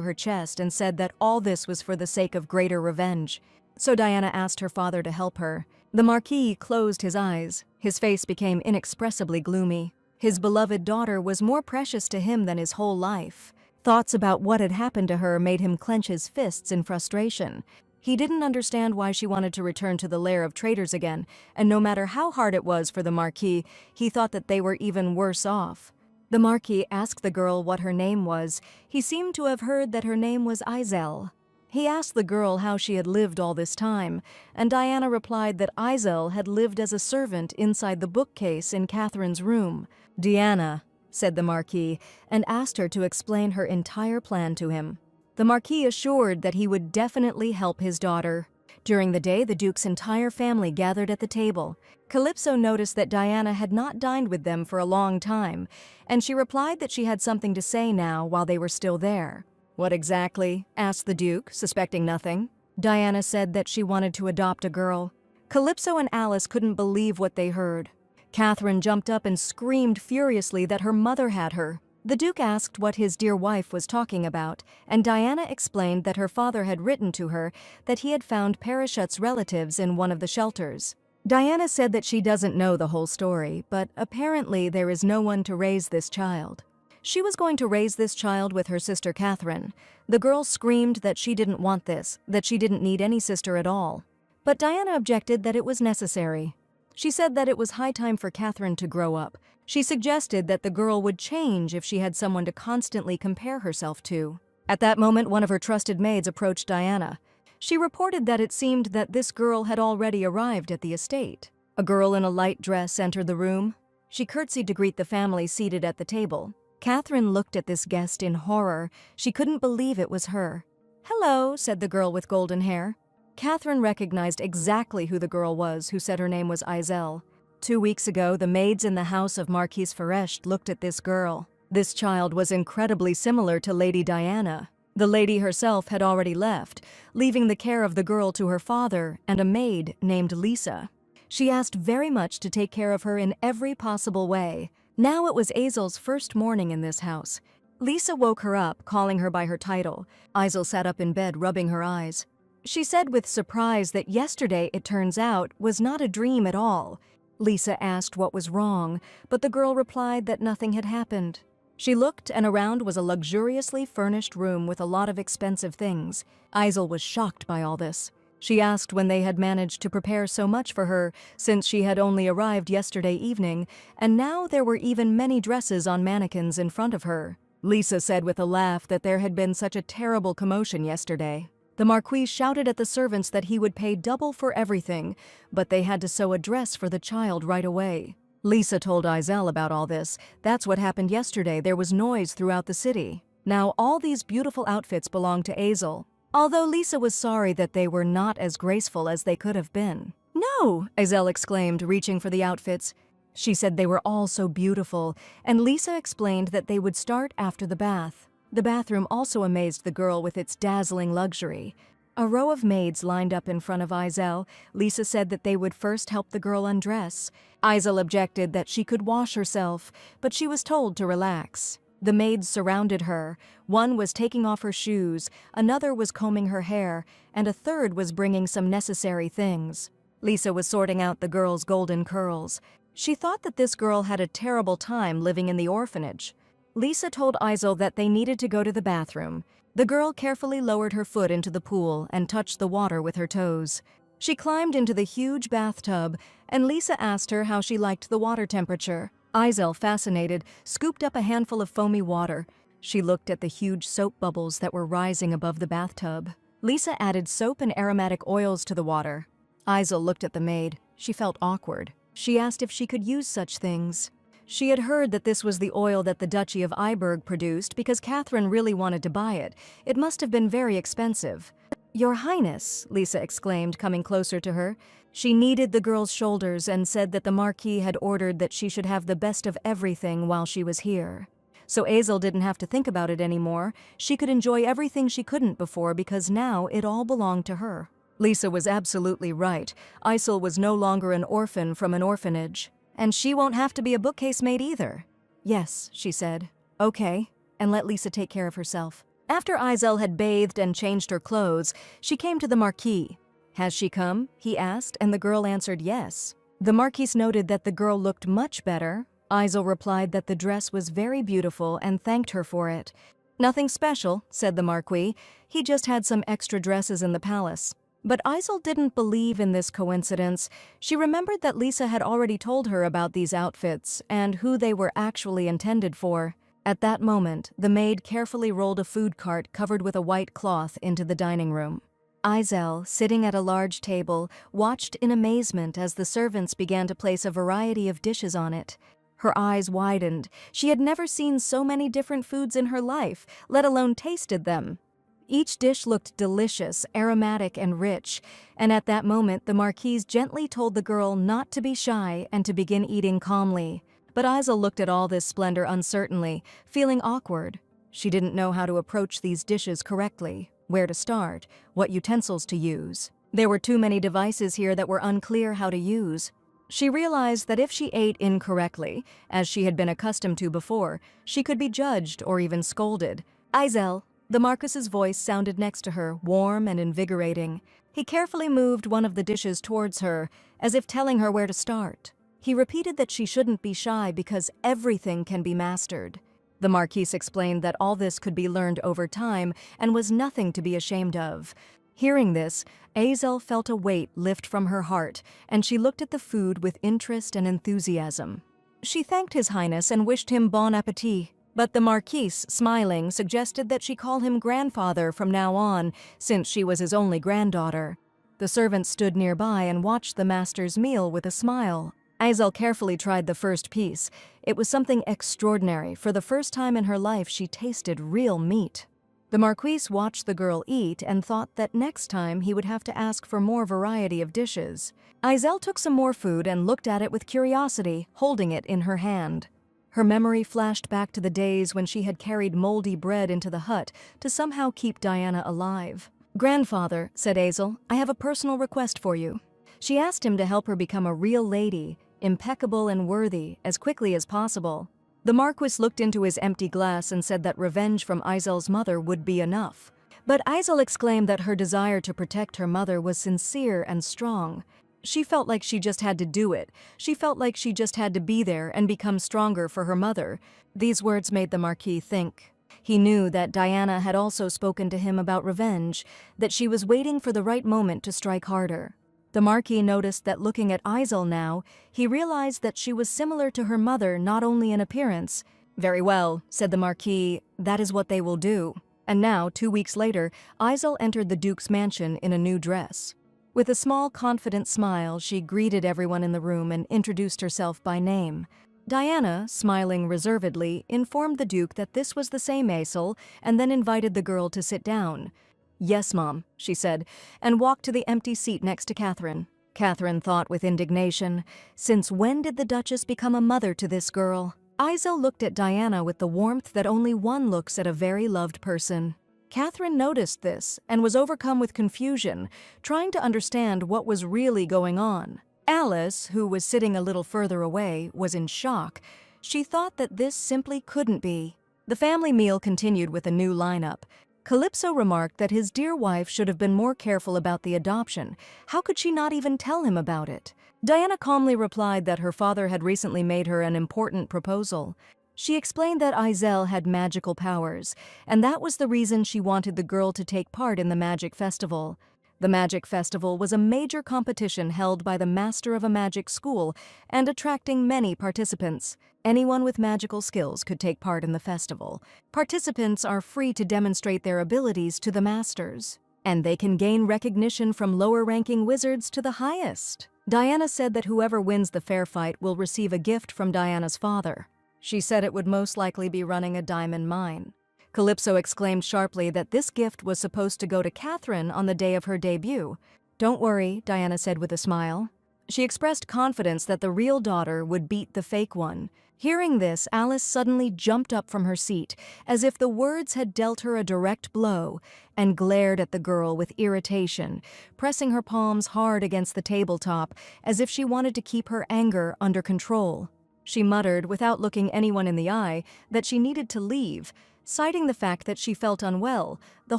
her chest and said that all this was for the sake of greater revenge. So Diana asked her father to help her. The Marquis closed his eyes. His face became inexpressibly gloomy. His beloved daughter was more precious to him than his whole life. Thoughts about what had happened to her made him clench his fists in frustration. He didn't understand why she wanted to return to the lair of traitors again, and no matter how hard it was for the Marquis, he thought that they were even worse off. The Marquis asked the girl what her name was. He seemed to have heard that her name was Azel. He asked the girl how she had lived all this time, and Diana replied that Azel had lived as a servant inside the bookcase in Catherine's room. "Diana," said the Marquis, and asked her to explain her entire plan to him. The Marquis assured that he would definitely help his daughter. During the day, the Duke's entire family gathered at the table. Calypso noticed that Diana had not dined with them for a long time, and she replied that she had something to say now while they were still there. "What exactly?" asked the Duke, suspecting nothing. Diana said that she wanted to adopt a girl. Calypso and Alice couldn't believe what they heard. Catherine jumped up and screamed furiously that her mother had her. The Duke asked what his dear wife was talking about, and Diana explained that her father had written to her that he had found Parashut's relatives in one of the shelters. Diana said that she doesn't know the whole story, but apparently there is no one to raise this child. She was going to raise this child with her sister Catherine. The girl screamed that she didn't want this, that she didn't need any sister at all. But Diana objected that it was necessary. She said that it was high time for Catherine to grow up. She suggested that the girl would change if she had someone to constantly compare herself to. At that moment, one of her trusted maids approached Diana. She reported that it seemed that this girl had already arrived at the estate. A girl in a light dress entered the room. She curtsied to greet the family seated at the table. Catherine looked at this guest in horror. She couldn't believe it was her. "Hello," said the girl with golden hair. Catherine recognized exactly who the girl was, who said her name was Izel. 2 weeks ago, the maids in the house of Marquise Feresht looked at this girl. This child was incredibly similar to Lady Diana. The lady herself had already left, leaving the care of the girl to her father and a maid named Lisa. She asked very much to take care of her in every possible way. Now it was Azel's first morning in this house. Lisa woke her up, calling her by her title. Izel sat up in bed, rubbing her eyes. She said with surprise that yesterday, it turns out, was not a dream at all. Lisa asked what was wrong, but the girl replied that nothing had happened. She looked, and around was a luxuriously furnished room with a lot of expensive things. Izel was shocked by all this. She asked when they had managed to prepare so much for her, since she had only arrived yesterday evening, and now there were even many dresses on mannequins in front of her. Lisa said with a laugh that there had been such a terrible commotion yesterday. The Marquis shouted at the servants that he would pay double for everything, but they had to sew a dress for the child right away. Lisa told Izel about all this. That's what happened yesterday. There was noise throughout the city. Now all these beautiful outfits belonged to Azel, although Lisa was sorry that they were not as graceful as they could have been. "No!" Izel exclaimed, reaching for the outfits. She said they were all so beautiful, and Lisa explained that they would start after the bath. The bathroom also amazed the girl with its dazzling luxury. A row of maids lined up in front of Izel. Lisa said that they would first help the girl undress. Izel objected that she could wash herself, but she was told to relax. The maids surrounded her. One was taking off her shoes, another was combing her hair, and a third was bringing some necessary things. Lisa was sorting out the girl's golden curls. She thought that this girl had a terrible time living in the orphanage. Lisa told Izel that they needed to go to the bathroom. The girl carefully lowered her foot into the pool and touched the water with her toes. She climbed into the huge bathtub, and Lisa asked her how she liked the water temperature. Izel, fascinated, scooped up a handful of foamy water. She looked at the huge soap bubbles that were rising above the bathtub. Lisa added soap and aromatic oils to the water. Izel looked at the maid. She felt awkward. She asked if she could use such things. She had heard that this was the oil that the Duchy of Iberg produced because Catherine really wanted to buy it. It must have been very expensive. "Your Highness," Lisa exclaimed, coming closer to her. She kneaded the girl's shoulders and said that the Marquis had ordered that she should have the best of everything while she was here. So Azel didn't have to think about it anymore. She could enjoy everything she couldn't before because now it all belonged to her. Lisa was absolutely right. Izel was no longer an orphan from an orphanage. And she won't have to be a bookcase maid either. "Yes," she said. "Okay," and let Lisa take care of herself. After Izel had bathed and changed her clothes, she came to the Marquis. "Has she come?" he asked, and the girl answered yes. The Marquis noted that the girl looked much better. Izel replied that the dress was very beautiful and thanked her for it. "Nothing special," said the Marquis. "He just had some extra dresses in the palace." But Izel didn't believe in this coincidence. She remembered that Lisa had already told her about these outfits and who they were actually intended for. At that moment, the maid carefully rolled a food cart covered with a white cloth into the dining room. Izel, sitting at a large table, watched in amazement as the servants began to place a variety of dishes on it. Her eyes widened. She had never seen so many different foods in her life, let alone tasted them. Each dish looked delicious, aromatic, and rich, and at that moment the Marquise gently told the girl not to be shy and to begin eating calmly. But Izel looked at all this splendor uncertainly, feeling awkward. She didn't know how to approach these dishes correctly, where to start, what utensils to use. There were too many devices here that were unclear how to use. She realized that if she ate incorrectly, as she had been accustomed to before, she could be judged or even scolded. Izel, the Marquis's voice sounded next to her, warm and invigorating. He carefully moved one of the dishes towards her, as if telling her where to start. He repeated that she shouldn't be shy because everything can be mastered. The Marquise explained that all this could be learned over time and was nothing to be ashamed of. Hearing this, Azel felt a weight lift from her heart, and she looked at the food with interest and enthusiasm. She thanked His Highness and wished him bon appétit, but the Marquise, smiling, suggested that she call him grandfather from now on, since she was his only granddaughter. The servant stood nearby and watched the master's meal with a smile. Azel carefully tried the first piece. It was something extraordinary. For the first time in her life, she tasted real meat. The Marquise watched the girl eat and thought that next time he would have to ask for more variety of dishes. Azel took some more food and looked at it with curiosity, holding it in her hand. Her memory flashed back to the days when she had carried moldy bread into the hut to somehow keep Diana alive. "Grandfather," said Azel, "I have a personal request for you." She asked him to help her become a real lady, impeccable and worthy, as quickly as possible. The Marquis looked into his empty glass and said that revenge from Izel's mother would be enough. But Izel exclaimed that her desire to protect her mother was sincere and strong. She felt like she just had to do it. She felt like she just had to be there and become stronger for her mother. These words made the Marquis think. He knew that Diana had also spoken to him about revenge, that she was waiting for the right moment to strike harder. The Marquis noticed that looking at Izel now, he realized that she was similar to her mother not only in appearance. "Very well," said the Marquis, "that is what they will do." And now, 2 weeks later, Izel entered the Duke's mansion in a new dress. With a small, confident smile, she greeted everyone in the room and introduced herself by name. Diana, smiling reservedly, informed the Duke that this was the same Azel and then invited the girl to sit down. "Yes, Mom," she said, and walked to the empty seat next to Catherine. Catherine thought with indignation, since when did the Duchess become a mother to this girl? Izel looked at Diana with the warmth that only one looks at a very loved person. Catherine noticed this and was overcome with confusion, trying to understand what was really going on. Alice, who was sitting a little further away, was in shock. She thought that this simply couldn't be. The family meal continued with a new lineup. Calypso remarked that his dear wife should have been more careful about the adoption. How could she not even tell him about it? Diana calmly replied that her father had recently made her an important proposal. She explained that Izel had magical powers, and that was the reason she wanted the girl to take part in the Magic Festival. The Magic Festival was a major competition held by the master of a magic school and attracting many participants. Anyone with magical skills could take part in the festival. Participants are free to demonstrate their abilities to the masters, and they can gain recognition from lower-ranking wizards to the highest. Diana said that whoever wins the fair fight will receive a gift from Diana's father. She said it would most likely be running a diamond mine. Calypso exclaimed sharply that this gift was supposed to go to Catherine on the day of her debut. "Don't worry," Diana said with a smile. She expressed confidence that the real daughter would beat the fake one. Hearing this, Alice suddenly jumped up from her seat, as if the words had dealt her a direct blow, and glared at the girl with irritation, pressing her palms hard against the tabletop, as if she wanted to keep her anger under control. She muttered, without looking anyone in the eye, that she needed to leave, citing the fact that she felt unwell. The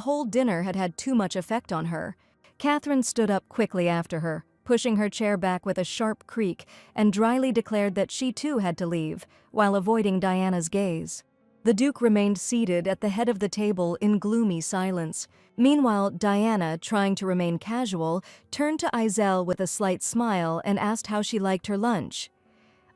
whole dinner had had too much effect on her. Catherine stood up quickly after her, pushing her chair back with a sharp creak, and dryly declared that she too had to leave, while avoiding Diana's gaze. The Duke remained seated at the head of the table in gloomy silence. Meanwhile, Diana, trying to remain casual, turned to Izel with a slight smile and asked how she liked her lunch.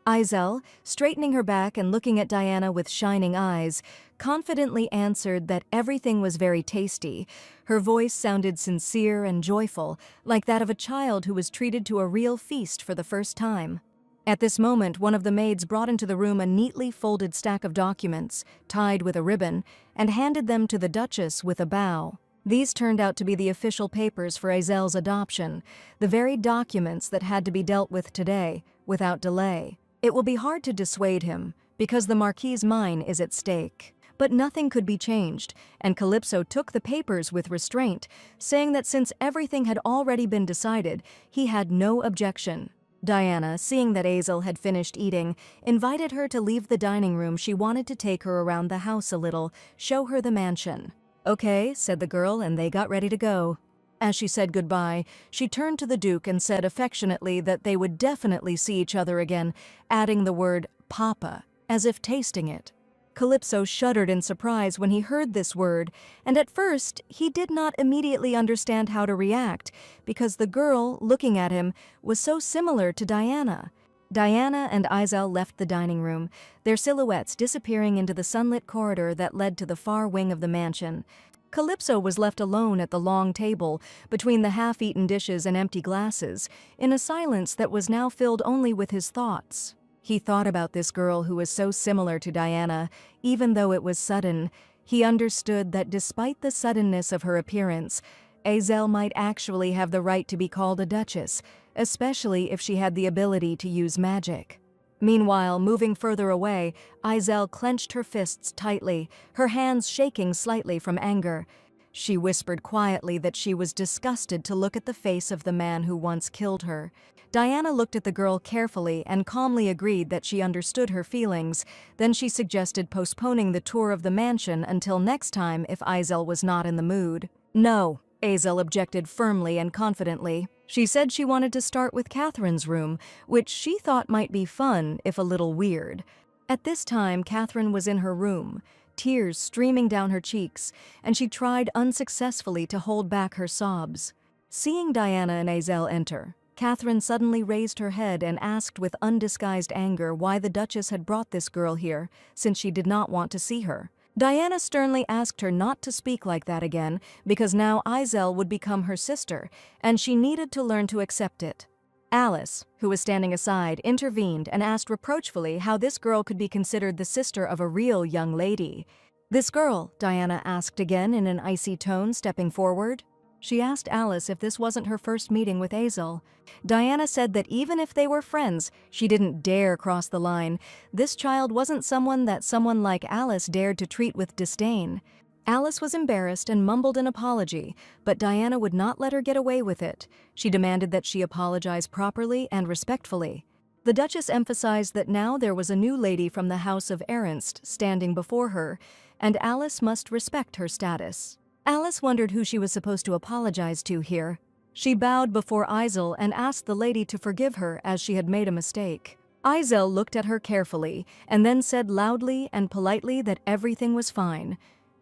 Izel, straightening her back and looking at Diana with shining eyes, confidently answered that everything was very tasty. Her voice sounded sincere and joyful, like that of a child who was treated to a real feast for the first time. At this moment, one of the maids brought into the room a neatly folded stack of documents, tied with a ribbon, and handed them to the Duchess with a bow. These turned out to be the official papers for Azel's adoption, the very documents that had to be dealt with today, without delay. It will be hard to dissuade him, because the Marquis's mine is at stake. But nothing could be changed, and Calypso took the papers with restraint, saying that since everything had already been decided, he had no objection. Diana, seeing that Azel had finished eating, invited her to leave the dining room. She wanted to take her around the house a little, show her the mansion. "Okay," said the girl, and they got ready to go. As she said goodbye, she turned to the Duke and said affectionately that they would definitely see each other again, adding the word "Papa," as if tasting it. Calypso shuddered in surprise when he heard this word, and at first he did not immediately understand how to react, because the girl, looking at him, was so similar to Diana. Diana and Izel left the dining room, their silhouettes disappearing into the sunlit corridor that led to the far wing of the mansion. Calypso was left alone at the long table, between the half-eaten dishes and empty glasses, in a silence that was now filled only with his thoughts. He thought about this girl who was so similar to Diana, even though it was sudden. He understood that despite the suddenness of her appearance, Azel might actually have the right to be called a duchess, especially if she had the ability to use magic. Meanwhile, moving further away, Izel clenched her fists tightly, her hands shaking slightly from anger. She whispered quietly that she was disgusted to look at the face of the man who once killed her. Diana looked at the girl carefully and calmly agreed that she understood her feelings. Then she suggested postponing the tour of the mansion until next time if Izel was not in the mood. "No," Azel objected firmly and confidently. She said she wanted to start with Catherine's room, which she thought might be fun, if a little weird. At this time, Catherine was in her room, tears streaming down her cheeks, and she tried unsuccessfully to hold back her sobs. Seeing Diana and Azel enter, Catherine suddenly raised her head and asked with undisguised anger why the Duchess had brought this girl here, since she did not want to see her. Diana sternly asked her not to speak like that again, because now Izel would become her sister, and she needed to learn to accept it. Alice, who was standing aside, intervened and asked reproachfully how this girl could be considered the sister of a real young lady. "This girl?" Diana asked again in an icy tone, stepping forward. She asked Alice if this wasn't her first meeting with Azel. Diana said that even if they were friends, she didn't dare cross the line. This child wasn't someone that someone like Alice dared to treat with disdain. Alice was embarrassed and mumbled an apology, but Diana would not let her get away with it. She demanded that she apologize properly and respectfully. The Duchess emphasized that now there was a new lady from the House of Ernst standing before her, and Alice must respect her status. Alice wondered who she was supposed to apologize to here. She bowed before Izel and asked the lady to forgive her as she had made a mistake. Izel looked at her carefully and then said loudly and politely that everything was fine.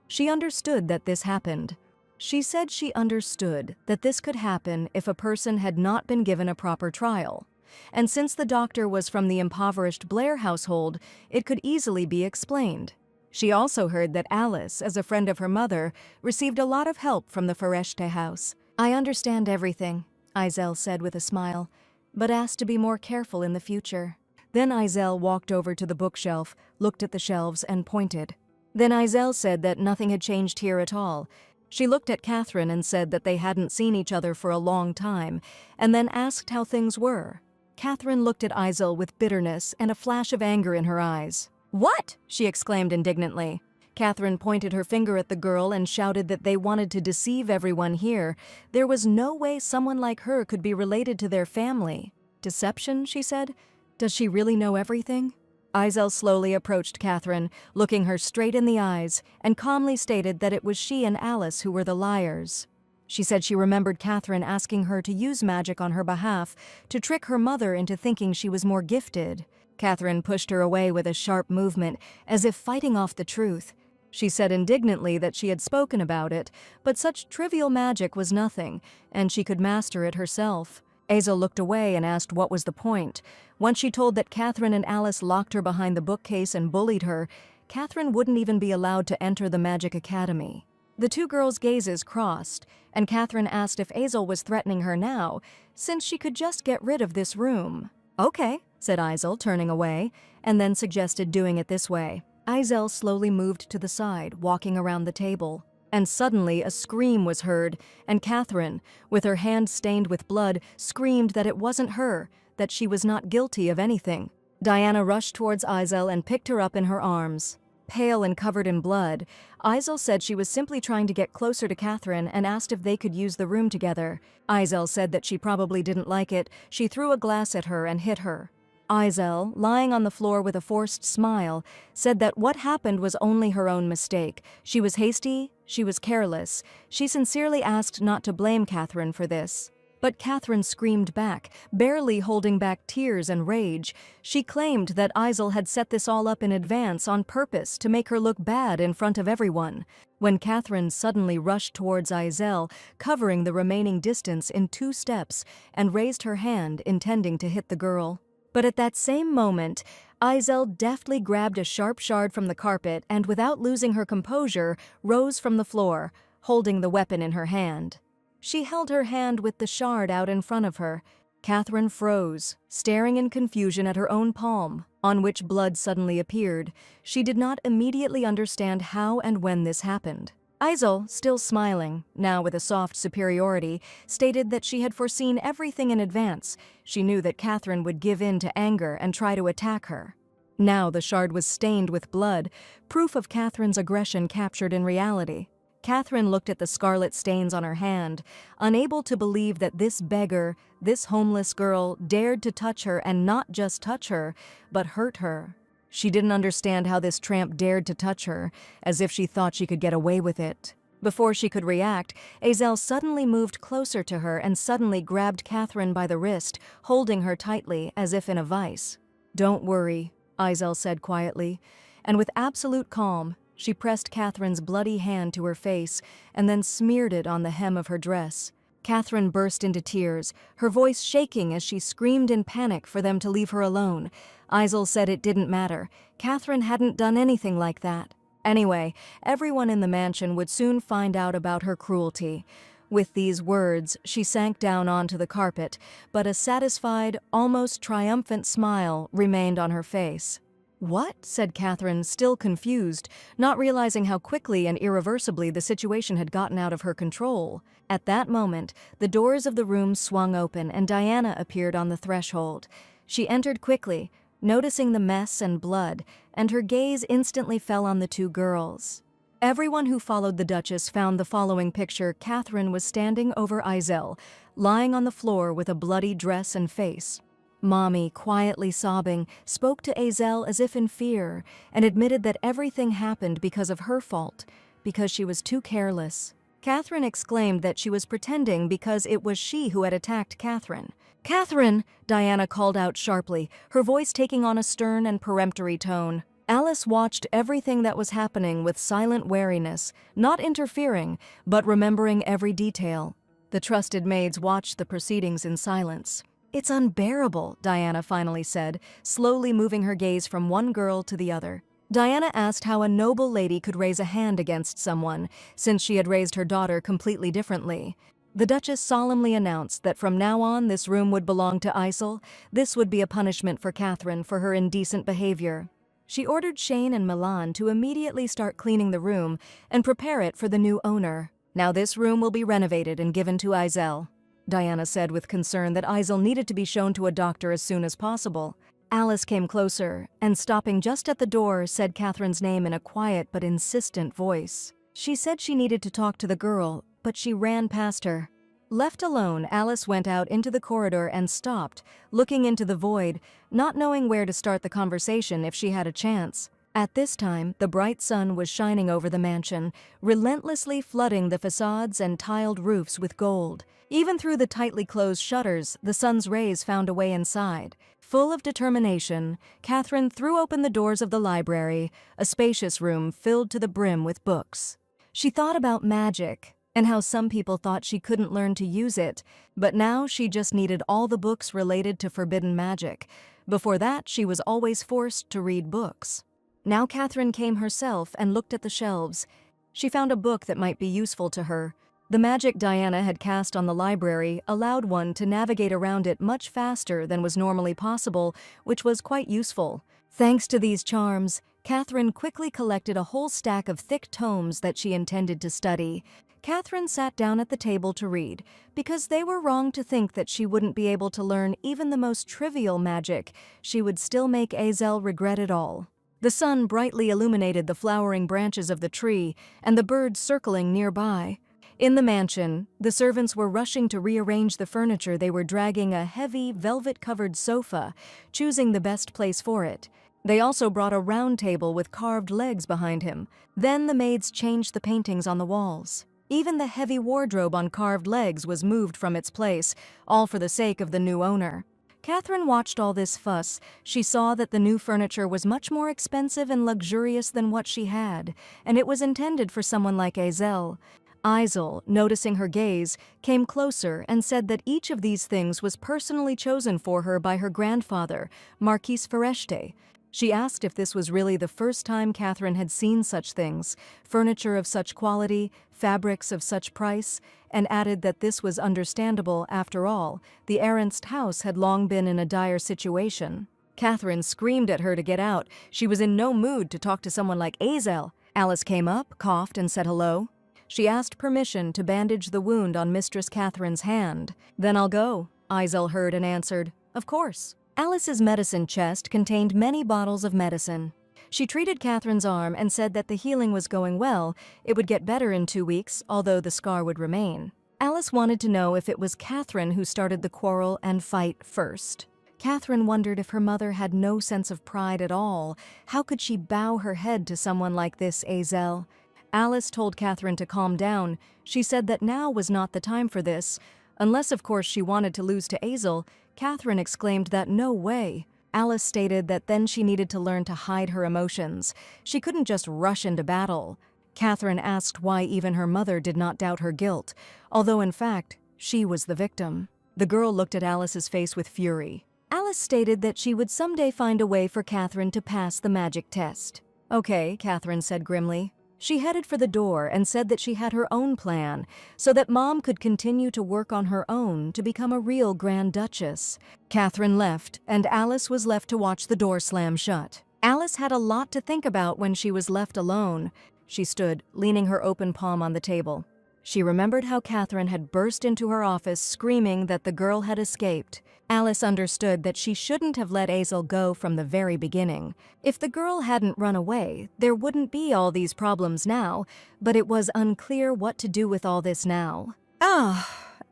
She understood that this happened. She said she understood that this could happen if a person had not been given a proper trial. And since the doctor was from the impoverished Blair household, it could easily be explained. She also heard that Alice, as a friend of her mother, received a lot of help from the Ferechte house. "I understand everything," Izel said with a smile, "but asked to be more careful in the future." Then Izel walked over to the bookshelf, looked at the shelves, and pointed. Then Izel said that nothing had changed here at all. She looked at Catherine and said that they hadn't seen each other for a long time, and then asked how things were. Catherine looked at Izel with bitterness and a flash of anger in her eyes. "What?" she exclaimed indignantly. Catherine pointed her finger at the girl and shouted that they wanted to deceive everyone here. There was no way someone like her could be related to their family. "Deception?" she said. "Does she really know everything?" Izel slowly approached Catherine, looking her straight in the eyes, and calmly stated that it was she and Alice who were the liars. She said she remembered Catherine asking her to use magic on her behalf to trick her mother into thinking she was more gifted. Catherine pushed her away with a sharp movement, as if fighting off the truth. She said indignantly that she had spoken about it, but such trivial magic was nothing, and she could master it herself. Azel looked away and asked what was the point. Once she told that Catherine and Alice locked her behind the bookcase and bullied her, Catherine wouldn't even be allowed to enter the Magic Academy. The two girls' gazes crossed, and Catherine asked if Azel was threatening her now, since she could just get rid of this room. "Okay," said Izel, turning away, and then suggested doing it this way. Izel slowly moved to the side, walking around the table. And suddenly a scream was heard, and Catherine, with her hand stained with blood, screamed that it wasn't her, that she was not guilty of anything. Diana rushed towards Izel and picked her up in her arms. Pale and covered in blood, Izel said she was simply trying to get closer to Catherine and asked if they could use the room together. Izel said that she probably didn't like it. She threw a glass at her and hit her. Izel, lying on the floor with a forced smile, said that what happened was only her own mistake. She was hasty, she was careless. She sincerely asked not to blame Catherine for this. But Catherine screamed back, barely holding back tears and rage. She claimed that Izel had set this all up in advance on purpose to make her look bad in front of everyone. When Catherine suddenly rushed towards Izel, covering the remaining distance in 2 steps, and raised her hand, intending to hit the girl. But at that same moment, Izel deftly grabbed a sharp shard from the carpet and, without losing her composure, rose from the floor, holding the weapon in her hand. She held her hand with the shard out in front of her. Catherine froze, staring in confusion at her own palm, on which blood suddenly appeared. She did not immediately understand how and when this happened. Izel, still smiling, now with a soft superiority, stated that she had foreseen everything in advance. She knew that Catherine would give in to anger and try to attack her. Now the shard was stained with blood, proof of Catherine's aggression captured in reality. Catherine looked at the scarlet stains on her hand, unable to believe that this beggar, this homeless girl, dared to touch her, and not just touch her, but hurt her. She didn't understand how this tramp dared to touch her, as if she thought she could get away with it. Before she could react, Izel suddenly moved closer to her and suddenly grabbed Catherine by the wrist, holding her tightly, as if in a vice. "Don't worry," Izel said quietly, and with absolute calm, she pressed Catherine's bloody hand to her face and then smeared it on the hem of her dress. Catherine burst into tears, her voice shaking as she screamed in panic for them to leave her alone. Izel said it didn't matter. Catherine hadn't done anything like that. Anyway, everyone in the mansion would soon find out about her cruelty. With these words, she sank down onto the carpet, but a satisfied, almost triumphant smile remained on her face. "What?" said Catherine, still confused, not realizing how quickly and irreversibly the situation had gotten out of her control. At that moment, the doors of the room swung open and Diana appeared on the threshold. She entered quickly, noticing the mess and blood, and her gaze instantly fell on the 2 girls. Everyone who followed the Duchess found the following picture. Catherine was standing over Izel, lying on the floor with a bloody dress and face. Mommy, quietly sobbing, spoke to Izel as if in fear and admitted that everything happened because of her fault, because she was too careless. Catherine exclaimed that she was pretending because it was she who had attacked Catherine. "Catherine!" Diana called out sharply, her voice taking on a stern and peremptory tone. Alice watched everything that was happening with silent wariness, not interfering, but remembering every detail. The trusted maids watched the proceedings in silence. "It's unbearable," Diana finally said, slowly moving her gaze from one girl to the other. Diana asked how a noble lady could raise a hand against someone, since she had raised her daughter completely differently. The Duchess solemnly announced that from now on this room would belong to Izel. This would be a punishment for Catherine for her indecent behavior. She ordered Shane and Milan to immediately start cleaning the room and prepare it for the new owner. "Now this room will be renovated and given to Izel," Diana said with concern that Izel needed to be shown to a doctor as soon as possible. Alice came closer, and stopping just at the door, said Catherine's name in a quiet but insistent voice. She said she needed to talk to the girl, but she ran past her. Left alone, Alice went out into the corridor and stopped, looking into the void, not knowing where to start the conversation if she had a chance. At this time, the bright sun was shining over the mansion, relentlessly flooding the facades and tiled roofs with gold. Even through the tightly closed shutters, the sun's rays found a way inside. Full of determination, Catherine threw open the doors of the library, a spacious room filled to the brim with books. She thought about magic, and how some people thought she couldn't learn to use it, but now she just needed all the books related to forbidden magic. Before that, she was always forced to read books. Now Catherine came herself and looked at the shelves. She found a book that might be useful to her. The magic Diana had cast on the library allowed one to navigate around it much faster than was normally possible, which was quite useful. Thanks to these charms, Catherine quickly collected a whole stack of thick tomes that she intended to study. Catherine sat down at the table to read, because they were wrong to think that she wouldn't be able to learn even the most trivial magic. She would still make Izel regret it all. The sun brightly illuminated the flowering branches of the tree and the birds circling nearby. In the mansion, the servants were rushing to rearrange the furniture. They were dragging a heavy, velvet-covered sofa, choosing the best place for it. They also brought a round table with carved legs behind him. Then the maids changed the paintings on the walls. Even the heavy wardrobe on carved legs was moved from its place, all for the sake of the new owner. Catherine watched all this fuss. She saw that the new furniture was much more expensive and luxurious than what she had, and it was intended for someone like Azel. Azel, noticing her gaze, came closer and said that each of these things was personally chosen for her by her grandfather, Marquis Ferechte. She asked if this was really the first time Catherine had seen such things, furniture of such quality, fabrics of such price, and added that this was understandable. After all, the Ernst house had long been in a dire situation. Catherine screamed at her to get out. She was in no mood to talk to someone like Azel. Alice came up, coughed, and said hello. She asked permission to bandage the wound on Mistress Catherine's hand. "Then I'll go," Azel heard and answered, "Of course." Alice's medicine chest contained many bottles of medicine. She treated Catherine's arm and said that the healing was going well. It would get better in 2 weeks, although the scar would remain. Alice wanted to know if it was Catherine who started the quarrel and fight first. Catherine wondered if her mother had no sense of pride at all. How could she bow her head to someone like this, Azel? Alice told Catherine to calm down. She said that now was not the time for this. Unless, of course, she wanted to lose to Azel. Catherine exclaimed that no way. Alice stated that then she needed to learn to hide her emotions. She couldn't just rush into battle. Catherine asked why even her mother did not doubt her guilt, although in fact, she was the victim. The girl looked at Alice's face with fury. Alice stated that she would someday find a way for Catherine to pass the magic test. "Okay," Catherine said grimly. She headed for the door and said that she had her own plan, so that Mom could continue to work on her own to become a real Grand Duchess. Catherine left, and Alice was left to watch the door slam shut. Alice had a lot to think about when she was left alone. She stood, leaning her open palm on the table. She remembered how Catherine had burst into her office screaming that the girl had escaped. Alice understood that she shouldn't have let Azel go from the very beginning. If the girl hadn't run away, there wouldn't be all these problems now, but it was unclear what to do with all this now.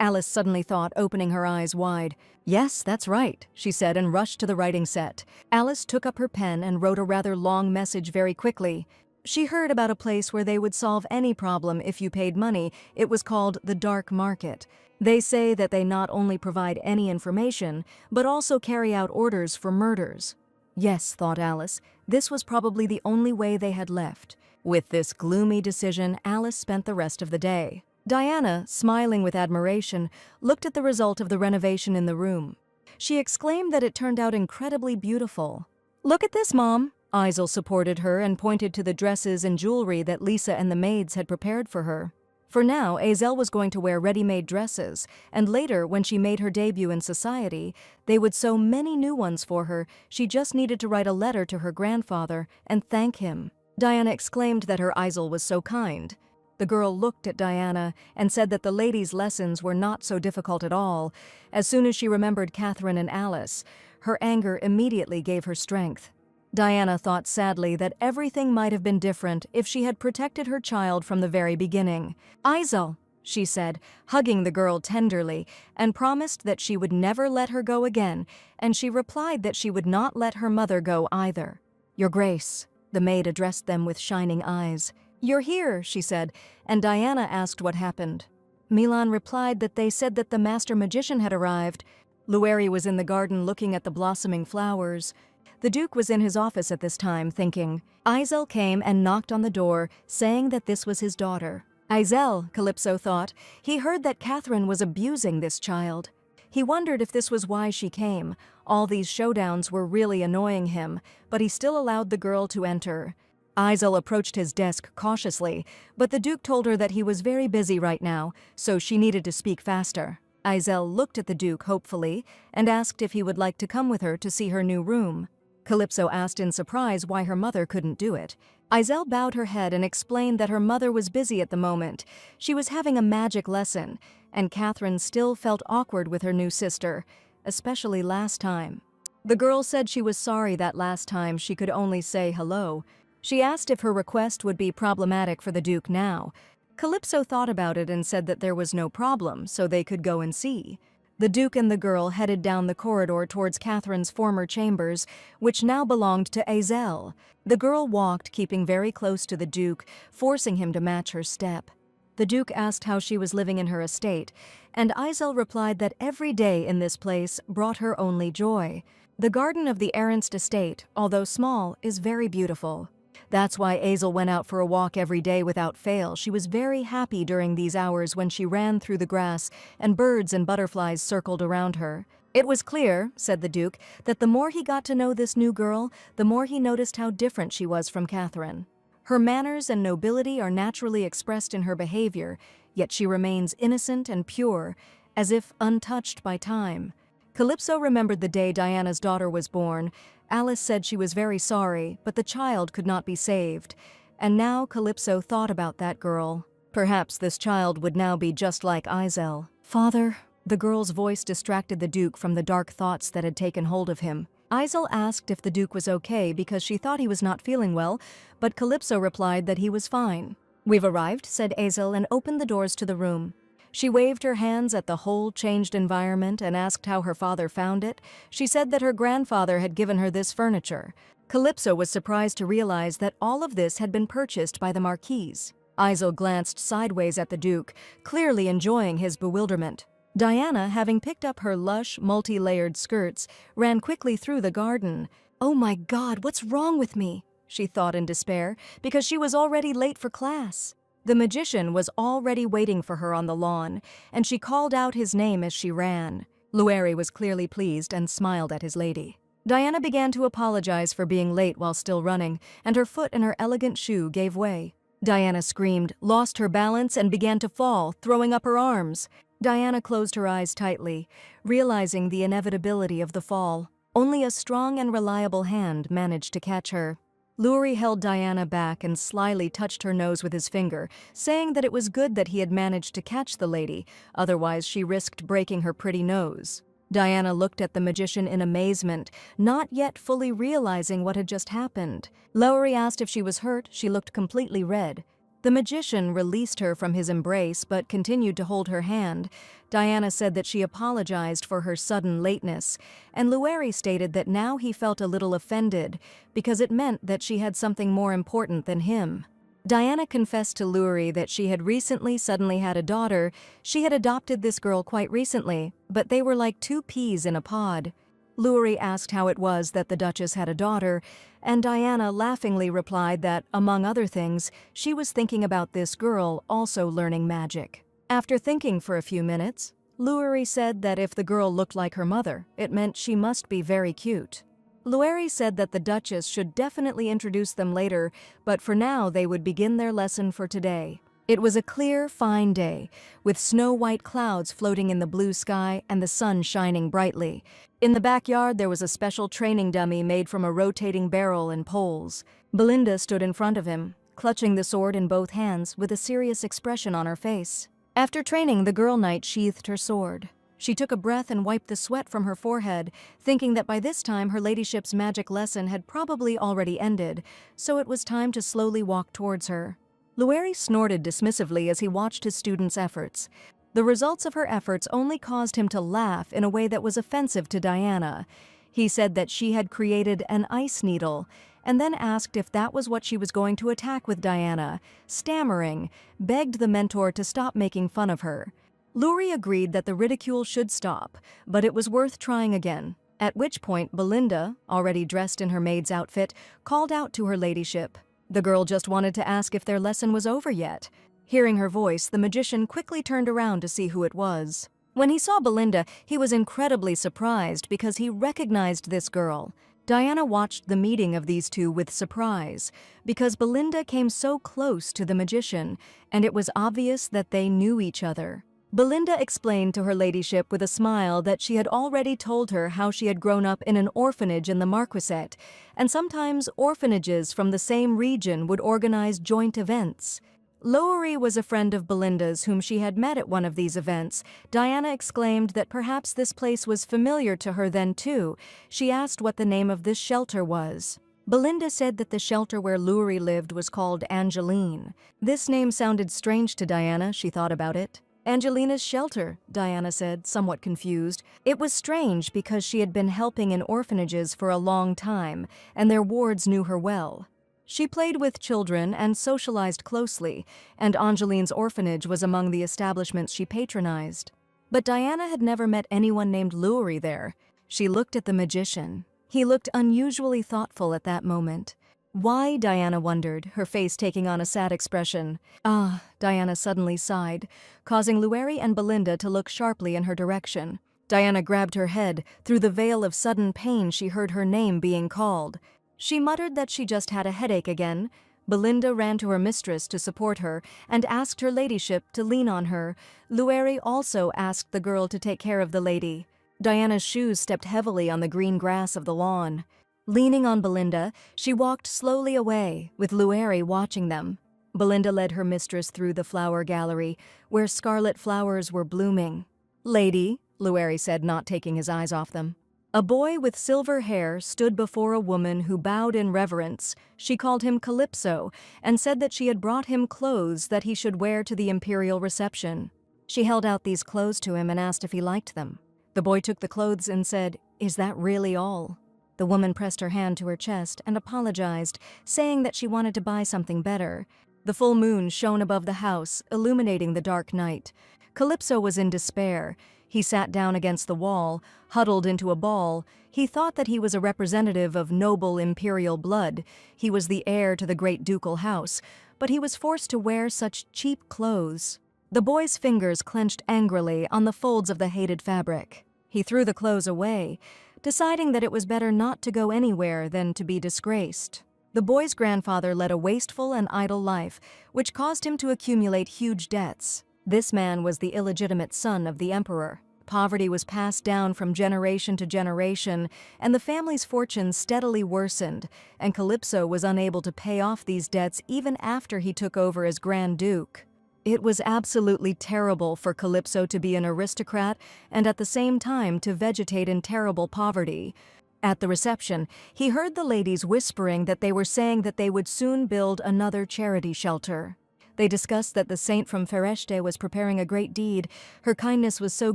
Alice suddenly thought, opening her eyes wide. "Yes, that's right," she said and rushed to the writing set. Alice took up her pen and wrote a rather long message very quickly. She heard about a place where they would solve any problem if you paid money. It was called the Dark Market. They say that they not only provide any information, but also carry out orders for murders. Yes, thought Alice, this was probably the only way they had left. With this gloomy decision, Alice spent the rest of the day. Diana, smiling with admiration, looked at the result of the renovation in the room. She exclaimed that it turned out incredibly beautiful. "Look at this, Mom!" Azel supported her and pointed to the dresses and jewelry that Lisa and the maids had prepared for her. For now, Azel was going to wear ready-made dresses, and later, when she made her debut in society, they would sew many new ones for her. She just needed to write a letter to her grandfather and thank him. Diana exclaimed that her Azel was so kind. The girl looked at Diana and said that the ladies' lessons were not so difficult at all. As soon as she remembered Catherine and Alice, her anger immediately gave her strength. Diana thought sadly that everything might have been different if she had protected her child from the very beginning. "Azel," she said, hugging the girl tenderly, and promised that she would never let her go again, and she replied that she would not let her mother go either. "Your Grace," the maid addressed them with shining eyes. "You're here," she said, and Diana asked what happened. Milan replied that they said that the master magician had arrived. Lueri was in the garden looking at the blossoming flowers. The Duke was in his office at this time, thinking. Azel came and knocked on the door, saying that this was his daughter. Azel, Calypso thought. He heard that Catherine was abusing this child. He wondered if this was why she came. All these showdowns were really annoying him, but he still allowed the girl to enter. Azel approached his desk cautiously, but the Duke told her that he was very busy right now, so she needed to speak faster. Azel looked at the Duke hopefully and asked if he would like to come with her to see her new room. Calypso asked in surprise why her mother couldn't do it. Azel bowed her head and explained that her mother was busy at the moment. She was having a magic lesson, and Catherine still felt awkward with her new sister, especially last time. The girl said she was sorry that last time she could only say hello. She asked if her request would be problematic for the Duke now. Calypso thought about it and said that there was no problem, so they could go and see. The Duke and the girl headed down the corridor towards Catherine's former chambers, which now belonged to Azel. The girl walked, keeping very close to the Duke, forcing him to match her step. The Duke asked how she was living in her estate, and Azel replied that every day in this place brought her only joy. The garden of the Ernst estate, although small, is very beautiful. That's why Azel went out for a walk every day without fail. She was very happy during these hours when she ran through the grass and birds and butterflies circled around her. It was clear, said the Duke, that the more he got to know this new girl, the more he noticed how different she was from Catherine. Her manners and nobility are naturally expressed in her behavior, yet she remains innocent and pure, as if untouched by time. Calypso remembered the day Diana's daughter was born. Alice said she was very sorry, but the child could not be saved. And now Calypso thought about that girl. Perhaps this child would now be just like Azel. Father, the girl's voice distracted the Duke from the dark thoughts that had taken hold of him. Azel asked if the Duke was okay because she thought he was not feeling well, but Calypso replied that he was fine. We've arrived, said Azel, and opened the doors to the room. She waved her hands at the whole changed environment and asked how her father found it. She said that her grandfather had given her this furniture. Calypso was surprised to realize that all of this had been purchased by the Marquise. Azel glanced sideways at the Duke, clearly enjoying his bewilderment. Diana, having picked up her lush, multi-layered skirts, ran quickly through the garden. Oh my God, what's wrong with me? She thought in despair, because she was already late for class. The magician was already waiting for her on the lawn, and she called out his name as she ran. Lueri was clearly pleased and smiled at his lady. Diana began to apologize for being late while still running, and her foot in her elegant shoe gave way. Diana screamed, lost her balance, and began to fall, throwing up her arms. Diana closed her eyes tightly, realizing the inevitability of the fall. Only a strong and reliable hand managed to catch her. Lueri held Diana back and slyly touched her nose with his finger, saying that it was good that he had managed to catch the lady, otherwise she risked breaking her pretty nose. Diana looked at the magician in amazement, not yet fully realizing what had just happened. Lueri asked if she was hurt. She looked completely red. The magician released her from his embrace but continued to hold her hand. Diana said that she apologized for her sudden lateness, and Lueri stated that now he felt a little offended because it meant that she had something more important than him. Diana confessed to Lueri that she had recently suddenly had a daughter. She had adopted this girl quite recently, but they were like two peas in a pod. Lueri asked how it was that the Duchess had a daughter, and Diana laughingly replied that, among other things, she was thinking about this girl also learning magic. After thinking for a few minutes, Lueri said that if the girl looked like her mother, it meant she must be very cute. Lueri said that the Duchess should definitely introduce them later, but for now they would begin their lesson for today. It was a clear, fine day, with snow-white clouds floating in the blue sky and the sun shining brightly. In the backyard there was a special training dummy made from a rotating barrel and poles. Belinda stood in front of him, clutching the sword in both hands with a serious expression on her face. After training, the girl knight sheathed her sword. She took a breath and wiped the sweat from her forehead, thinking that by this time her ladyship's magic lesson had probably already ended, so it was time to slowly walk towards her. Lueri snorted dismissively as he watched his student's efforts. The results of her efforts only caused him to laugh in a way that was offensive to Diana. He said that she had created an ice needle, and then asked if that was what she was going to attack with Diana. Stammering, begged the mentor to stop making fun of her. Lueri agreed that the ridicule should stop, but it was worth trying again, at which point Belinda, already dressed in her maid's outfit, called out to her ladyship. The girl just wanted to ask if their lesson was over yet. Hearing her voice, the magician quickly turned around to see who it was. When he saw Belinda, he was incredibly surprised because he recognized this girl. Diana watched the meeting of these two with surprise, because Belinda came so close to the magician, and it was obvious that they knew each other. Belinda explained to her ladyship with a smile that she had already told her how she had grown up in an orphanage in the Marquisate, and sometimes orphanages from the same region would organize joint events. Lowery was a friend of Belinda's whom she had met at one of these events. Diana exclaimed that perhaps this place was familiar to her then too. She asked what the name of this shelter was. Belinda said that the shelter where Lowery lived was called Angeline. This name sounded strange to Diana. She thought about it. Angelina's shelter, Diana said, somewhat confused. It was strange because she had been helping in orphanages for a long time, and their wards knew her well. She played with children and socialized closely, and Angeline's orphanage was among the establishments she patronized. But Diana had never met anyone named Lowery there. She looked at the magician. He looked unusually thoughtful at that moment. Why, Diana wondered, her face taking on a sad expression. Ah, Diana suddenly sighed, causing Lowery and Belinda to look sharply in her direction. Diana grabbed her head. Through the veil of sudden pain she heard her name being called. She muttered that she just had a headache again. Belinda ran to her mistress to support her and asked her ladyship to lean on her. Lowery also asked the girl to take care of the lady. Diana's shoes stepped heavily on the green grass of the lawn. Leaning on Belinda, she walked slowly away, with Lowery watching them. Belinda led her mistress through the flower gallery, where scarlet flowers were blooming. "Lady," Lowery said, not taking his eyes off them. A boy with silver hair stood before a woman who bowed in reverence. She called him Calypso and said that she had brought him clothes that he should wear to the imperial reception. She held out these clothes to him and asked if he liked them. The boy took the clothes and said, "Is that really all?" The woman pressed her hand to her chest and apologized, saying that she wanted to buy something better. The full moon shone above the house, illuminating the dark night. Calypso was in despair. He sat down against the wall, huddled into a ball. He thought that he was a representative of noble imperial blood. He was the heir to the great ducal house, but he was forced to wear such cheap clothes. The boy's fingers clenched angrily on the folds of the hated fabric. He threw the clothes away, deciding that it was better not to go anywhere than to be disgraced. The boy's grandfather led a wasteful and idle life, which caused him to accumulate huge debts. This man was the illegitimate son of the emperor. Poverty was passed down from generation to generation, and the family's fortune steadily worsened, and Calypso was unable to pay off these debts even after he took over as Grand Duke. It was absolutely terrible for Calypso to be an aristocrat and at the same time to vegetate in terrible poverty. At the reception, he heard the ladies whispering that they were saying that they would soon build another charity shelter. They discussed that the saint from Fereshte was preparing a great deed. Her kindness was so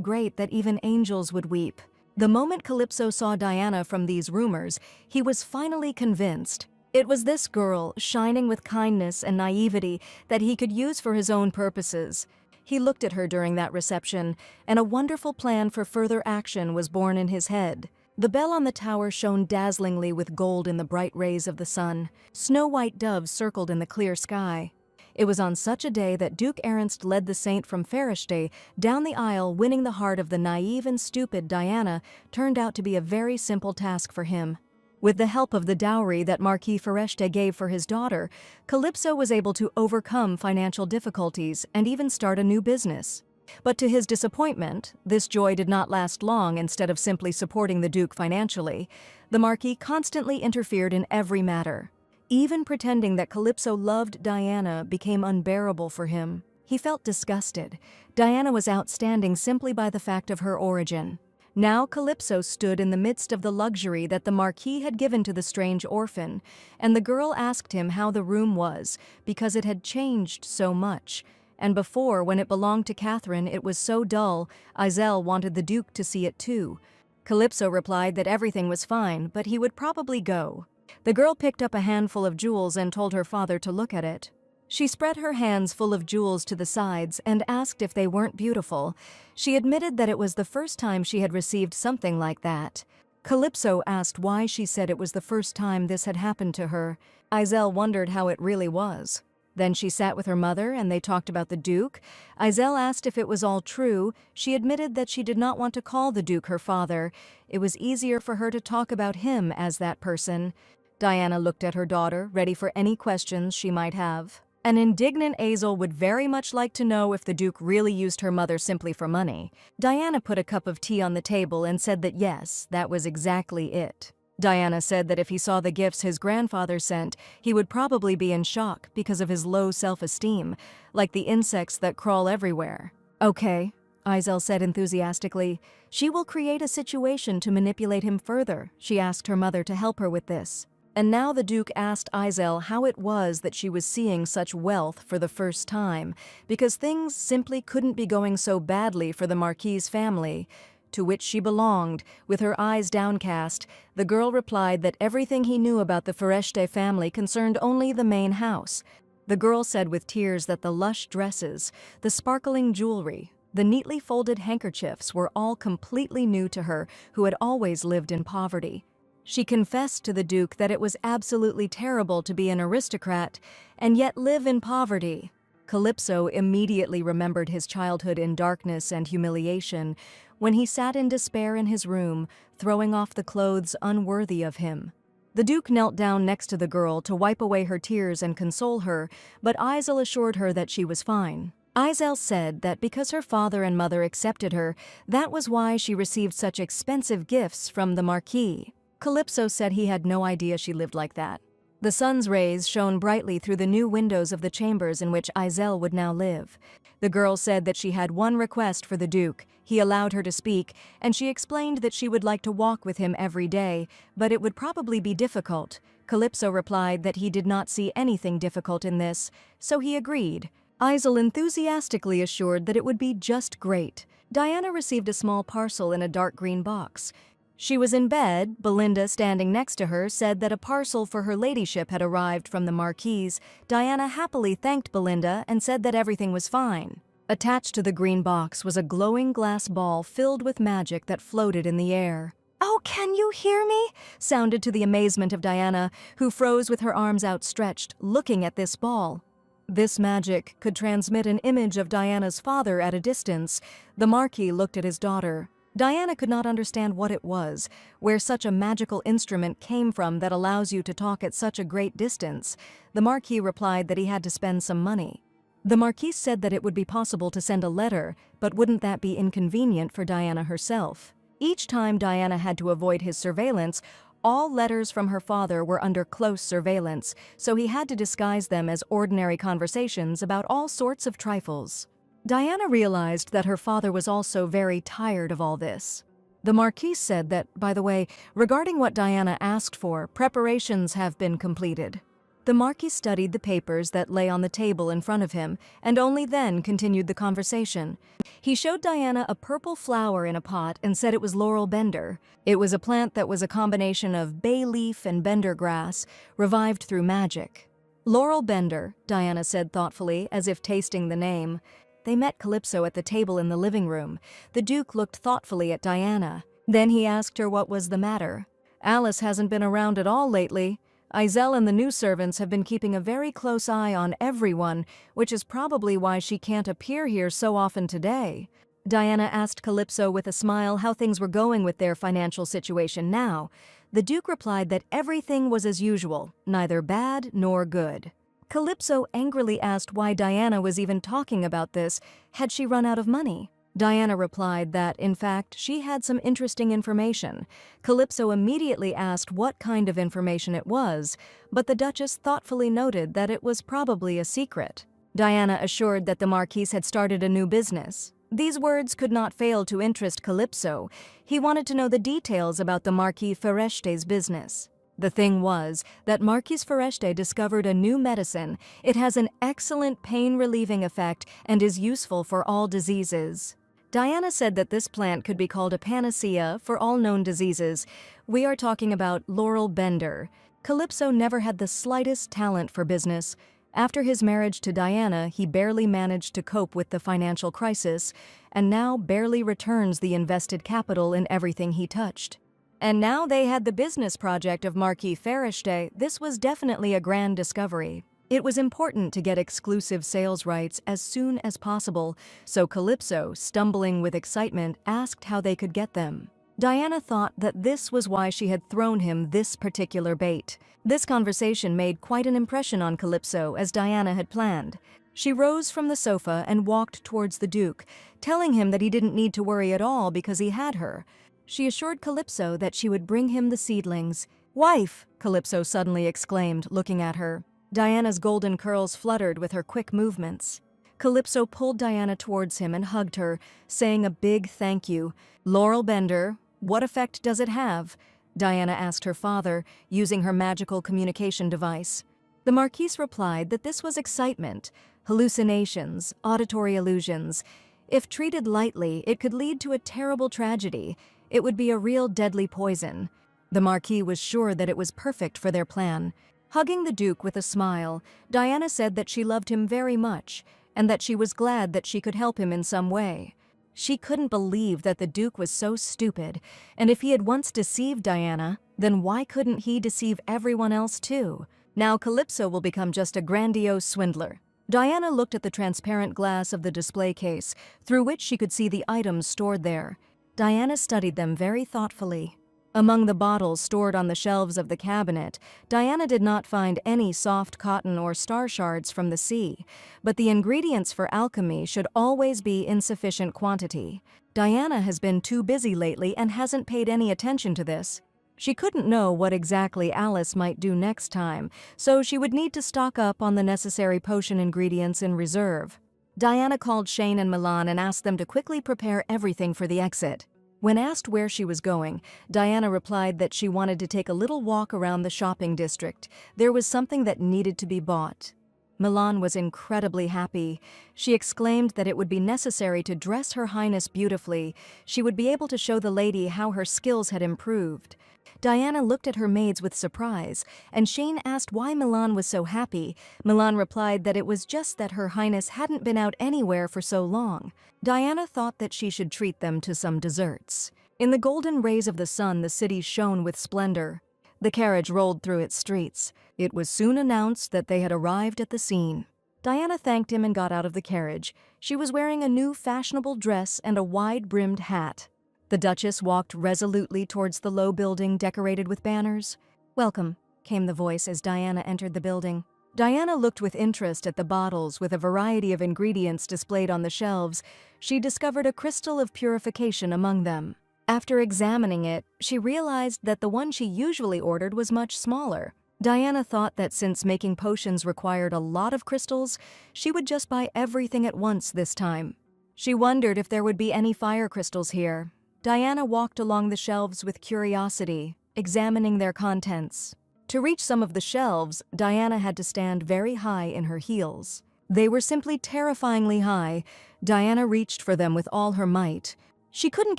great that even angels would weep. The moment Calypso saw Diana from these rumors, he was finally convinced. It was this girl, shining with kindness and naivety, that he could use for his own purposes. He looked at her during that reception, and a wonderful plan for further action was born in his head. The bell on the tower shone dazzlingly with gold in the bright rays of the sun. Snow-white doves circled in the clear sky. It was on such a day that Duke Ernst led the saint from Fereshte down the aisle. Winning the heart of the naive and stupid Diana turned out to be a very simple task for him. With the help of the dowry that Marquis Fereshte gave for his daughter, Calypso was able to overcome financial difficulties and even start a new business. But to his disappointment, this joy did not last long. Instead of simply supporting the Duke financially, the Marquis constantly interfered in every matter. Even pretending that Calypso loved Diana became unbearable for him. He felt disgusted. Diana was outstanding simply by the fact of her origin. Now Calypso stood in the midst of the luxury that the Marquis had given to the strange orphan, and the girl asked him how the room was, because it had changed so much. And before, when it belonged to Catherine, it was so dull. Isel wanted the Duke to see it too. Calypso replied that everything was fine, but he would probably go. The girl picked up a handful of jewels and told her father to look at it. She spread her hands full of jewels to the sides and asked if they weren't beautiful. She admitted that it was the first time she had received something like that. Calypso asked why she said it was the first time this had happened to her. Isel wondered how it really was. Then she sat with her mother and they talked about the Duke. Isel asked if it was all true. She admitted that she did not want to call the Duke her father. It was easier for her to talk about him as that person. Diana looked at her daughter, ready for any questions she might have. An indignant Isel would very much like to know if the Duke really used her mother simply for money. Diana put a cup of tea on the table and said that yes, that was exactly it. Diana said that if he saw the gifts his grandfather sent, he would probably be in shock because of his low self-esteem, like the insects that crawl everywhere. Okay, Izel said enthusiastically. She will create a situation to manipulate him further. She asked her mother to help her with this. And now the Duke asked Izel how it was that she was seeing such wealth for the first time, because things simply couldn't be going so badly for the Marquis' family, to which she belonged. With her eyes downcast, the girl replied that everything he knew about the Ferechte family concerned only the main house. The girl said with tears that the lush dresses, the sparkling jewelry, the neatly folded handkerchiefs were all completely new to her, who had always lived in poverty. She confessed to the Duke that it was absolutely terrible to be an aristocrat and yet live in poverty. Calypso immediately remembered his childhood in darkness and humiliation when he sat in despair in his room, throwing off the clothes unworthy of him. The Duke knelt down next to the girl to wipe away her tears and console her, but Izel assured her that she was fine. Izel said that because her father and mother accepted her, that was why she received such expensive gifts from the Marquis. Calypso said he had no idea she lived like that. The sun's rays shone brightly through the new windows of the chambers in which Izel would now live. The girl said that she had one request for the Duke. He allowed her to speak, and she explained that she would like to walk with him every day, but it would probably be difficult. Calypso replied that he did not see anything difficult in this, so he agreed. Izel enthusiastically assured that it would be just great. Diana received a small parcel in a dark green box. She was in bed. Belinda, standing next to her, said that a parcel for her ladyship had arrived from the Marquis. Diana happily thanked Belinda and said that everything was fine. Attached to the green box was a glowing glass ball filled with magic that floated in the air. "Oh, can you hear me?" sounded to the amazement of Diana, who froze with her arms outstretched, looking at this ball. This magic could transmit an image of Diana's father at a distance. The Marquis looked at his daughter. Diana could not understand what it was, where such a magical instrument came from that allows you to talk at such a great distance. The Marquis replied that he had to spend some money. The Marquis said that it would be possible to send a letter, but wouldn't that be inconvenient for Diana herself? Each time Diana had to avoid his surveillance, all letters from her father were under close surveillance, so he had to disguise them as ordinary conversations about all sorts of trifles. Diana realized that her father was also very tired of all this. The Marquis said that, by the way, regarding what Diana asked for, preparations have been completed. The Marquis studied the papers that lay on the table in front of him, and only then continued the conversation. He showed Diana a purple flower in a pot and said it was laurel bender. It was a plant that was a combination of bay leaf and bender grass, revived through magic. Laurel bender, Diana said thoughtfully, as if tasting the name. They met Calypso at the table in the living room. The Duke looked thoughtfully at Diana. Then he asked her what was the matter. "Alice hasn't been around at all lately. Izel and the new servants have been keeping a very close eye on everyone, which is probably why she can't appear here so often today." Diana asked Calypso with a smile how things were going with their financial situation now. The Duke replied that everything was as usual, neither bad nor good. Calypso angrily asked why Diana was even talking about this. Had she run out of money? Diana replied that, in fact, she had some interesting information. Calypso immediately asked what kind of information it was, but the Duchess thoughtfully noted that it was probably a secret. Diana assured that the Marquis had started a new business. These words could not fail to interest Calypso. He wanted to know the details about the Marquis Ferechte's business. The thing was that Marquis Ferechte discovered a new medicine. It has an excellent pain-relieving effect and is useful for all diseases. Diana said that this plant could be called a panacea for all known diseases. We are talking about laurel bender. Calypso never had the slightest talent for business. After his marriage to Diana, he barely managed to cope with the financial crisis, and now barely returns the invested capital in everything he touched. And now they had the business project of Marquis Ferechte. This was definitely a grand discovery. It was important to get exclusive sales rights as soon as possible, so Calypso, stumbling with excitement, asked how they could get them. Diana thought that this was why she had thrown him this particular bait. This conversation made quite an impression on Calypso, as Diana had planned. She rose from the sofa and walked towards the Duke, telling him that he didn't need to worry at all because he had her. She assured Calypso that she would bring him the seedlings. "Wife!" Calypso suddenly exclaimed, looking at her. Diana's golden curls fluttered with her quick movements. Calypso pulled Diana towards him and hugged her, saying a big thank you. "Laurel Bender, what effect does it have?" Diana asked her father, using her magical communication device. The Marquise replied that this was excitement, hallucinations, auditory illusions. If treated lightly, it could lead to a terrible tragedy. It would be a real deadly poison. The Marquis was sure that it was perfect for their plan. Hugging the Duke with a smile, Diana said that she loved him very much, and that she was glad that she could help him in some way. She couldn't believe that the Duke was so stupid, and if he had once deceived Diana, then why couldn't he deceive everyone else too? Now Calypso will become just a grandiose swindler. Diana looked at the transparent glass of the display case, through which she could see the items stored there. Diana studied them very thoughtfully. Among the bottles stored on the shelves of the cabinet, Diana did not find any soft cotton or star shards from the sea, but the ingredients for alchemy should always be in sufficient quantity. Diana has been too busy lately and hasn't paid any attention to this. She couldn't know what exactly Alice might do next time, so she would need to stock up on the necessary potion ingredients in reserve. Diana called Shane and Milan and asked them to quickly prepare everything for the exit. When asked where she was going, Diana replied that she wanted to take a little walk around the shopping district. There was something that needed to be bought. Milan was incredibly happy. She exclaimed that it would be necessary to dress Her Highness beautifully. She would be able to show the lady how her skills had improved. Diana looked at her maids with surprise, and Shane asked why Milan was so happy. Milan replied that it was just that Her Highness hadn't been out anywhere for so long. Diana thought that she should treat them to some desserts. In the golden rays of the sun, the city shone with splendor. The carriage rolled through its streets. It was soon announced that they had arrived at the scene. Diana thanked him and got out of the carriage. She was wearing a new fashionable dress and a wide-brimmed hat. The Duchess walked resolutely towards the low building decorated with banners. "Welcome," came the voice as Diana entered the building. Diana looked with interest at the bottles with a variety of ingredients displayed on the shelves. She discovered a crystal of purification among them. After examining it, she realized that the one she usually ordered was much smaller. Diana thought that since making potions required a lot of crystals, she would just buy everything at once this time. She wondered if there would be any fire crystals here. Diana walked along the shelves with curiosity, examining their contents. To reach some of the shelves, Diana had to stand very high in her heels. They were simply terrifyingly high. Diana reached for them with all her might. She couldn't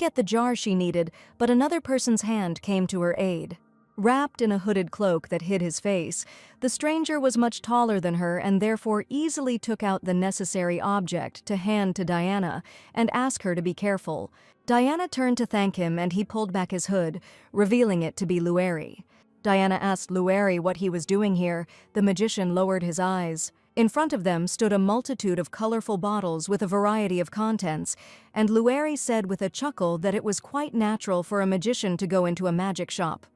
get the jar she needed, but another person's hand came to her aid. Wrapped in a hooded cloak that hid his face, the stranger was much taller than her and therefore easily took out the necessary object to hand to Diana and ask her to be careful. Diana turned to thank him and he pulled back his hood, revealing it to be Lueri. Diana asked Lueri what he was doing here. The magician lowered his eyes. In front of them stood a multitude of colorful bottles with a variety of contents, and Lueri said with a chuckle that it was quite natural for a magician to go into a magic shop.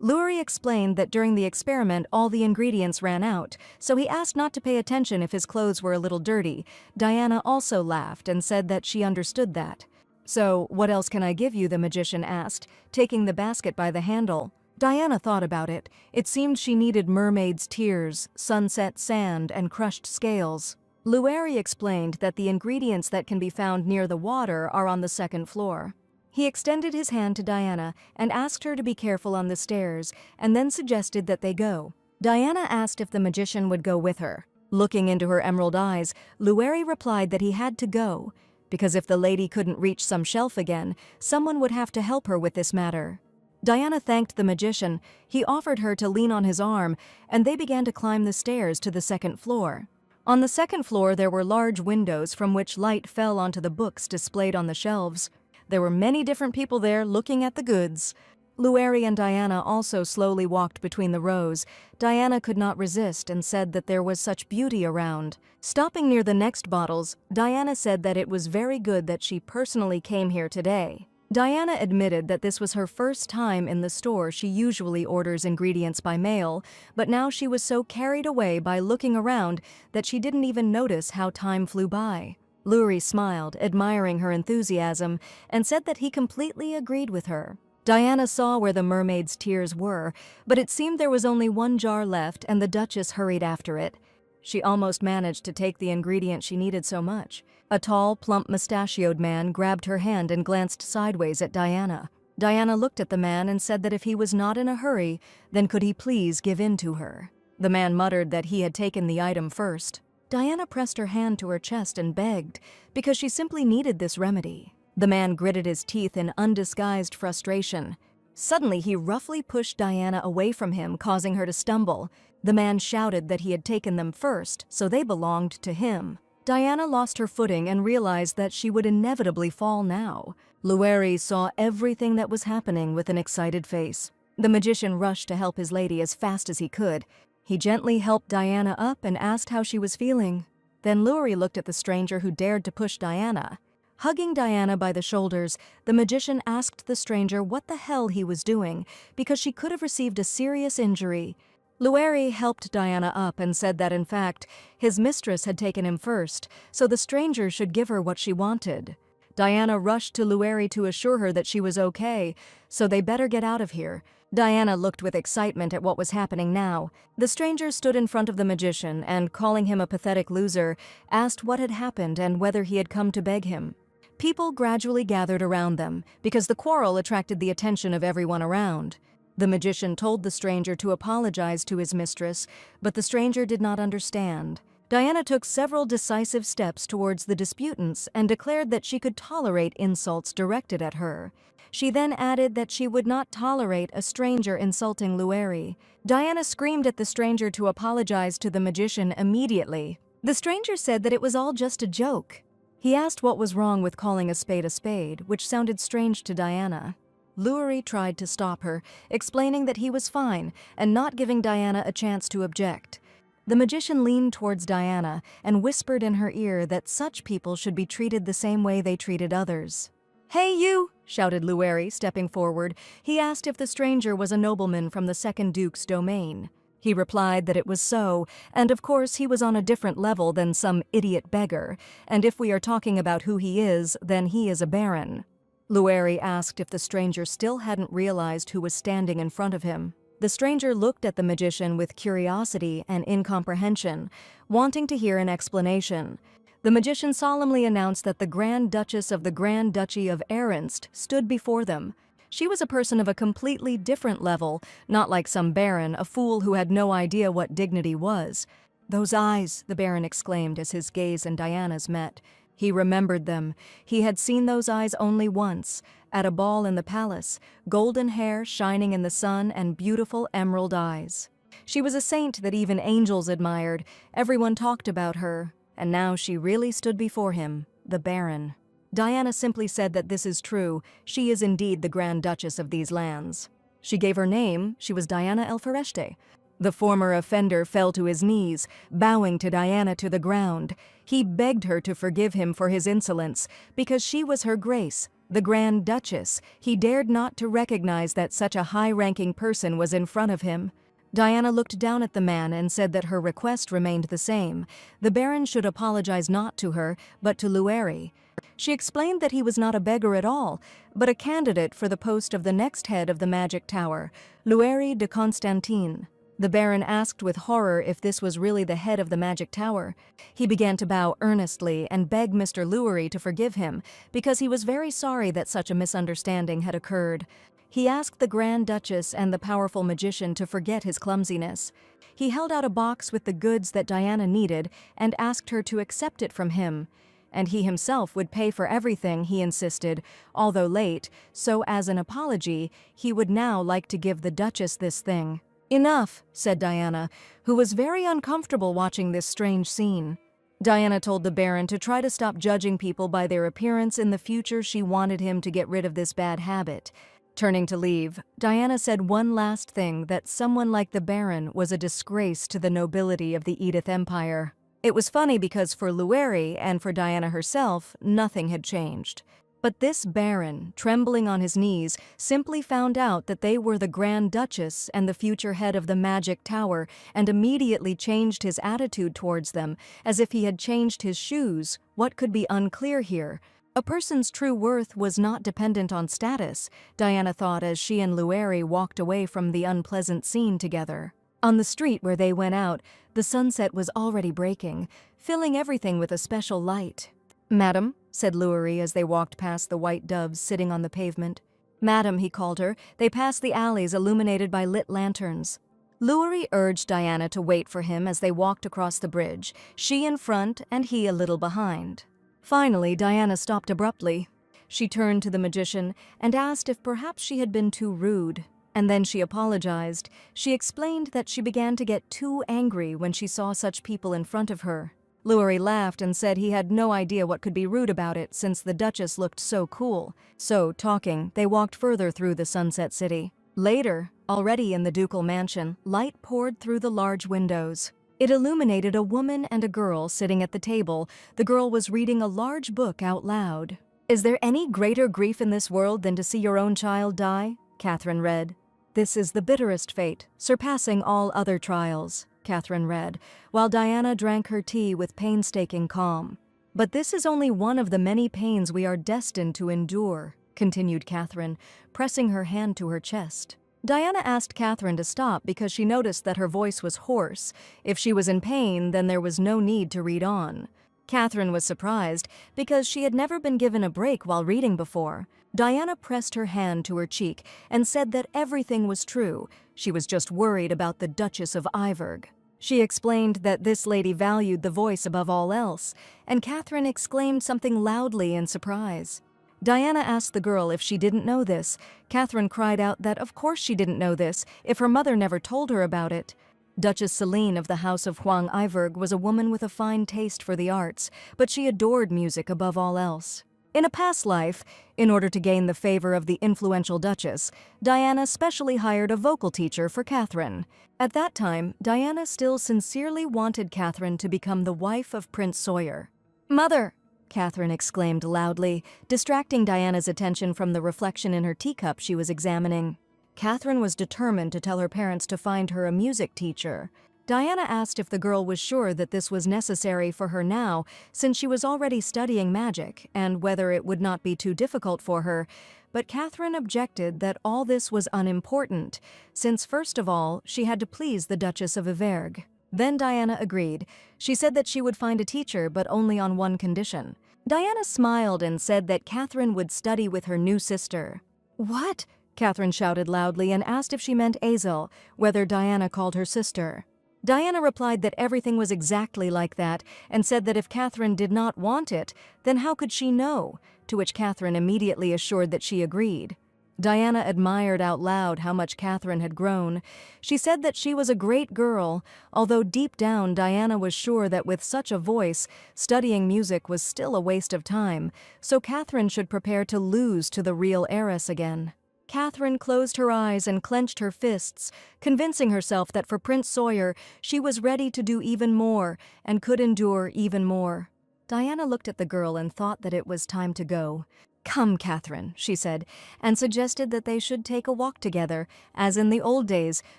Lueri explained that during the experiment all the ingredients ran out, so he asked not to pay attention if his clothes were a little dirty. Diana also laughed and said that she understood that. "So, what else can I give you?" the magician asked, taking the basket by the handle. Diana thought about it. It seemed she needed mermaid's tears, sunset sand, and crushed scales. Lueri explained that the ingredients that can be found near the water are on the second floor. He extended his hand to Diana and asked her to be careful on the stairs, and then suggested that they go. Diana asked if the magician would go with her. Looking into her emerald eyes, Lueri replied that he had to go, because if the lady couldn't reach some shelf again, someone would have to help her with this matter. Diana thanked the magician. He offered her to lean on his arm, and they began to climb the stairs to the second floor. On the second floor there were large windows from which light fell onto the books displayed on the shelves. There were many different people there looking at the goods. Lueri and Diana also slowly walked between the rows. Diana could not resist and said that there was such beauty around. Stopping near the next bottles, Diana said that it was very good that she personally came here today. Diana admitted that this was her first time in the store. She usually orders ingredients by mail, but now she was so carried away by looking around that she didn't even notice how time flew by. Luri smiled, admiring her enthusiasm, and said that he completely agreed with her. Diana saw where the mermaid's tears were, but it seemed there was only one jar left, and the Duchess hurried after it. She almost managed to take the ingredient she needed so much. A tall, plump, mustachioed man grabbed her hand and glanced sideways at Diana. Diana looked at the man and said that if he was not in a hurry, then could he please give in to her. The man muttered that he had taken the item first. Diana pressed her hand to her chest and begged, because she simply needed this remedy. The man gritted his teeth in undisguised frustration. Suddenly, he roughly pushed Diana away from him, causing her to stumble. The man shouted that he had taken them first, so they belonged to him. Diana lost her footing and realized that she would inevitably fall now. Lueri saw everything that was happening with an excited face. The magician rushed to help his lady as fast as he could. He gently helped Diana up and asked how she was feeling. Then Lueri looked at the stranger who dared to push Diana. Hugging Diana by the shoulders, the magician asked the stranger what the hell he was doing, because she could have received a serious injury. Lueri helped Diana up and said that, in fact, his mistress had taken him first, so the stranger should give her what she wanted. Diana rushed to Lueri to assure her that she was okay, so they better get out of here. Diana looked with excitement at what was happening now. The stranger stood in front of the magician and, calling him a pathetic loser, asked what had happened and whether he had come to beg him. People gradually gathered around them, because the quarrel attracted the attention of everyone around. The magician told the stranger to apologize to his mistress, but the stranger did not understand. Diana took several decisive steps towards the disputants and declared that she could tolerate insults directed at her. She then added that she would not tolerate a stranger insulting Lueri. Diana screamed at the stranger to apologize to the magician immediately. The stranger said that it was all just a joke. He asked what was wrong with calling a spade, which sounded strange to Diana. Lueri tried to stop her, explaining that he was fine and not giving Diana a chance to object. The magician leaned towards Diana and whispered in her ear that such people should be treated the same way they treated others. "Hey, you!" shouted Lueri, stepping forward. He asked if the stranger was a nobleman from the second duke's domain. He replied that it was so, and of course he was on a different level than some idiot beggar, and if we are talking about who he is, then he is a baron. Lueri asked if the stranger still hadn't realized who was standing in front of him. The stranger looked at the magician with curiosity and incomprehension, wanting to hear an explanation. The magician solemnly announced that the Grand Duchess of the Grand Duchy of Ernst stood before them. She was a person of a completely different level, not like some baron, a fool who had no idea what dignity was. "Those eyes," the baron exclaimed as his gaze and Diana's met. He remembered them. He had seen those eyes only once, at a ball in the palace, golden hair shining in the sun and beautiful emerald eyes. She was a saint that even angels admired. Everyone talked about her, and now she really stood before him, the baron. Diana simply said that this is true. She is indeed the Grand Duchess of these lands. She gave her name. She was Diana el-Fereshte. The former offender fell to his knees, bowing to Diana to the ground. He begged her to forgive him for his insolence, because she was her grace, the Grand Duchess. He dared not to recognize that such a high-ranking person was in front of him. Diana looked down at the man and said that her request remained the same. The baron should apologize not to her, but to Lueri. She explained that he was not a beggar at all, but a candidate for the post of the next head of the magic tower, Lueri de Constantine. The baron asked with horror if this was really the head of the magic tower. He began to bow earnestly and beg Mr. Lueri to forgive him, because he was very sorry that such a misunderstanding had occurred. He asked the Grand Duchess and the powerful magician to forget his clumsiness. He held out a box with the goods that Diana needed and asked her to accept it from him. And he himself would pay for everything, he insisted, although late, so as an apology, he would now like to give the Duchess this thing. "Enough," said Diana, who was very uncomfortable watching this strange scene. Diana told the baron to try to stop judging people by their appearance in the future. She wanted him to get rid of this bad habit. Turning to leave, Diana said one last thing, that someone like the baron was a disgrace to the nobility of the Edith Empire. It was funny because for Lueri and for Diana herself, nothing had changed. But this baron, trembling on his knees, simply found out that they were the Grand Duchess and the future head of the Magic Tower, and immediately changed his attitude towards them, as if he had changed his shoes. What could be unclear here? A person's true worth was not dependent on status, Diana thought as she and Lueri walked away from the unpleasant scene together. On the street where they went out, the sunset was already breaking, filling everything with a special light. "Madam," said Lueri as they walked past the white doves sitting on the pavement. "Madam," he called her. They passed the alleys illuminated by lit lanterns. Lueri urged Diana to wait for him as they walked across the bridge, she in front and he a little behind. Finally, Diana stopped abruptly. She turned to the magician and asked if perhaps she had been too rude. And then she apologized. She explained that she began to get too angry when she saw such people in front of her. Lueri laughed and said he had no idea what could be rude about it since the Duchess looked so cool. So, talking, they walked further through the Sunset City. Later, already in the ducal mansion, light poured through the large windows. It illuminated a woman and a girl sitting at the table. The girl was reading a large book out loud. "Is there any greater grief in this world than to see your own child die?" Catherine read. "This is the bitterest fate, surpassing all other trials," Catherine read, while Diana drank her tea with painstaking calm. "But this is only one of the many pains we are destined to endure," continued Catherine, pressing her hand to her chest. Diana asked Catherine to stop because she noticed that her voice was hoarse. If she was in pain, then there was no need to read on. Catherine was surprised because she had never been given a break while reading before. Diana pressed her hand to her cheek and said that everything was true. She was just worried about the Duchess of Iverg. She explained that this lady valued the voice above all else, and Catherine exclaimed something loudly in surprise. Diana asked the girl if she didn't know this. Catherine cried out that of course she didn't know this, if her mother never told her about it. Duchess Celine of the House of Huang Iverg was a woman with a fine taste for the arts, but she adored music above all else. In a past life, in order to gain the favor of the influential Duchess, Diana specially hired a vocal teacher for Catherine. At that time, Diana still sincerely wanted Catherine to become the wife of Prince Sawyer. "Mother!" Catherine exclaimed loudly, distracting Diana's attention from the reflection in her teacup she was examining. Catherine was determined to tell her parents to find her a music teacher. Diana asked if the girl was sure that this was necessary for her now, since she was already studying magic, and whether it would not be too difficult for her. But Catherine objected that all this was unimportant, since first of all, she had to please the Duchess of Iverg. Then Diana agreed. She said that she would find a teacher, but only on one condition. Diana smiled and said that Catherine would study with her new sister. "What?" Catherine shouted loudly and asked if she meant Azel, whether Diana called her sister. Diana replied that everything was exactly like that, and said that if Catherine did not want it, then how could she know? To which Catherine immediately assured that she agreed. Diana admired out loud how much Catherine had grown. She said that she was a great girl, although deep down Diana was sure that with such a voice, studying music was still a waste of time, so Catherine should prepare to lose to the real heiress again. Catherine closed her eyes and clenched her fists, convincing herself that for Prince Sawyer she was ready to do even more and could endure even more. Diana looked at the girl and thought that it was time to go. "Come, Catherine," she said, and suggested that they should take a walk together, as in the old days,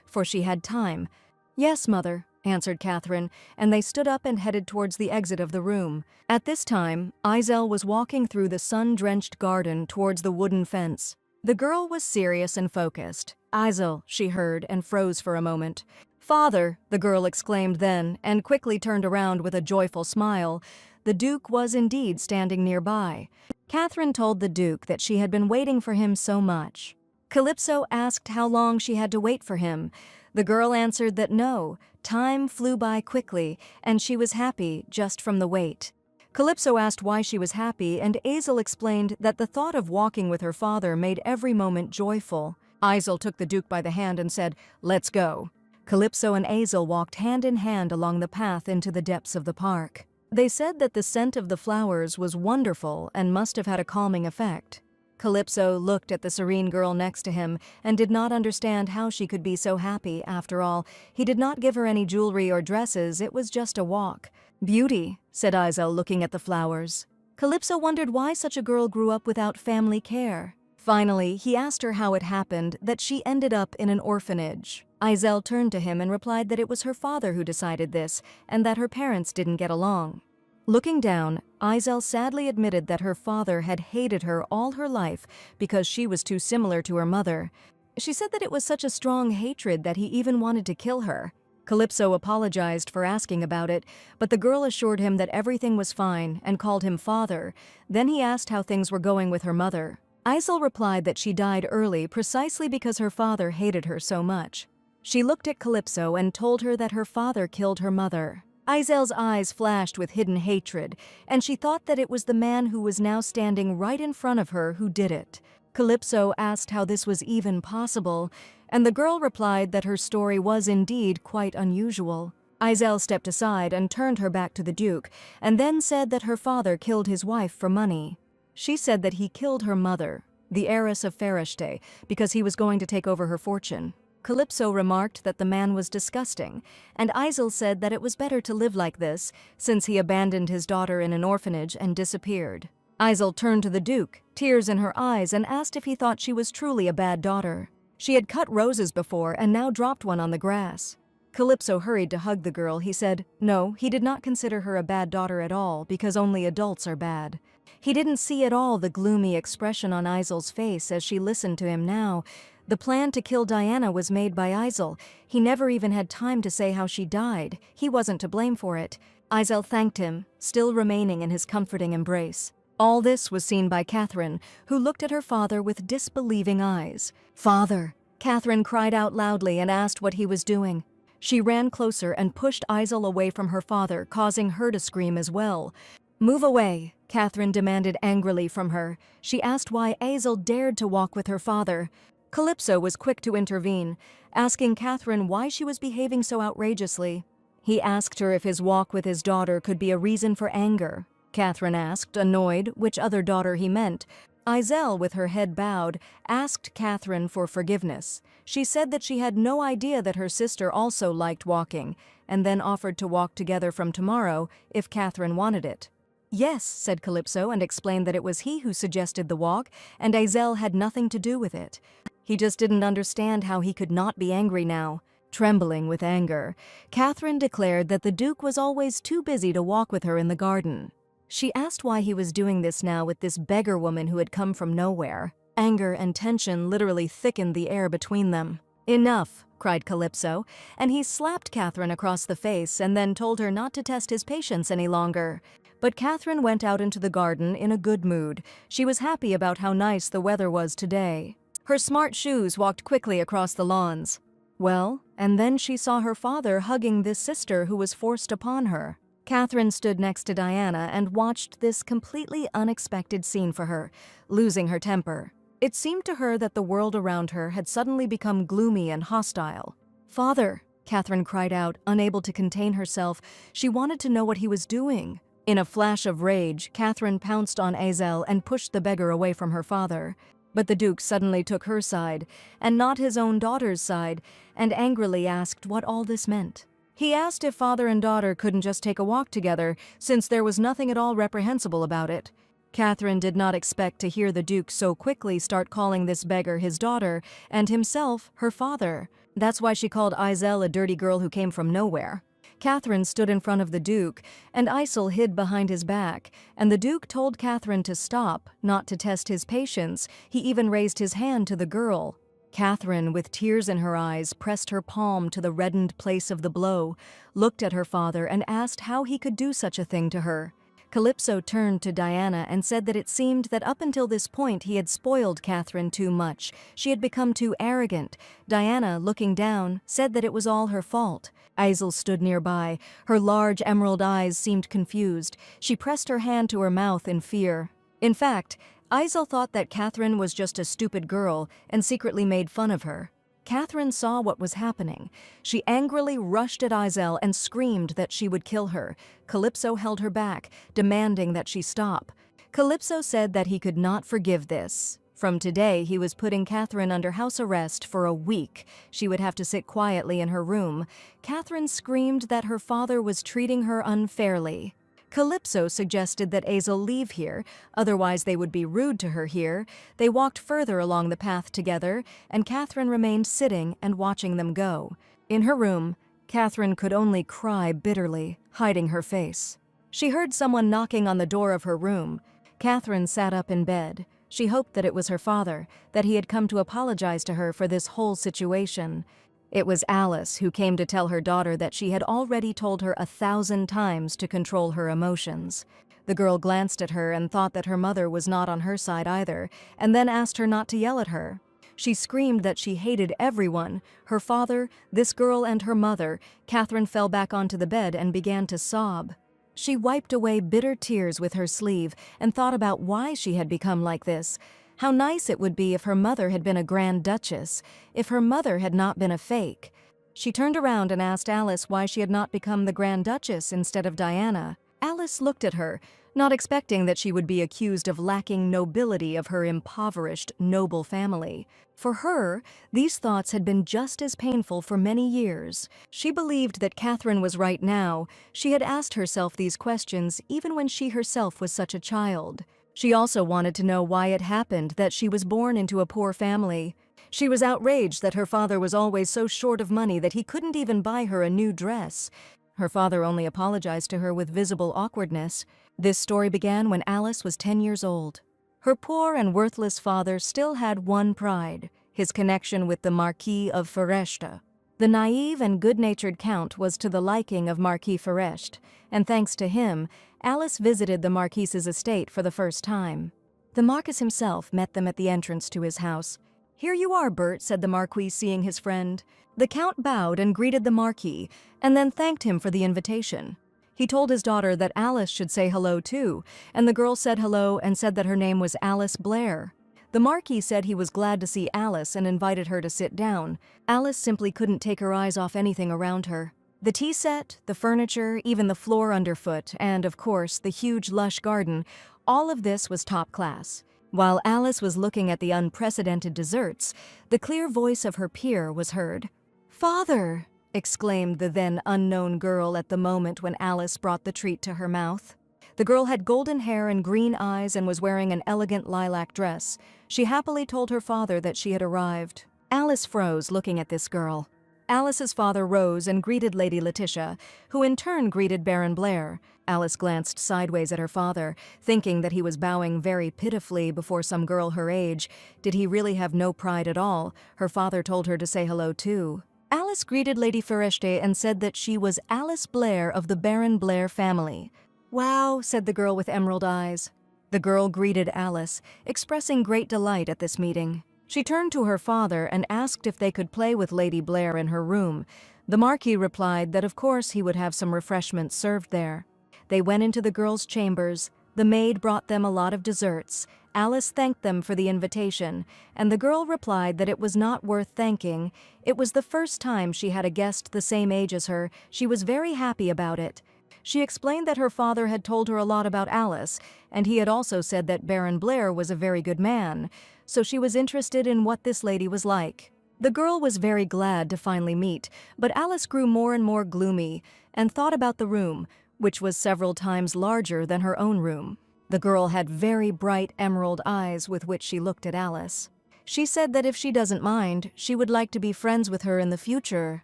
for she had time. "Yes, mother," answered Catherine, and they stood up and headed towards the exit of the room. At this time, Azel was walking through the sun-drenched garden towards the wooden fence. The girl was serious and focused. "Azel," she heard, and froze for a moment. "Father," the girl exclaimed then, and quickly turned around with a joyful smile. The Duke was indeed standing nearby. Catherine told the Duke that she had been waiting for him so much. Calypso asked how long she had to wait for him. The girl answered that no, time flew by quickly, and she was happy just from the wait. Calypso asked why she was happy, and Azel explained that the thought of walking with her father made every moment joyful. Azel took the Duke by the hand and said, "Let's go." Calypso and Azel walked hand in hand along the path into the depths of the park. They said that the scent of the flowers was wonderful and must have had a calming effect. Calypso looked at the serene girl next to him and did not understand how she could be so happy. After all, he did not give her any jewelry or dresses, it was just a walk. "Beauty," said Azel, looking at the flowers. Calypso wondered why such a girl grew up without family care. Finally, he asked her how it happened that she ended up in an orphanage. Izel turned to him and replied that it was her father who decided this, and that her parents didn't get along. Looking down, Izel sadly admitted that her father had hated her all her life because she was too similar to her mother. She said that it was such a strong hatred that he even wanted to kill her. Calypso apologized for asking about it, but the girl assured him that everything was fine and called him father. Then he asked how things were going with her mother. Izel replied that she died early precisely because her father hated her so much. She looked at Calypso and told her that her father killed her mother. Izel's eyes flashed with hidden hatred, and she thought that it was the man who was now standing right in front of her who did it. Calypso asked how this was even possible, and the girl replied that her story was indeed quite unusual. Izel stepped aside and turned her back to the Duke, and then said that her father killed his wife for money. She said that he killed her mother, the heiress of Fereshte, because he was going to take over her fortune. Calypso remarked that the man was disgusting, and Izel said that it was better to live like this, since he abandoned his daughter in an orphanage and disappeared. Izel turned to the Duke, tears in her eyes, and asked if he thought she was truly a bad daughter. She had cut roses before and now dropped one on the grass. Calypso hurried to hug the girl. He said, no, he did not consider her a bad daughter at all, because only adults are bad. He didn't see at all the gloomy expression on Izel's face as she listened to him now. The plan to kill Diana was made by Izel. He never even had time to say how she died. He wasn't to blame for it. Izel thanked him, still remaining in his comforting embrace. All this was seen by Catherine, who looked at her father with disbelieving eyes. "Father!" Catherine cried out loudly and asked what he was doing. She ran closer and pushed Izel away from her father, causing her to scream as well. "Move away," Catherine demanded angrily from her. She asked why Izel dared to walk with her father. Calypso was quick to intervene, asking Catherine why she was behaving so outrageously. He asked her if his walk with his daughter could be a reason for anger. Catherine asked, annoyed, which other daughter he meant. Izel, with her head bowed, asked Catherine for forgiveness. She said that she had no idea that her sister also liked walking, and then offered to walk together from tomorrow if Catherine wanted it. "Yes," said Calypso, and explained that it was he who suggested the walk, and Izel had nothing to do with it. He just didn't understand how he could not be angry now. Trembling with anger, Catherine declared that the Duke was always too busy to walk with her in the garden. She asked why he was doing this now with this beggar woman who had come from nowhere. Anger and tension literally thickened the air between them. "Enough," cried Calypso, and he slapped Catherine across the face and then told her not to test his patience any longer. But Catherine went out into the garden in a good mood. She was happy about how nice the weather was today. Her smart shoes walked quickly across the lawns. Well, and then she saw her father hugging this sister who was forced upon her. Catherine stood next to Diana and watched this completely unexpected scene for her, losing her temper. It seemed to her that the world around her had suddenly become gloomy and hostile. "Father!" Catherine cried out, unable to contain herself. She wanted to know what he was doing. In a flash of rage, Catherine pounced on Izel and pushed the beggar away from her father. But the Duke suddenly took her side, and not his own daughter's side, and angrily asked what all this meant. He asked if father and daughter couldn't just take a walk together, since there was nothing at all reprehensible about it. Catherine did not expect to hear the Duke so quickly start calling this beggar his daughter, and himself her father. That's why she called Izel a dirty girl who came from nowhere. Catherine stood in front of the Duke, and Izel hid behind his back, and the Duke told Catherine to stop, not to test his patience. He even raised his hand to the girl. Catherine, with tears in her eyes, pressed her palm to the reddened place of the blow, looked at her father, and asked how he could do such a thing to her. Calypso turned to Diana and said that it seemed that up until this point he had spoiled Catherine too much. She had become too arrogant. Diana, looking down, said that it was all her fault. Izel stood nearby. Her large emerald eyes seemed confused. She pressed her hand to her mouth in fear. In fact, Izel thought that Catherine was just a stupid girl and secretly made fun of her. Catherine saw what was happening. She angrily rushed at Izel and screamed that she would kill her. Calypso held her back, demanding that she stop. Calypso said that he could not forgive this. From today, he was putting Catherine under house arrest for a week. She would have to sit quietly in her room. Catherine screamed that her father was treating her unfairly. Calypso suggested that Azel leave here, otherwise they would be rude to her here. They walked further along the path together, and Catherine remained sitting and watching them go. In her room, Catherine could only cry bitterly, hiding her face. She heard someone knocking on the door of her room. Catherine sat up in bed. She hoped that it was her father, that he had come to apologize to her for this whole situation. It was Alice who came to tell her daughter that she had already told her 1,000 times to control her emotions. The girl glanced at her and thought that her mother was not on her side either, and then asked her not to yell at her. She screamed that she hated everyone, her father, this girl, and her mother. Catherine fell back onto the bed and began to sob. She wiped away bitter tears with her sleeve and thought about why she had become like this. How nice it would be if her mother had been a Grand Duchess, if her mother had not been a fake. She turned around and asked Alice why she had not become the Grand Duchess instead of Diana. Alice looked at her, not expecting that she would be accused of lacking nobility of her impoverished, noble family. For her, these thoughts had been just as painful for many years. She believed that Catherine was right now. She had asked herself these questions even when she herself was such a child. She also wanted to know why it happened that she was born into a poor family. She was outraged that her father was always so short of money that he couldn't even buy her a new dress. Her father only apologized to her with visible awkwardness. This story began when Alice was 10 years old. Her poor and worthless father still had one pride, his connection with the Marquis of Ferechte. The naive and good-natured count was to the liking of Marquis Ferechte, and thanks to him, Alice visited the Marquis's estate for the first time. The Marquis himself met them at the entrance to his house. "Here you are, Bert," said the Marquis, seeing his friend. The Count bowed and greeted the Marquis, and then thanked him for the invitation. He told his daughter that Alice should say hello too, and the girl said hello and said that her name was Alice Blair. The Marquis said he was glad to see Alice and invited her to sit down. Alice simply couldn't take her eyes off anything around her. The tea set, the furniture, even the floor underfoot, and, of course, the huge lush garden, all of this was top class. While Alice was looking at the unprecedented desserts, the clear voice of her peer was heard. "Father!" exclaimed the then unknown girl at the moment when Alice brought the treat to her mouth. The girl had golden hair and green eyes and was wearing an elegant lilac dress. She happily told her father that she had arrived. Alice froze looking at this girl. Alice's father rose and greeted Lady Letitia, who in turn greeted Baron Blair. Alice glanced sideways at her father, thinking that he was bowing very pitifully before some girl her age. Did he really have no pride at all? Her father told her to say hello too. Alice greeted Lady Ferechte and said that she was Alice Blair of the Baron Blair family. "Wow," said the girl with emerald eyes. The girl greeted Alice, expressing great delight at this meeting. She turned to her father and asked if they could play with Lady Blair in her room. The Marquis replied that of course he would have some refreshments served there. They went into the girls' chambers. The maid brought them a lot of desserts. Alice thanked them for the invitation, and the girl replied that it was not worth thanking. It was the first time she had a guest the same age as her. She was very happy about it. She explained that her father had told her a lot about Alice, and he had also said that Baron Blair was a very good man, so she was interested in what this lady was like. The girl was very glad to finally meet, but Alice grew more and more gloomy and thought about the room, which was several times larger than her own room. The girl had very bright emerald eyes with which she looked at Alice. She said that if she doesn't mind, she would like to be friends with her in the future.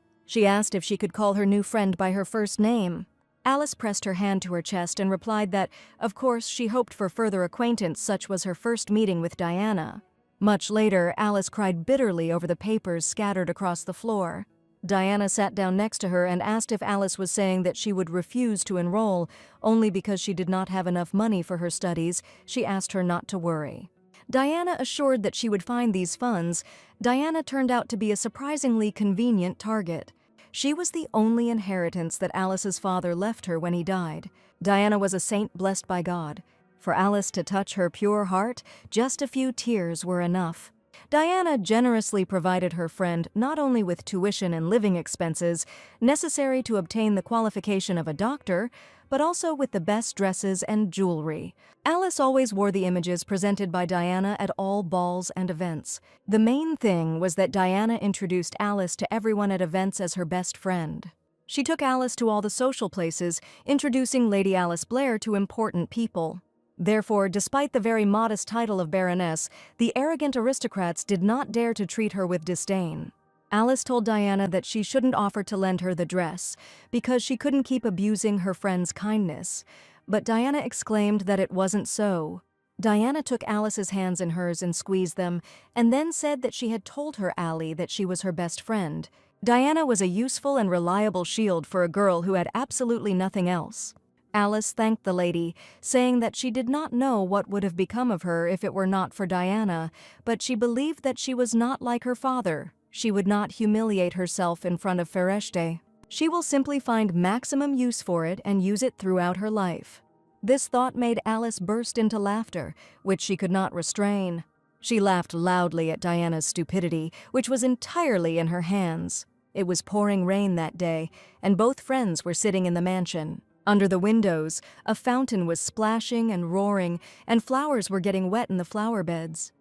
She asked if she could call her new friend by her first name. Alice pressed her hand to her chest and replied that, of course, she hoped for further acquaintance. Such was her first meeting with Diana. Much later, Alice cried bitterly over the papers scattered across the floor. Diana sat down next to her and asked if Alice was saying that she would refuse to enroll only because she did not have enough money for her studies. She asked her not to worry. Diana assured that she would find these funds. Diana turned out to be a surprisingly convenient target. She was the only inheritance that Alice's father left her when he died. Diana was a saint blessed by God. For Alice to touch her pure heart, just a few tears were enough. Diana generously provided her friend not only with tuition and living expenses necessary to obtain the qualification of a doctor, but also with the best dresses and jewelry. Alice always wore the images presented by Diana at all balls and events. The main thing was that Diana introduced Alice to everyone at events as her best friend. She took Alice to all the social places, introducing Lady Alice Blair to important people. Therefore, despite the very modest title of Baroness, the arrogant aristocrats did not dare to treat her with disdain. Alice told Diana that she shouldn't offer to lend her the dress, because she couldn't keep abusing her friend's kindness. But Diana exclaimed that it wasn't so. Diana took Alice's hands in hers and squeezed them, and then said that she had told her Allie that she was her best friend. Diana was a useful and reliable shield for a girl who had absolutely nothing else. Alice thanked the lady, saying that she did not know what would have become of her if it were not for Diana, but she believed that she was not like her father. She would not humiliate herself in front of Fereshte. She will simply find maximum use for it and use it throughout her life. This thought made Alice burst into laughter, which she could not restrain. She laughed loudly at Diana's stupidity, which was entirely in her hands. It was pouring rain that day, and both friends were sitting in the mansion. Under the windows, a fountain was splashing and roaring, and flowers were getting wet in the flower beds.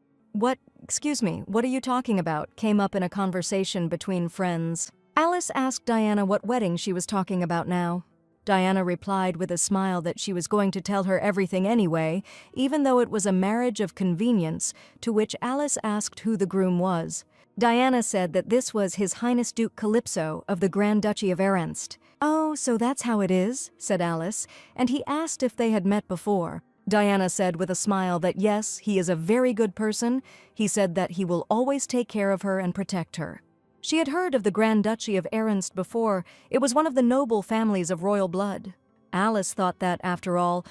Excuse me, what are you talking about?" came up in a conversation between friends. Alice asked Diana what wedding she was talking about now. Diana replied with a smile that she was going to tell her everything anyway, even though it was a marriage of convenience, to which Alice asked who the groom was. Diana said that this was His Highness Duke Calypso of the Grand Duchy of Ernst. "Oh, so that's how it is," said Alice, and he asked if they had met before. Diana said with a smile that yes, he is a very good person. He said that he will always take care of her and protect her. She had heard of the Grand Duchy of Ernst before. It was one of the noble families of royal blood. Alice thought that, after all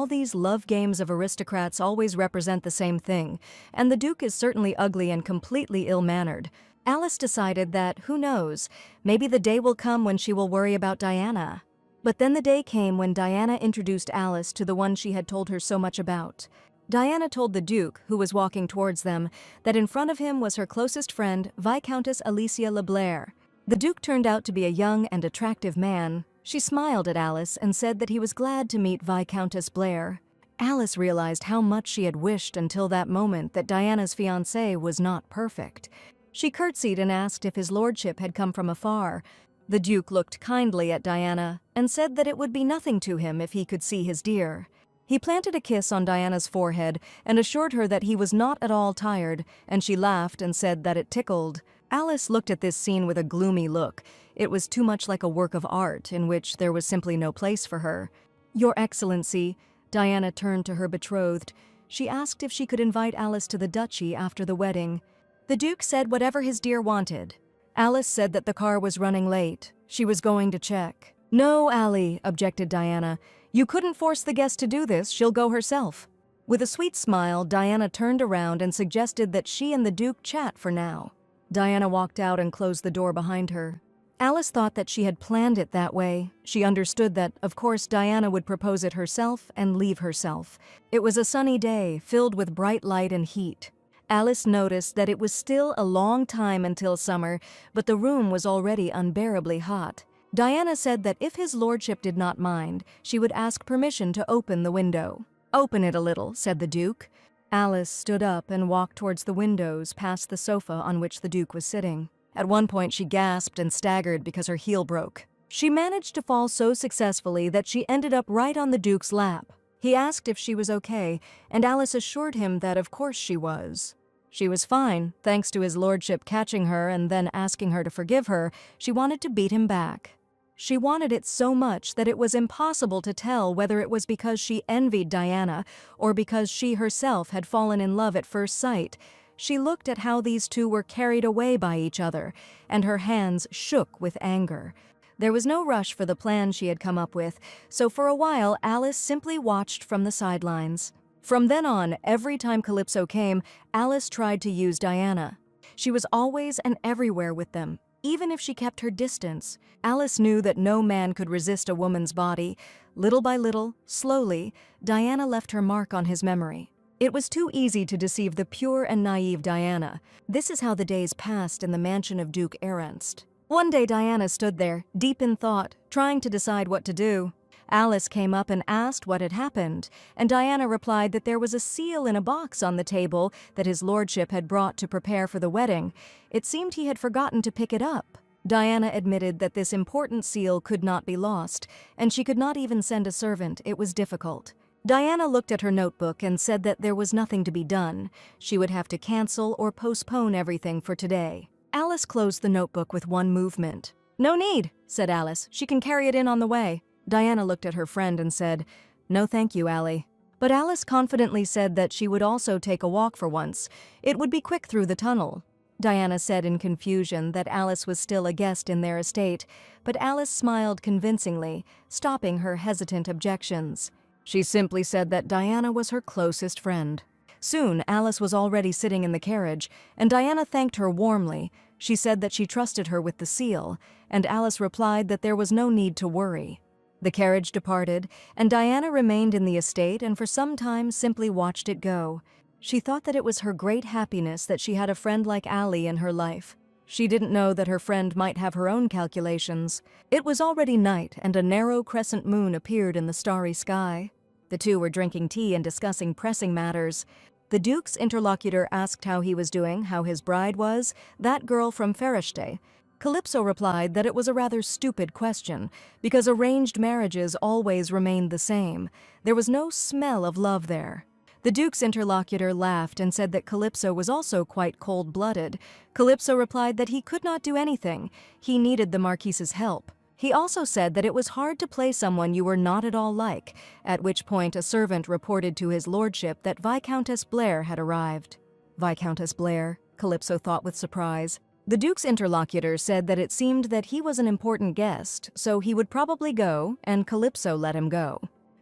these love games of aristocrats always represent the same thing, and the Duke is certainly ugly and completely ill-mannered. Alice decided that, who knows, maybe the day will come when she will worry about Diana. But then the day came when Diana introduced Alice to the one she had told her so much about. Diana told the Duke, who was walking towards them, that in front of him was her closest friend, Viscountess Alicia Le Blair. The Duke turned out to be a young and attractive man. She smiled at Alice and said that he was glad to meet Viscountess Blair. Alice realized how much she had wished until that moment that Diana's fiancé was not perfect. She curtsied and asked if his lordship had come from afar. The Duke looked kindly at Diana and said that it would be nothing to him if he could see his dear. He planted a kiss on Diana's forehead and assured her that he was not at all tired, and she laughed and said that it tickled. Alice looked at this scene with a gloomy look. It was too much like a work of art in which there was simply no place for her. "Your Excellency," Diana turned to her betrothed. She asked if she could invite Alice to the duchy after the wedding. The Duke said whatever his dear wanted. Alice said that the car was running late. She was going to check. "No, Allie," objected Diana. "You couldn't force the guest to do this. She'll go herself." With a sweet smile, Diana turned around and suggested that she and the Duke chat for now. Diana walked out and closed the door behind her. Alice thought that she had planned it that way. She understood that, of course, Diana would propose it herself and leave herself. It was a sunny day, filled with bright light and heat. Alice noticed that it was still a long time until summer, but the room was already unbearably hot. Diana said that if his lordship did not mind, she would ask permission to open the window. "Open it a little," said the Duke. Alice stood up and walked towards the windows past the sofa on which the Duke was sitting. At one point she gasped and staggered because her heel broke. She managed to fall so successfully that she ended up right on the Duke's lap. He asked if she was okay, and Alice assured him that of course she was. She was fine, thanks to his lordship catching her and then asking her to forgive her. She wanted to beat him back. She wanted it so much that it was impossible to tell whether it was because she envied Diana or because she herself had fallen in love at first sight. She looked at how these two were carried away by each other, and her hands shook with anger. There was no rush for the plan she had come up with, so for a while Alice simply watched from the sidelines. From then on, every time Calypso came, Alice tried to use Diana. She was always and everywhere with them. Even if she kept her distance, Alice knew that no man could resist a woman's body. Little by little, slowly, Diana left her mark on his memory. It was too easy to deceive the pure and naive Diana. This is how the days passed in the mansion of Duke Ernst. One day Diana stood there, deep in thought, trying to decide what to do. Alice came up and asked what had happened, and Diana replied that there was a seal in a box on the table that his lordship had brought to prepare for the wedding. It seemed he had forgotten to pick it up. Diana admitted that this important seal could not be lost, and she could not even send a servant. It was difficult. Diana looked at her notebook and said that there was nothing to be done. She would have to cancel or postpone everything for today. Alice closed the notebook with one movement. "No need," said Alice. "She can carry it in on the way." Diana looked at her friend and said, "No thank you, Allie." But Alice confidently said that she would also take a walk for once. It would be quick through the tunnel. Diana said in confusion that Alice was still a guest in their estate, but Alice smiled convincingly, stopping her hesitant objections. She simply said that Diana was her closest friend. Soon, Alice was already sitting in the carriage, and Diana thanked her warmly. She said that she trusted her with the seal, and Alice replied that there was no need to worry. The carriage departed, and Diana remained in the estate and for some time simply watched it go. She thought that it was her great happiness that she had a friend like Allie in her life. She didn't know that her friend might have her own calculations. It was already night, and a narrow crescent moon appeared in the starry sky. The two were drinking tea and discussing pressing matters. The Duke's interlocutor asked how he was doing, how his bride was, that girl from Fereshte. Calypso replied that it was a rather stupid question, because arranged marriages always remained the same. There was no smell of love there. The Duke's interlocutor laughed and said that Calypso was also quite cold-blooded. Calypso replied that he could not do anything. He needed the Marquise's help. He also said that it was hard to play someone you were not at all like, at which point a servant reported to his lordship that Viscountess Blair had arrived. Viscountess Blair, Calypso thought with surprise. The Duke's interlocutor said that it seemed that he was an important guest, so he would probably go, and Calypso let him go.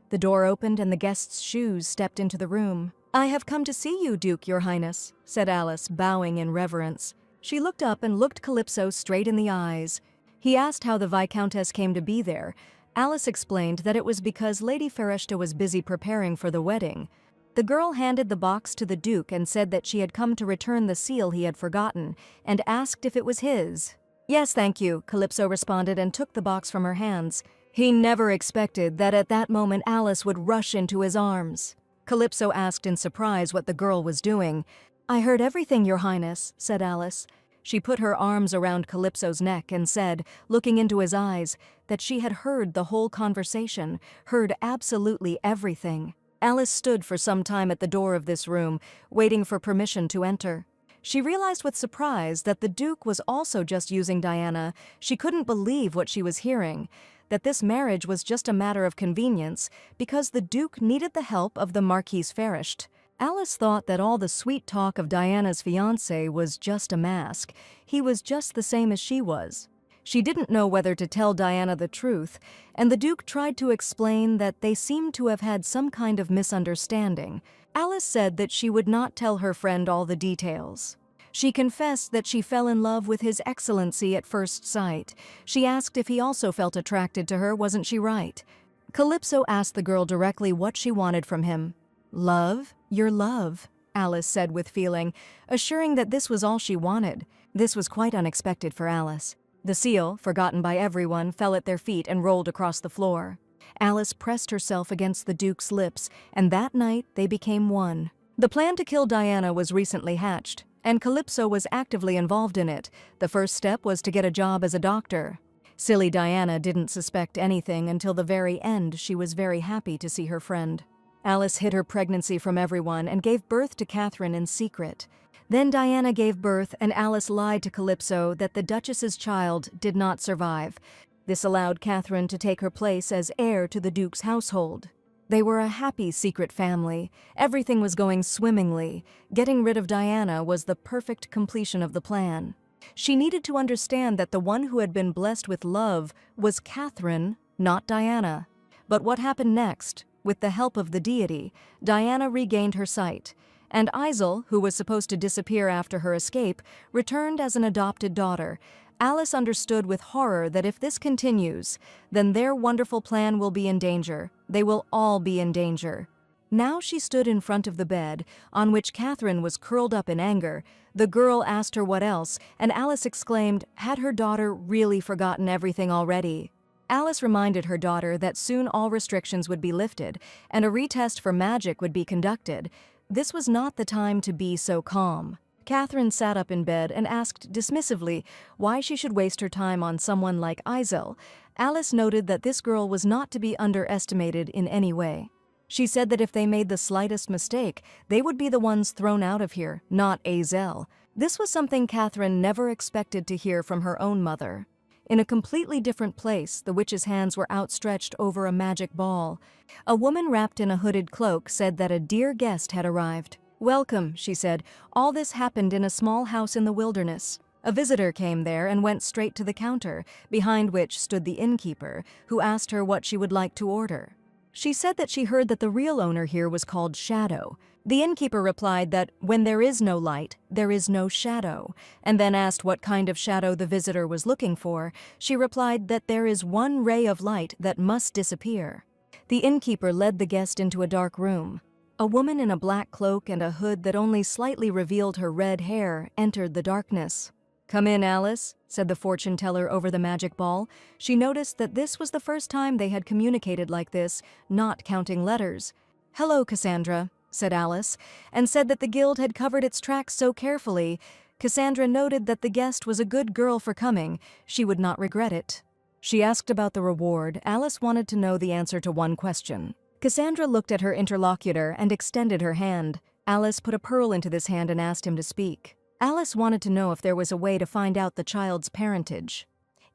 The door opened and the guest's shoes stepped into the room. "I have come to see you, Duke, your highness," said Alice, bowing in reverence. She looked up and looked Calypso straight in the eyes. He asked how the Viscountess came to be there. Alice explained that it was because Lady Fereshte was busy preparing for the wedding. The girl handed the box to the Duke and said that she had come to return the seal he had forgotten, and asked if it was his. "Yes, thank you," Calypso responded and took the box from her hands. He never expected that at that moment Alice would rush into his arms. Calypso asked in surprise what the girl was doing. "I heard everything, your highness," said Alice. She put her arms around Calypso's neck and said, looking into his eyes, that she had heard the whole conversation, heard absolutely everything. Alice stood for some time at the door of this room, waiting for permission to enter. She realized with surprise that the Duke was also just using Diana. She couldn't believe what she was hearing, that this marriage was just a matter of convenience because the Duke needed the help of the Marquise Fereshte. Alice thought that all the sweet talk of Diana's fiancé was just a mask. He was just the same as she was. She didn't know whether to tell Diana the truth, and the Duke tried to explain that they seemed to have had some kind of misunderstanding. Alice said that she would not tell her friend all the details. She confessed that she fell in love with His Excellency at first sight. She asked if he also felt attracted to her, wasn't she right? Calypso asked the girl directly what she wanted from him. "Love? Your love," Alice said with feeling, assuring that this was all she wanted. This was quite unexpected for Alice. The seal, forgotten by everyone, fell at their feet and rolled across the floor. Alice pressed herself against the Duke's lips, and that night they became one. The plan to kill Diana was recently hatched, and Calypso was actively involved in it. The first step was to get a job as a doctor. Silly Diana didn't suspect anything until the very end. She was very happy to see her friend. Alice hid her pregnancy from everyone and gave birth to Catherine in secret. Then Diana gave birth, and Alice lied to Calypso that the Duchess's child did not survive. This allowed Catherine to take her place as heir to the Duke's household. They were a happy secret family. Everything was going swimmingly. Getting rid of Diana was the perfect completion of the plan. She needed to understand that the one who had been blessed with love was Catherine, not Diana. But what happened next? With the help of the deity, Diana regained her sight, and Isel, who was supposed to disappear after her escape, returned as an adopted daughter. Alice understood with horror that if this continues, then their wonderful plan will be in danger. They will all be in danger. Now she stood in front of the bed, on which Catherine was curled up in anger. The girl asked her what else, and Alice exclaimed, had her daughter really forgotten everything already? Alice reminded her daughter that soon all restrictions would be lifted, and a retest for magic would be conducted. This was not the time to be so calm. Catherine sat up in bed and asked dismissively why she should waste her time on someone like Izel. Alice noted that this girl was not to be underestimated in any way. She said that if they made the slightest mistake, they would be the ones thrown out of here, not Azel. This was something Catherine never expected to hear from her own mother. In a completely different place, the witch's hands were outstretched over a magic ball. A woman wrapped in a hooded cloak said that a dear guest had arrived. "Welcome," she said. "All this happened in a small house in the wilderness." A visitor came there and went straight to the counter, behind which stood the innkeeper, who asked her what she would like to order. She said that she heard that the real owner here was called Shadow. The innkeeper replied that when there is no light, there is no shadow, and then asked what kind of shadow the visitor was looking for. She replied that there is one ray of light that must disappear. The innkeeper led the guest into a dark room. A woman in a black cloak and a hood that only slightly revealed her red hair entered the darkness. "Come in, Alice," said the fortune teller over the magic ball. She noticed that this was the first time they had communicated like this, not counting letters. "Hello, Cassandra," said Alice, and said that the guild had covered its tracks so carefully. Cassandra noted that the guest was a good girl for coming. She would not regret it. She asked about the reward. Alice wanted to know the answer to one question. Cassandra looked at her interlocutor and extended her hand. Alice put a pearl into this hand and asked him to speak. Alice wanted to know if there was a way to find out the child's parentage.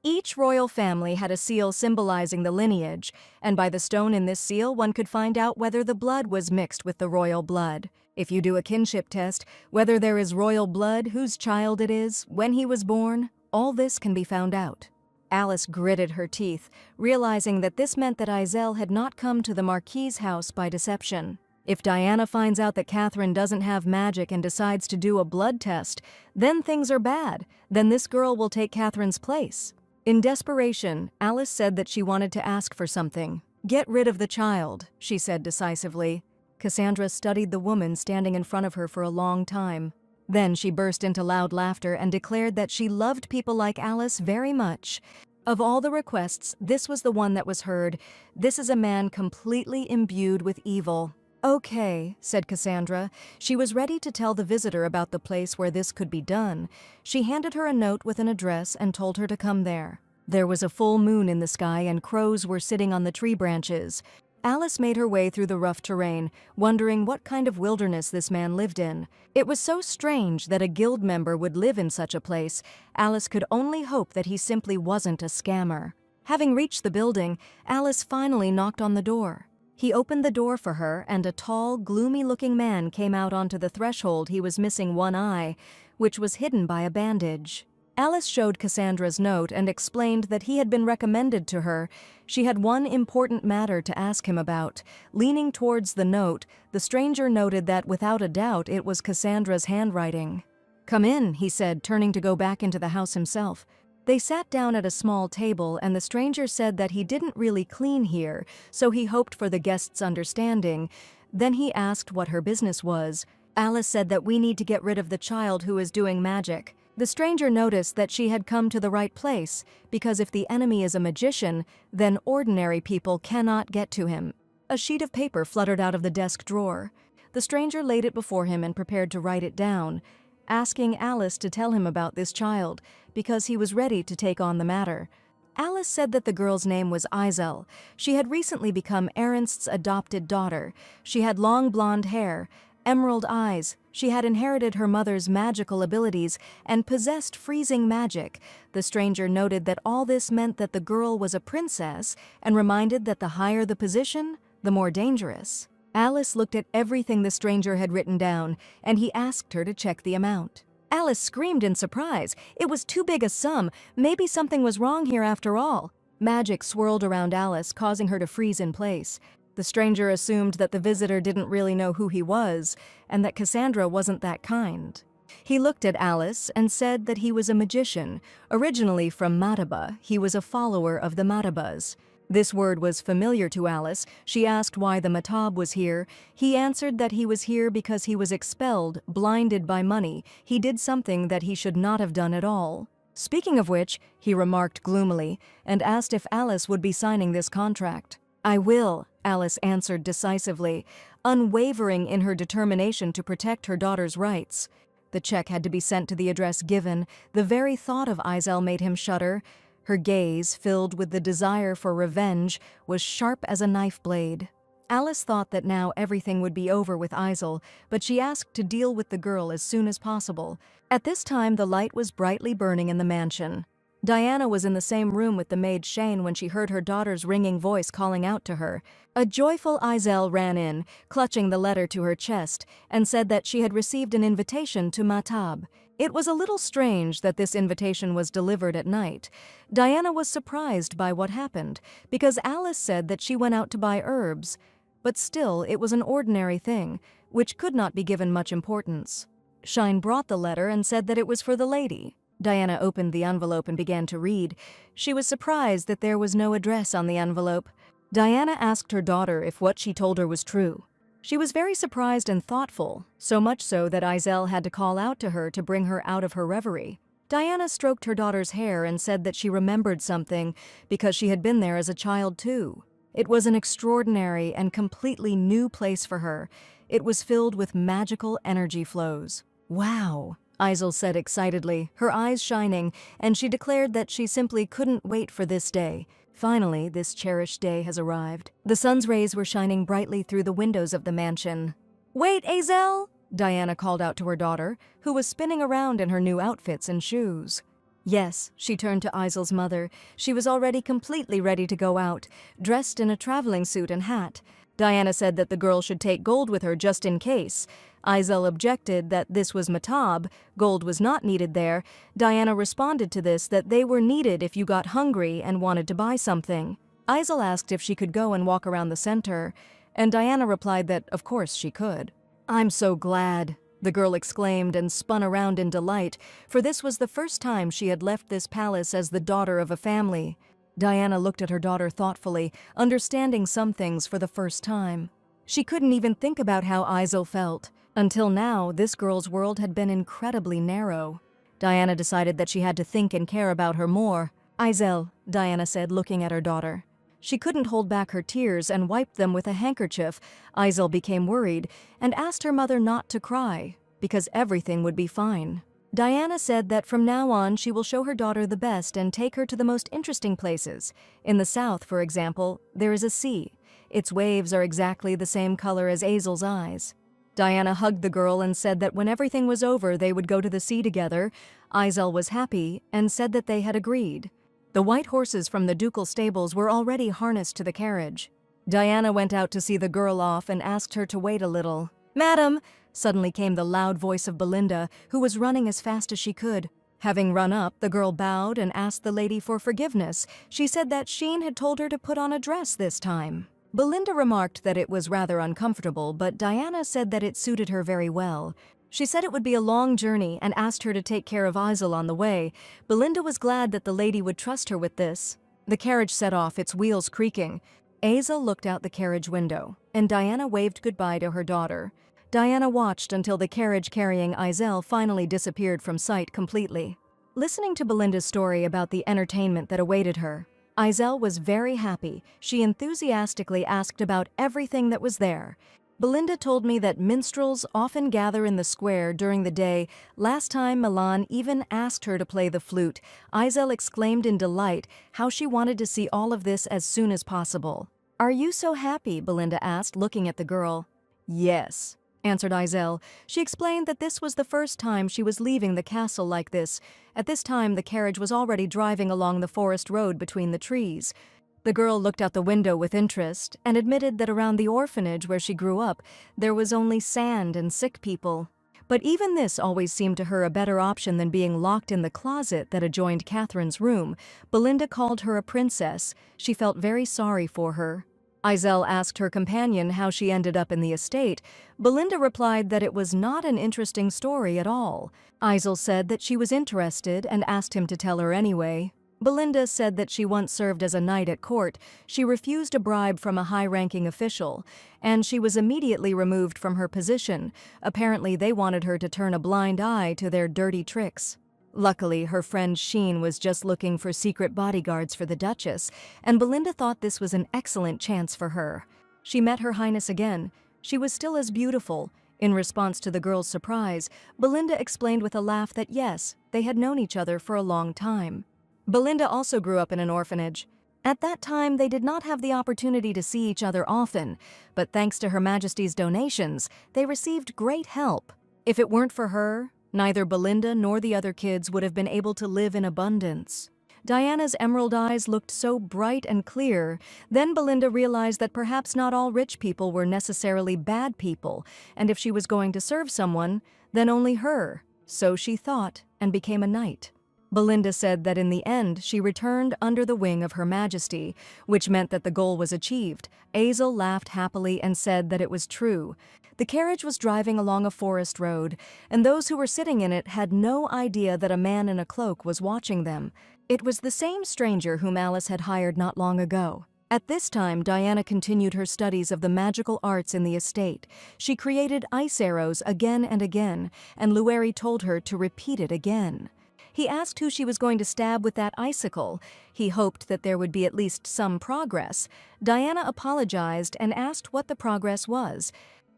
Each royal family had a seal symbolizing the lineage, and by the stone in this seal one could find out whether the blood was mixed with the royal blood. If you do a kinship test, whether there is royal blood, whose child it is, when he was born, all this can be found out. Alice gritted her teeth, realizing that this meant that Izel had not come to the Marquis's house by deception. If Diana finds out that Catherine doesn't have magic and decides to do a blood test, then things are bad. Then this girl will take Catherine's place. In desperation, Alice said that she wanted to ask for something. "Get rid of the child," she said decisively. Cassandra studied the woman standing in front of her for a long time. Then she burst into loud laughter and declared that she loved people like Alice very much. Of all the requests, this was the one that was heard. "This is a man completely imbued with evil." "Okay," said Cassandra. She was ready to tell the visitor about the place where this could be done. She handed her a note with an address and told her to come there. There was a full moon in the sky and crows were sitting on the tree branches. Alice made her way through the rough terrain, wondering what kind of wilderness this man lived in. It was so strange that a guild member would live in such a place. Alice could only hope that he simply wasn't a scammer. Having reached the building, Alice finally knocked on the door. He opened the door for her, and a tall, gloomy-looking man came out onto the threshold. He was missing one eye, which was hidden by a bandage. Alice showed Cassandra's note and explained that he had been recommended to her. She had one important matter to ask him about. Leaning towards the note, the stranger noted that without a doubt it was Cassandra's handwriting. "Come in," he said, turning to go back into the house himself. They sat down at a small table, and the stranger said that he didn't really clean here, so he hoped for the guest's understanding. Then he asked what her business was. Alice said that we need to get rid of the child who is doing magic. The stranger noticed that she had come to the right place, because if the enemy is a magician, then ordinary people cannot get to him. A sheet of paper fluttered out of the desk drawer. The stranger laid it before him and prepared to write it down, asking Alice to tell him about this child, because he was ready to take on the matter. Alice said that the girl's name was Izel. She had recently become Ernst's adopted daughter. She had long blonde hair, emerald eyes. She had inherited her mother's magical abilities and possessed freezing magic. The stranger noted that all this meant that the girl was a princess and reminded that the higher the position, the more dangerous. Alice looked at everything the stranger had written down, and he asked her to check the amount. Alice screamed in surprise. It was too big a sum. Maybe something was wrong here after all. Magic swirled around Alice, causing her to freeze in place. The stranger assumed that the visitor didn't really know who he was, and that Cassandra wasn't that kind. He looked at Alice and said that he was a magician. Originally from Mataba, he was a follower of the Matabas. This word was familiar to Alice. She asked why the Matab was here. He answered that he was here because he was expelled, blinded by money. He did something that he should not have done at all. Speaking of which, he remarked gloomily, and asked if Alice would be signing this contract. "I will," Alice answered decisively, unwavering in her determination to protect her daughter's rights. The check had to be sent to the address given. The very thought of Izel made him shudder. Her gaze, filled with the desire for revenge, was sharp as a knife blade. Alice thought that now everything would be over with Izel, but she asked to deal with the girl as soon as possible. At this time, the light was brightly burning in the mansion. Diana was in the same room with the maid Shane when she heard her daughter's ringing voice calling out to her. A joyful Izel ran in, clutching the letter to her chest, and said that she had received an invitation to Matab. It was a little strange that this invitation was delivered at night. Diana was surprised by what happened, because Alice said that she went out to buy herbs. But still, it was an ordinary thing, which could not be given much importance. Shine brought the letter and said that it was for the lady. Diana opened the envelope and began to read. She was surprised that there was no address on the envelope. Diana asked her daughter if what she told her was true. She was very surprised and thoughtful, so much so that Izel had to call out to her to bring her out of her reverie. Diana stroked her daughter's hair and said that she remembered something because she had been there as a child too. It was an extraordinary and completely new place for her. It was filled with magical energy flows. "Wow," Izel said excitedly, her eyes shining, and she declared that she simply couldn't wait for this day. Finally, this cherished day has arrived. The sun's rays were shining brightly through the windows of the mansion. "Wait, Izel!" Diana called out to her daughter, who was spinning around in her new outfits and shoes. Yes, she turned to Izel's mother. She was already completely ready to go out, dressed in a traveling suit and hat. Diana said that the girl should take gold with her just in case. Izel objected that this was Matab, gold was not needed there. Diana responded to this that they were needed if you got hungry and wanted to buy something. Izel asked if she could go and walk around the center, and Diana replied that of course she could. "I'm so glad," the girl exclaimed and spun around in delight, for this was the first time she had left this palace as the daughter of a family. Diana looked at her daughter thoughtfully, understanding some things for the first time. She couldn't even think about how Izel felt. Until now, this girl's world had been incredibly narrow. Diana decided that she had to think and care about her more. "Izel," Diana said, looking at her daughter. She couldn't hold back her tears and wiped them with a handkerchief. Izel became worried and asked her mother not to cry, because everything would be fine. Diana said that from now on she will show her daughter the best and take her to the most interesting places. In the south, for example, there is a sea. Its waves are exactly the same color as Izel's eyes. Diana hugged the girl and said that when everything was over they would go to the sea together. Izel was happy and said that they had agreed. The white horses from the ducal stables were already harnessed to the carriage. Diana went out to see the girl off and asked her to wait a little. "Madam!" Suddenly came the loud voice of Belinda, who was running as fast as she could. Having run up, the girl bowed and asked the lady for forgiveness. She said that Sheen had told her to put on a dress this time. Belinda remarked that it was rather uncomfortable, but Diana said that it suited her very well. She said it would be a long journey and asked her to take care of Izel on the way. Belinda was glad that the lady would trust her with this. The carriage set off, its wheels creaking. Izel looked out the carriage window, and Diana waved goodbye to her daughter. Diana watched until the carriage carrying Izel finally disappeared from sight completely. Listening to Belinda's story about the entertainment that awaited her, Izel was very happy. She enthusiastically asked about everything that was there. "Belinda told me that minstrels often gather in the square during the day. Last time Milan even asked her to play the flute." Izel exclaimed in delight how she wanted to see all of this as soon as possible. "Are you so happy?" Belinda asked, looking at the girl. "Yes," answered Izel. She explained that this was the first time she was leaving the castle like this. At this time, the carriage was already driving along the forest road between the trees. The girl looked out the window with interest and admitted that around the orphanage where she grew up, there was only sand and sick people. But even this always seemed to her a better option than being locked in the closet that adjoined Catherine's room. Belinda called her a princess. She felt very sorry for her. Izel asked her companion how she ended up in the estate. Belinda replied that it was not an interesting story at all. Izel said that she was interested and asked him to tell her anyway. Belinda said that she once served as a knight at court. She refused a bribe from a high-ranking official, and she was immediately removed from her position. Apparently, they wanted her to turn a blind eye to their dirty tricks. Luckily, her friend Sheen was just looking for secret bodyguards for the Duchess, and Belinda thought this was an excellent chance for her. She met Her Highness again. She was still as beautiful. In response to the girl's surprise, Belinda explained with a laugh that yes, they had known each other for a long time. Belinda also grew up in an orphanage. At that time, they did not have the opportunity to see each other often, but thanks to Her Majesty's donations, they received great help. If it weren't for her, neither Belinda nor the other kids would have been able to live in abundance. Diana's emerald eyes looked so bright and clear. Then Belinda realized that perhaps not all rich people were necessarily bad people, and if she was going to serve someone, then only her. So she thought, and became a knight. Belinda said that in the end she returned under the wing of Her Majesty, which meant that the goal was achieved. Azel laughed happily and said that it was true. The carriage was driving along a forest road, and those who were sitting in it had no idea that a man in a cloak was watching them. It was the same stranger whom Alice had hired not long ago. At this time, Diana continued her studies of the magical arts in the estate. She created ice arrows again and again, and Lueri told her to repeat it again. He asked who she was going to stab with that icicle. He hoped that there would be at least some progress. Diana apologized and asked what the progress was.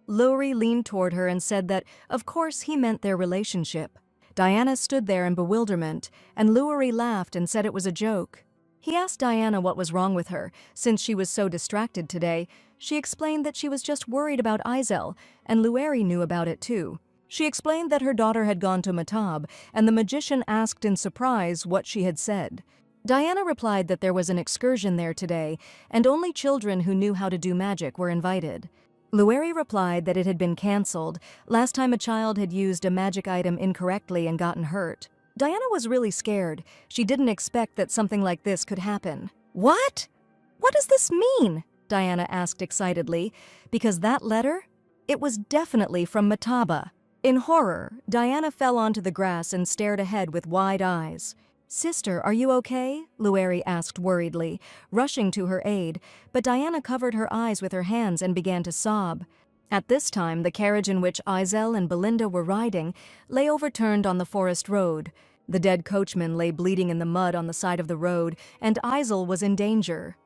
Lueri leaned toward her and said that, of course, he meant their relationship. Diana stood there in bewilderment, and Lueri laughed and said it was a joke. He asked Diana what was wrong with her, since she was so distracted today. She explained that she was just worried about Izel, and Lueri knew about it too. She explained that her daughter had gone to Matab, and the magician asked in surprise what she had said. Diana replied that there was an excursion there today, and only children who knew how to do magic were invited. Lueri replied that it had been cancelled. Last time a child had used a magic item incorrectly and gotten hurt. Diana was really scared. She didn't expect that something like this could happen. What? What does this mean? Diana asked excitedly. Because that letter? It was definitely from Mataba. In horror, Diana fell onto the grass and stared ahead with wide eyes. "Sister, are you okay?" Lueri asked worriedly, rushing to her aid, but Diana covered her eyes with her hands and began to sob. At this time, the carriage in which Izel and Belinda were riding lay overturned on the forest road. The dead coachman lay bleeding in the mud on the side of the road, and Izel was in danger.